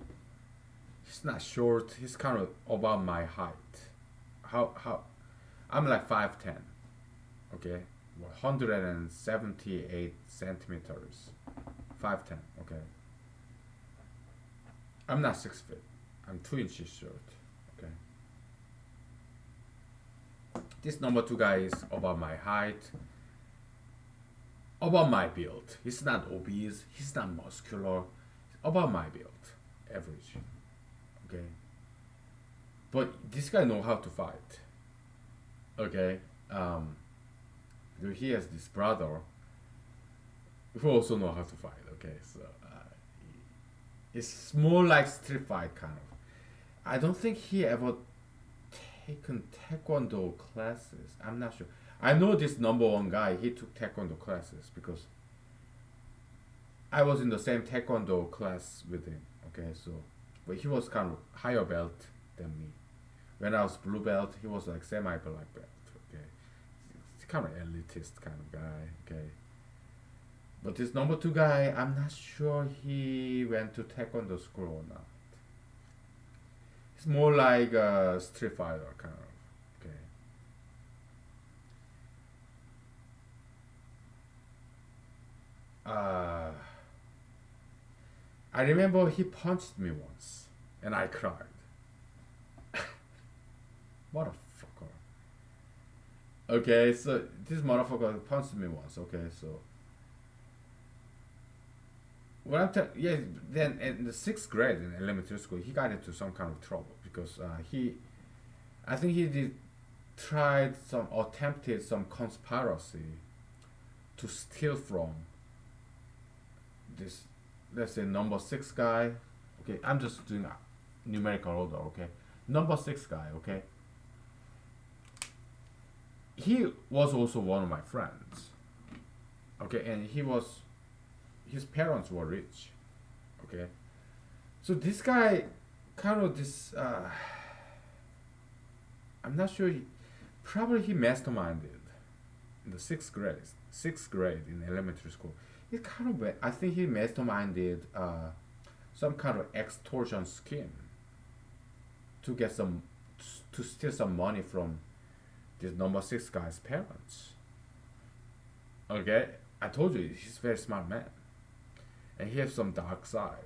he's not short, he's kind of about my height. How I'm like 5'10", okay, 178 centimeters, 5'10", okay. I'm not 6 feet. I'm 2 inches short. Okay. This number two guy is about my height, about my build. He's not obese. He's not muscular. About my build, average. Okay. But this guy know how to fight. Okay. He has this brother who also know how to fight. Okay, so it's more like street fight kind of. I don't think he ever taken taekwondo classes. I'm not sure. I know this number one guy. He took taekwondo classes because I was in the same taekwondo class with him. Okay, so but he was kind of higher belt than me. When I was blue belt, he was like semi black belt. Okay, he's kind of elitist kind of guy. Okay, but this number two guy, I'm not sure he went to taekwondo school or not. It's more like a street fighter kind of. Okay. Uh, I remember he punched me once, and I cried. Motherfucker. Okay, so this motherfucker punched me once. Okay, so yeah, then in the sixth grade in elementary school, he got into some kind of trouble because I think he did tried some attempted some conspiracy to steal from this, let's say number six guy. Okay, I'm just doing a numerical order. Okay, number six guy. Okay, he was also one of my friends. Okay, and his parents were rich. Okay, so this guy kind of this I'm not sure, probably he masterminded in the sixth grade in elementary school. He kind of, I think he masterminded some kind of extortion scheme to get some, to steal some money from this number six guy's parents. Okay, I told you he's a very smart man, and he has some dark side.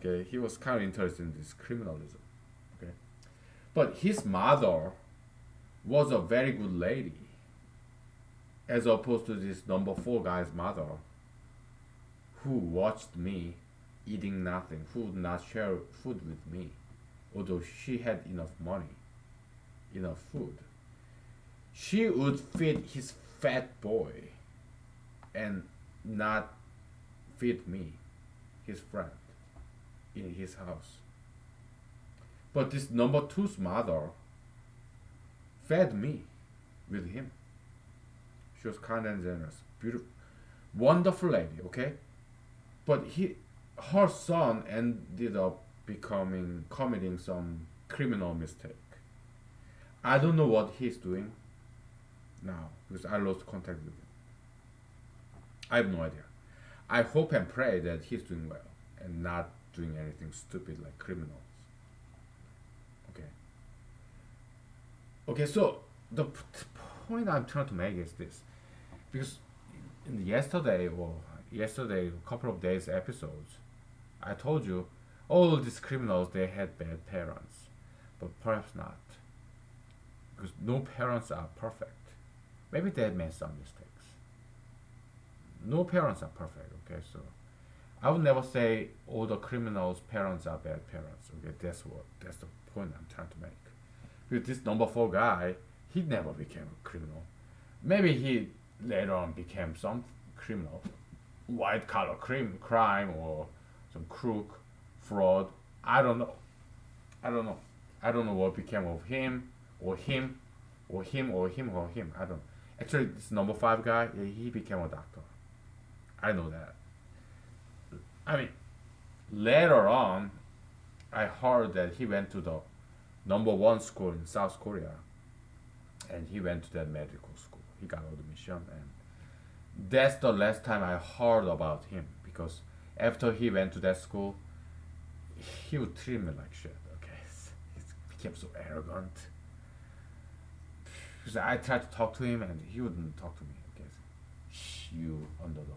Okay, he was kind of interested in this criminalism. Okay, but his mother was a very good lady, as opposed to this number four guy's mother, who watched me eating nothing, who would not share food with me, although she had enough money, enough food. She would feed his fat boy and not feed me, his friend, in his house. But this number two's mother fed me with him. She was kind and generous, beautiful, wonderful lady. Okay, but her son ended up committing some criminal mistake. I don't know what he's doing now because I lost contact with him. I have no idea. I hope and pray that he's doing well and not doing anything stupid like criminals. Okay. Okay, so the point I'm trying to make is this, because in yesterday, a couple of days episodes, I told you all these criminals they had bad parents, but perhaps not, because no parents are perfect. Maybe they made some mistakes. No parents are perfect. Okay, so I would never say all the criminals' parents are bad parents. Okay, that's the point I'm trying to make. With this number four guy, he never became a criminal. Maybe he later on became some criminal, white collar crime or some crook, fraud. I don't know. I don't know. I don't know what became of him or him or him or him or him. I don't. Actually, this number five guy, he became a doctor. I know that. I mean, later on, I heard that he went to the number one school in South Korea, and he went to that medical school. He got admission, and that's the last time I heard about him. Because after he went to that school, he would treat me like shit. Okay, he became so arrogant. Because I tried to talk to him, and he wouldn't talk to me. Okay, shh, you underdog.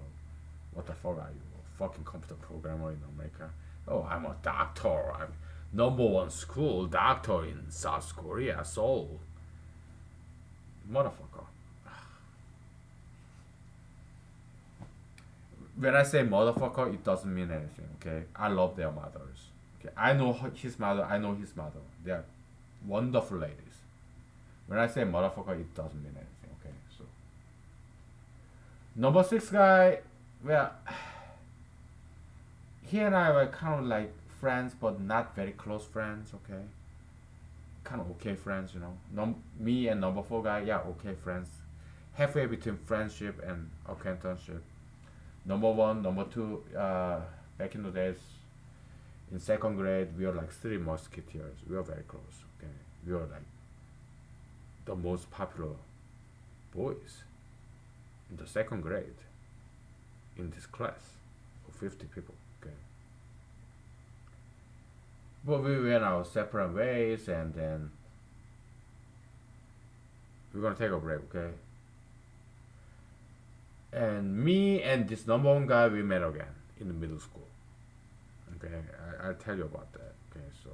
What the fuck are you? A fucking computer programmer in America? Oh, I'm a doctor. I'm number one school doctor in South Korea, Seoul. Motherfucker. When I say motherfucker, it doesn't mean anything. Okay, I love their mothers. Okay, I know his mother. I know his mother. They are wonderful ladies. When I say motherfucker, it doesn't mean anything. Okay, so number six guy. Well, he and I were kind of like friends, but not very close friends. Okay, kind of okay friends, you know. Me and number four guy, yeah, okay friends. Halfway between friendship and acquaintanceship. Number one, number two, back in the days, in second grade, we were like three musketeers. We were very close. Okay, we were like the most popular boys in the second grade in this class of 50 people. Okay, but we went our separate ways, and then we're gonna take a break. Okay, and me and this number one guy we met again in the middle school. Okay, I'll tell you about that. Okay, so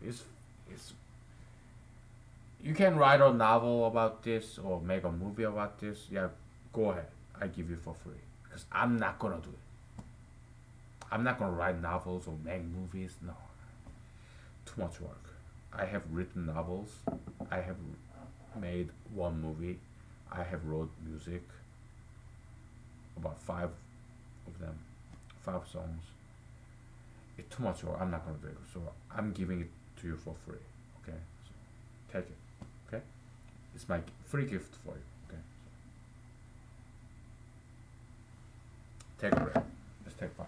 it's you can write a novel about this or make a movie about this. Yeah, go ahead. I give you for free because I'm not gonna do it. I'm not gonna write novels or make movies. No, too much work. I have written novels. I have made one movie. I have wrote music, about five of them, five songs. It's too much work. I'm not gonna do it. So I'm giving it to you for free. Okay, so take it. Okay, it's my free gift for you. Okay, so take a break. Let's take five.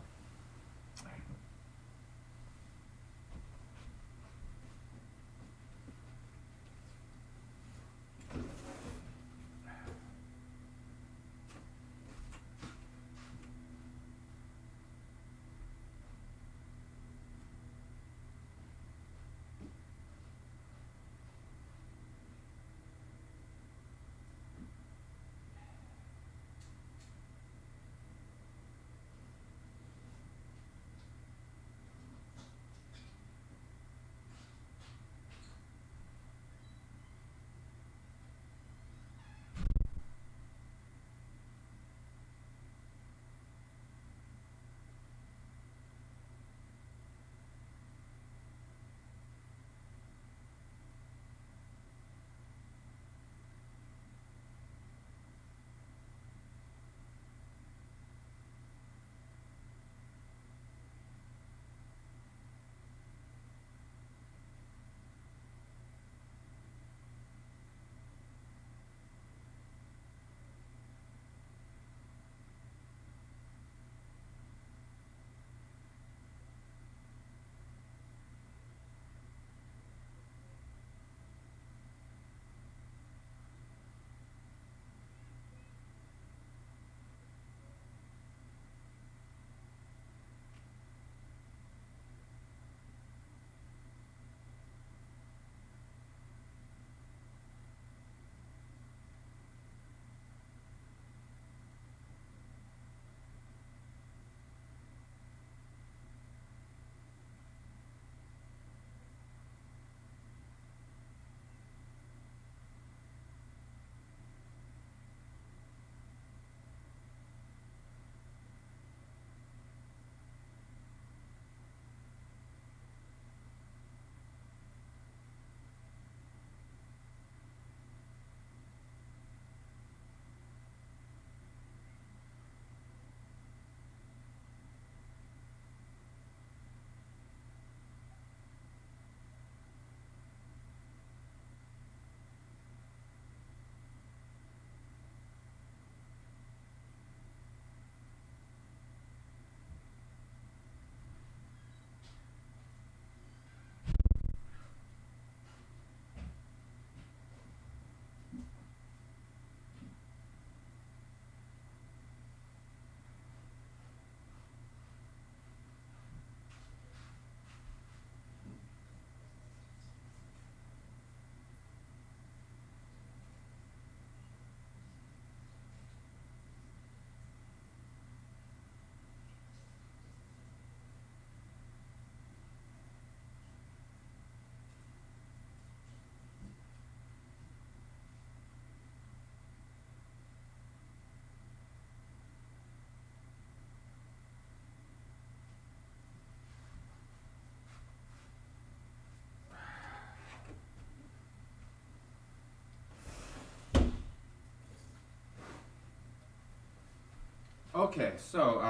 Okay, so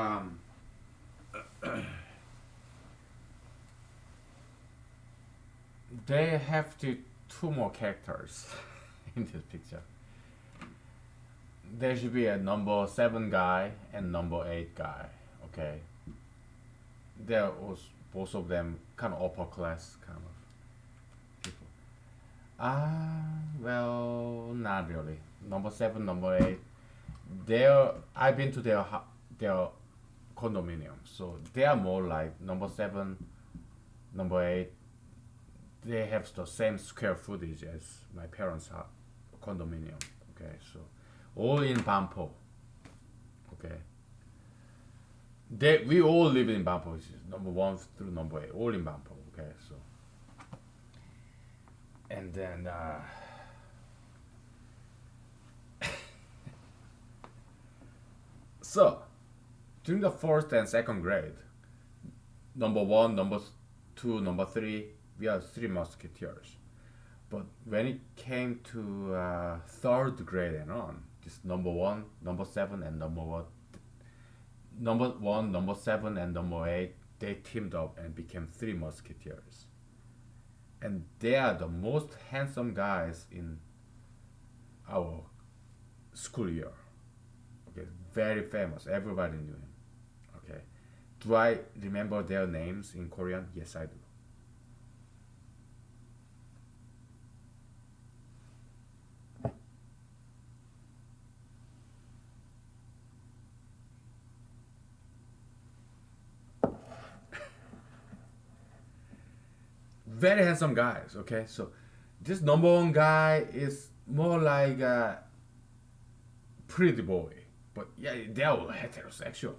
they have to two more characters in this picture. There should be a number 7 guy and number 8 guy. Okay, there was both of them kind of upper class kind of people. Well, not really. Number 7, number 8. I've been to their condominium, so they are more like number 7, number 8. They have the same square footage as my parents' condominium. Okay, so all in Bampo. Okay, we all live in Bampo, which is number 1 through number 8, all in Bampo. Okay, so and then so during the first and second grade, number 1, number 2, number 3, we are three musketeers. But when it came to third grade and on, this number 1, number 7, and number 1, number 7, and number 8, they teamed up and became three musketeers. And they are the most handsome guys in our school year. Okay, very famous. Everybody knew him. Okay, do I remember their names in Korean? Yes, I do. Very handsome guys. Okay, so this number 1 guy is more like a pretty boy, but yeah, they're all heterosexual,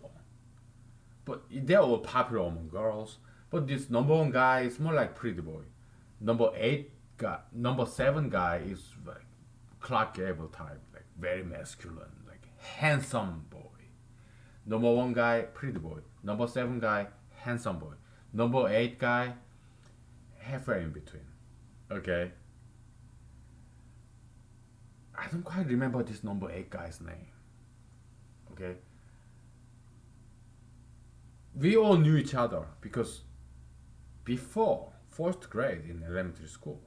but they're all popular among girls. But this number 1 guy is more like pretty boy. Number 7 guy is like Clark Gable type, like very masculine, like handsome boy. Number 1 guy, pretty boy. Number 7 guy, handsome boy. Number 8 guy, halfway in between. Okay. I don't quite remember this number 8 guy's name. Okay. We all knew each other because before first grade in elementary school,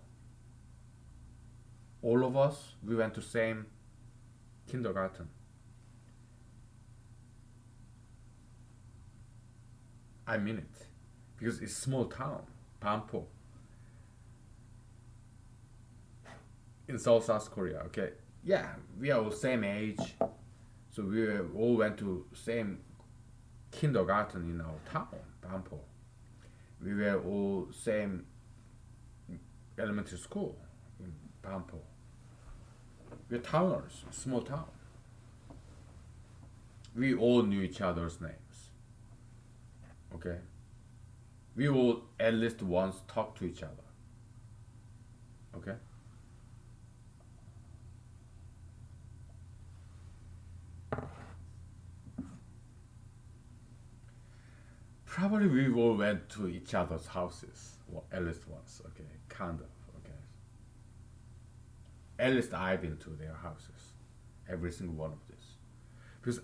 all of us, we went to same kindergarten. I mean it. Because it's small town, Bampo, in South Korea. Okay, yeah, we are all same age, so all went to same kindergarten in our town, Bampo. We were all same elementary school in Bampo. We're towners, small town. We all knew each other's names. Okay, we all at least once talked to each other. Okay. Probably we all went to each other's houses, well, at least once. Okay, kind of. Okay, at least I've been to their houses, every single one of this, because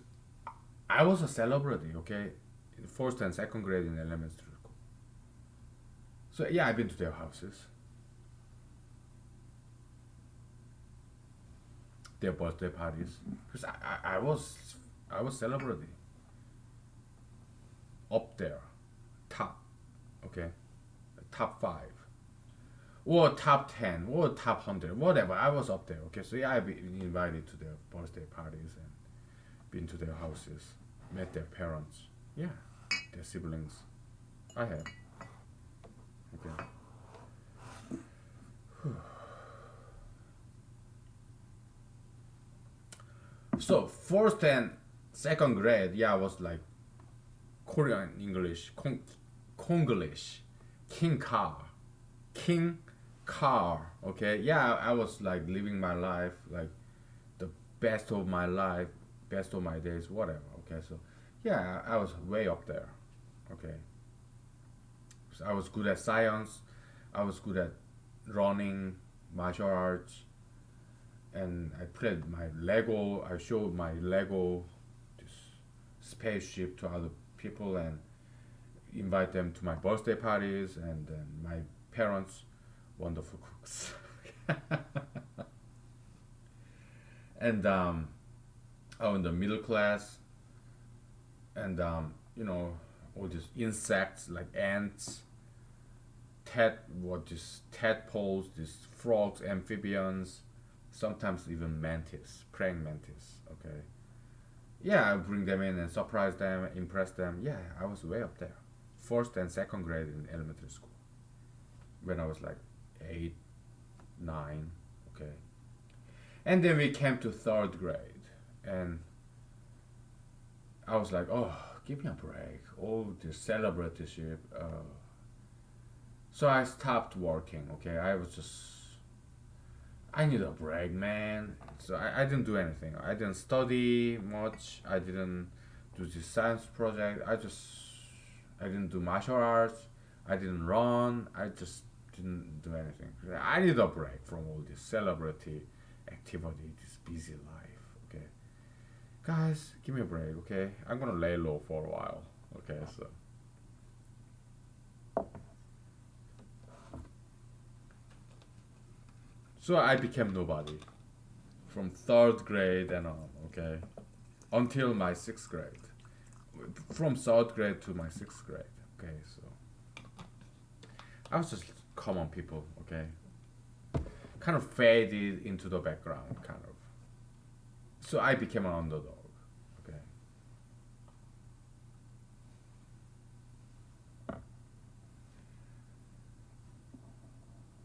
I was a celebrity. Okay, in first and second grade in elementary school. So yeah, I've been to their houses, their birthday parties, because I was celebrity up there, top, okay, top 5, or top 10, or top 100, whatever. I was up there, okay. So yeah, I've been invited to their birthday parties and been to their houses, met their parents, yeah, their siblings. I have, okay. So first and second grade, yeah, I was like Korean English, Konglish, King Car. Okay, yeah, I was like living my life, like the best of my life, best of my days, whatever. Okay, so yeah, I was way up there. Okay, so I was good at science, I was good at running, martial arts, and I played my Lego. I showed my Lego this spaceship to other people and invite them to my birthday parties, and then my parents, wonderful cooks. And in the middle class, and all these insects like ants, these tadpoles, these frogs, amphibians, sometimes even mantis, praying mantis. Okay, yeah, I bring them in and surprise them, impress them. Yeah, I was way up there, first and second grade in elementary school when I was like 8, 9. Okay, and then we came to third grade, and I was like, oh, give me a break. All this celebrityship. So I stopped working. Okay, I need a break, man. So I didn't do anything. I didn't study much. I didn't do this science project. I didn't do martial arts. I didn't run. I just didn't do anything. I need a break from all this celebrity activity, this busy life. Okay, guys, give me a break. Okay, I'm gonna lay low for a while. Okay, so I became nobody from third grade and on. Okay, until my sixth grade. From third grade to my sixth grade. Okay, so I was just common people. Okay, kind of faded into the background, kind of. So I became an underdog. Okay,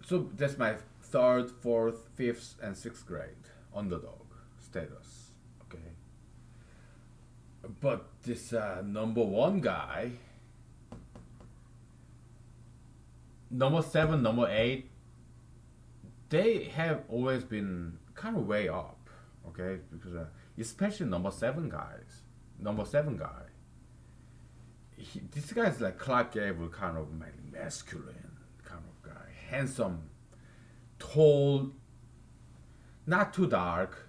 so that's my third, fourth, fifth, and sixth grade underdog status. Okay, but this number one guy, number seven, number eight, they have always been kind of way up. Okay, because especially number seven guy. This guy's like Clark Gable, kind of masculine kind of guy, handsome, tall, not too dark.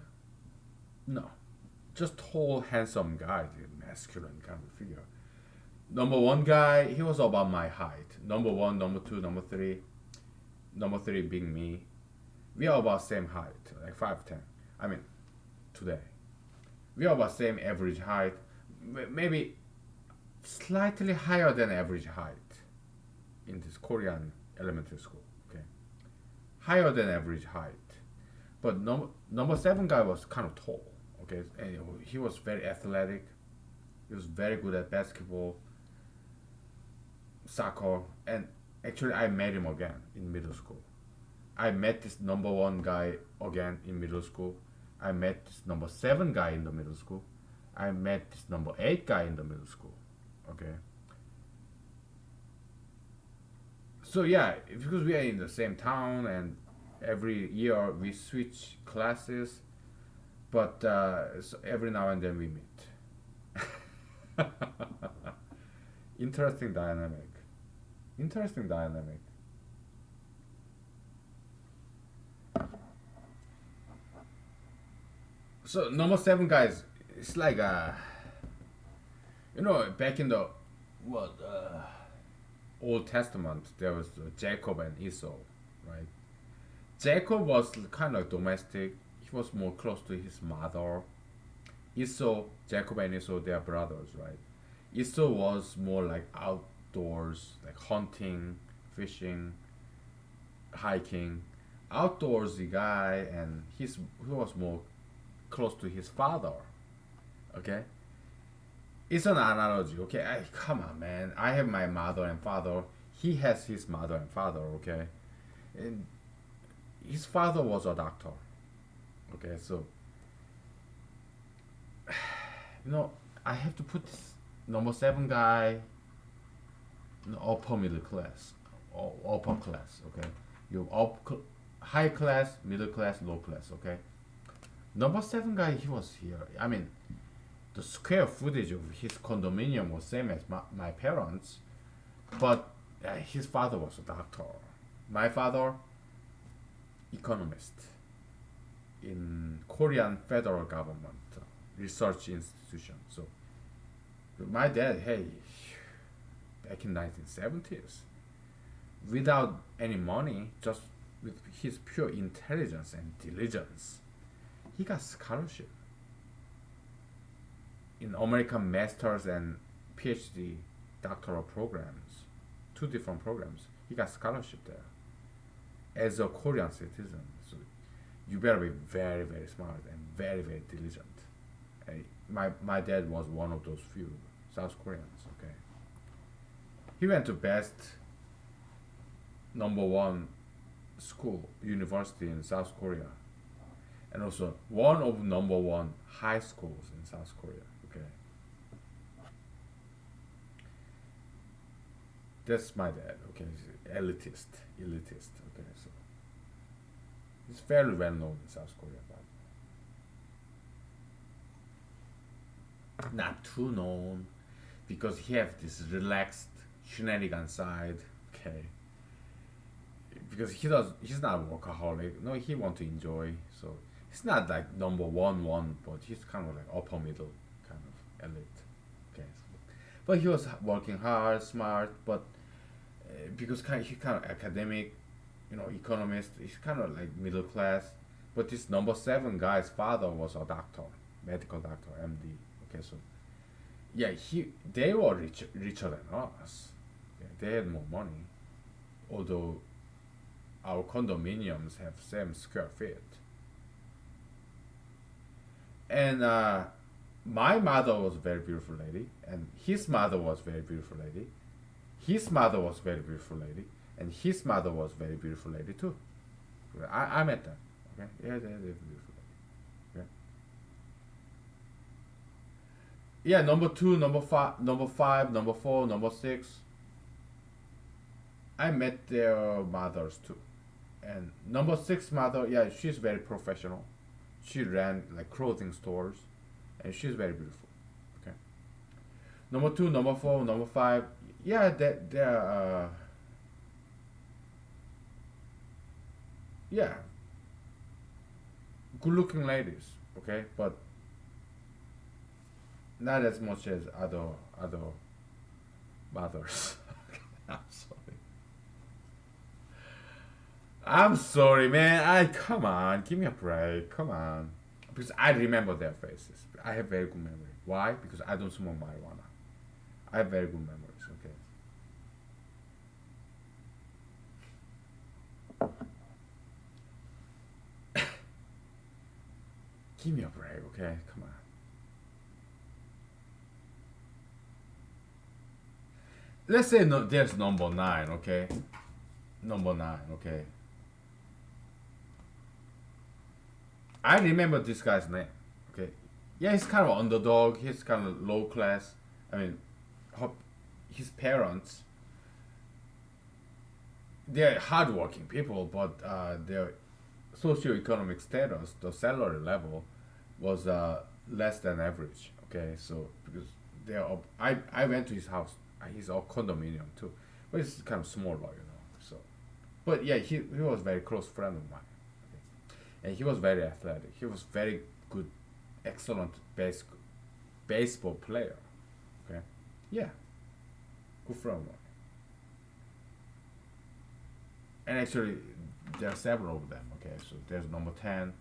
No, just tall, handsome guy, masculine kind of figure. Number one guy, he was about my height. Number one, number two, number three. Number three being me. We are about same height, like 5'10". I mean, today. We are about same average height. Maybe slightly higher than average height in this Korean elementary school. Okay, higher than average height. But number seven guy was kind of tall. Okay, and he was very athletic. He was very good at basketball, soccer, and actually I met him again in middle school. I met this number one guy again in middle school. I met this number seven guy in the middle school. I met this number eight guy in the middle school. Okay. So yeah, because we are in the same town and every year we switch classes, but so every now and then we meet. Interesting dynamic. Interesting dynamic. So number seven guys, it's like back in the what Old Testament, there was Jacob and Esau, right? Jacob was kind of domestic. He was more close to his mother. Esau, Jacob and Esau, they are brothers, right? Esau was more like outdoors, like hunting, fishing, hiking, outdoorsy guy, and he was more close to his father. Okay, it's an analogy. Okay, come on, man. I have my mother and father. He has his mother and father. Okay, and his father was a doctor. Okay, so I have to put this number seven guy in the upper middle class or upper class. Okay, you high class, middle class, low class. Okay, number seven guy, he was here. I mean, the square footage of his condominium was same as my parents, but his father was a doctor. My father, economist in Korean federal government research institution. So my dad, hey, back in 1970s, without any money, just with his pure intelligence and diligence, he got scholarship in American masters and PhD doctoral programs, two different programs. He got scholarship there as a Korean citizen. So you better be very, very smart and very, very diligent. And my dad was one of those few South Koreans. Okay, he went to best number one school university in South Korea, and also one of number one high schools in South Korea. Okay, that's my dad. Okay, he's elitist. Okay, so he's fairly well known in South Korea, but not too known because he have this relaxed shenanigan side. Okay, because he's not a workaholic. No, he want to enjoy. So he's not like number one, but he's kind of like upper middle kind of elite. Okay, so, but he was working hard, smart, but because he kind of academic, economist. He's kind of like middle class. But this number seven guy's father was a doctor, medical doctor, MD. Okay, so yeah, they were richer than us. Yeah, they had more money, although our condominiums have same square feet. And my mother was a very beautiful lady, and his mother was a very beautiful lady. His mother was a very beautiful lady, and his mother was a very beautiful lady too. I met them. Okay, yeah, they're beautiful lady. Okay. Yeah, number two, number five, number four, number six. I met their mothers too, and number six mother, yeah, she's very professional. She ran like clothing stores, and she's very beautiful. Okay. Number two, number four, number five, yeah, they're yeah, good-looking ladies. Okay, but not as much as other mothers. I'm sorry. I'm sorry, man. I come on, give me a break. Come on, because I remember their faces. I have very good memory. Why? Because I don't smoke marijuana. I have very good memories. Okay, give me a break. Okay, come on. Let's say no, there's number nine. Okay, number nine. Okay, I remember this guy's name. Okay, yeah, he's kind of underdog. He's kind of low class. I mean, his parents, they're hardworking people, but their socioeconomic status, the salary level, was less than average. Okay, so because I went to his house. He's a condominium too, but it's kind of smaller. So, but yeah, he was a very close friend of mine, okay? And he was very athletic. He was very good, excellent baseball player. Okay, yeah, good friend of mine. And actually, there are several of them. Okay, so there's number 10.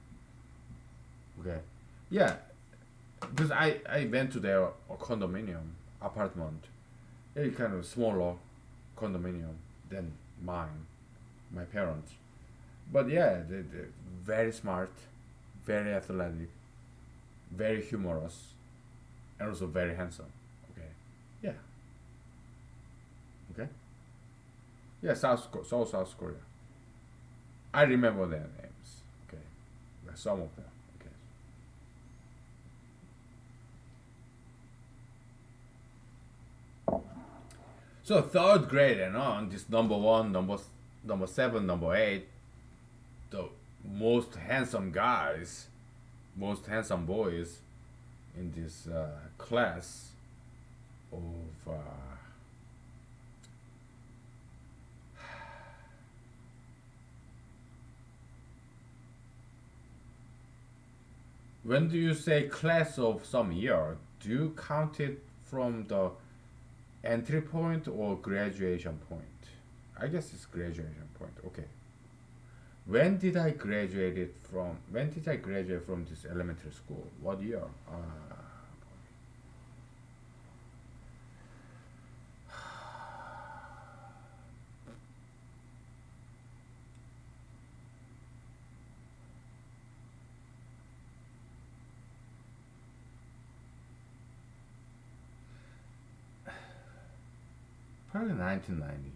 Okay, yeah, because I went to their condominium apartment, a kind of smaller condominium than mine, my parents. But yeah, they're very smart, very athletic, very humorous, and also very handsome. Okay, yeah, okay, yeah, South Korea. I remember their names. Okay, like some of them. Okay, so third grade and on, this number one, number seven, number eight, the most handsome guys, most handsome boys in this class of when do you say class of some year? Do you count it from the entry point or graduation point? I guess it's graduation point. Okay. When did I graduate from this elementary school? What year? 1990.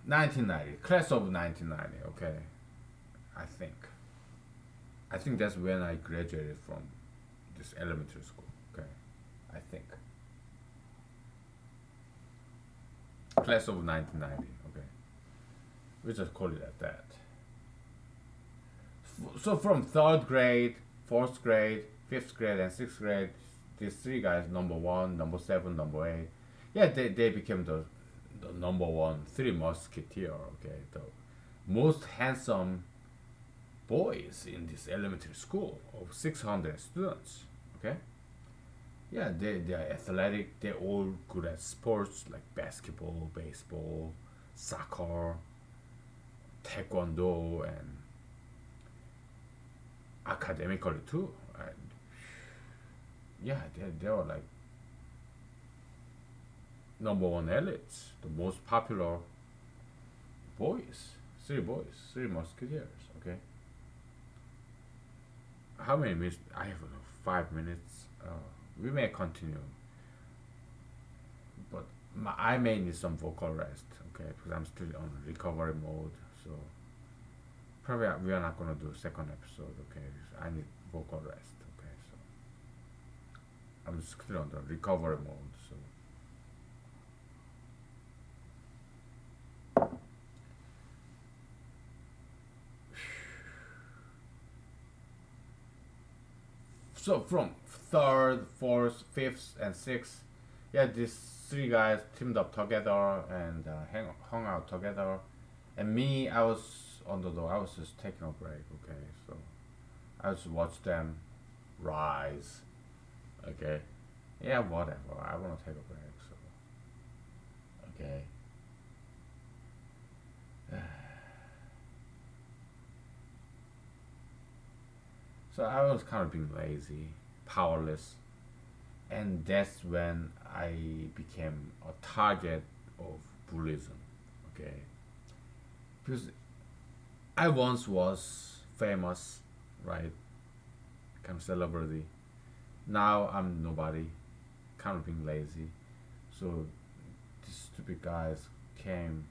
1990, class of 1990. Okay, I think. I think that's when I graduated from this elementary school. Okay, I think class of 1990. Okay, we just call it at that. So from third grade, fourth grade, fifth grade, and sixth grade, these three guys, number one, number seven, number eight, yeah, they became the number one three musketeer. Okay, the most handsome boys in this elementary school of 600 students. Okay, yeah, they are athletic. They're all good at sports like basketball, baseball, soccer, taekwondo, and academically too. And yeah, they were like number one elites, the most popular boys, three musketeers. Okay, how many minutes? I have 5 minutes. We may continue, but I may need some vocal rest. Okay, because I'm still on recovery mode. So probably we are not gonna do a second episode. Okay, I need vocal rest. Okay, so I'm still on the recovery mode. So from third, fourth, fifth, and sixth, yeah, these three guys teamed up together and hung out together. And me, I was on the door. I was just taking a break. Okay, so I just watched them rise. Okay, yeah, whatever. I want to take a break. So okay. So I was kind of being lazy, powerless, and that's when I became a target of bullyism. Okay, because I once was famous, right? Kind of celebrity. Now I'm nobody, kind of being lazy. So these stupid guys came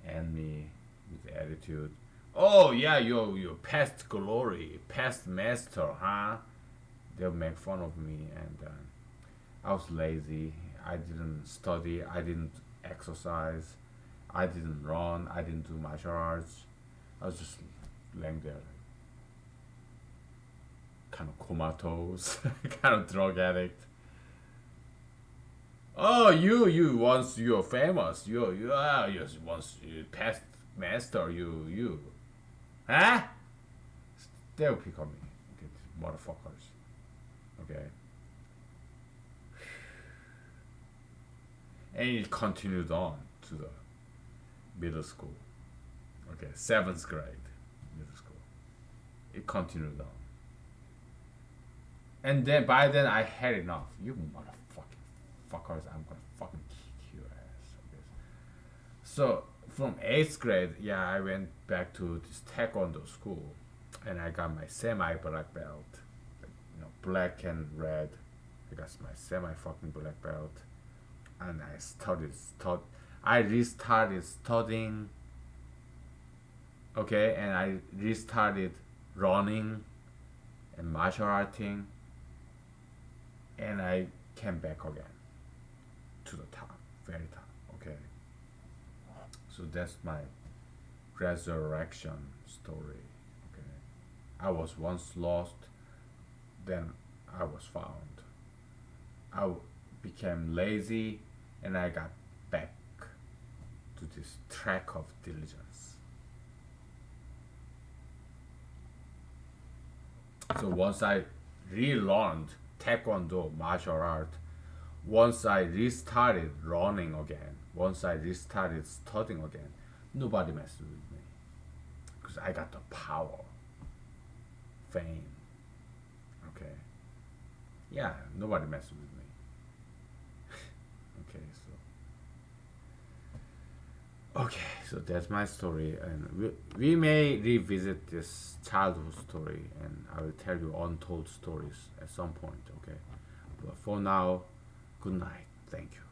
and me with attitude. Oh yeah, you past glory, past master, huh? They'll make fun of me, and I was lazy. I didn't study. I didn't exercise. I didn't run. I didn't do martial arts. I was just laying there, kind of comatose, kind of drug addict. Oh, you once you're famous. You once you past master. You, huh? They'll pick on me, okay, motherfuckers. Okay, and it continued on to the middle school. Okay, seventh grade, middle school. It continued on, and then by then I had enough. You motherfucking fuckers! I'm gonna fucking kick your ass. Okay. So from eighth grade, yeah, I went back to this taekwondo school, and I got my semi black belt, black and red. I got my semi fucking black belt, and I restarted studying. Okay, and I restarted running and martial arting, and I came back again to the top, very top. Okay, so that's my resurrection story. Okay, I was once lost, then I was found. I became lazy, and I got back to this track of diligence. So once I relearned Taekwondo, martial art, once I restarted running again, once I restarted studying again, nobody messed with me because I got the power, fame. Okay, yeah, nobody messed with me. Okay, so that's my story, and we may revisit this childhood story, and I will tell you untold stories at some point. Okay, but for now, good night. Thank you.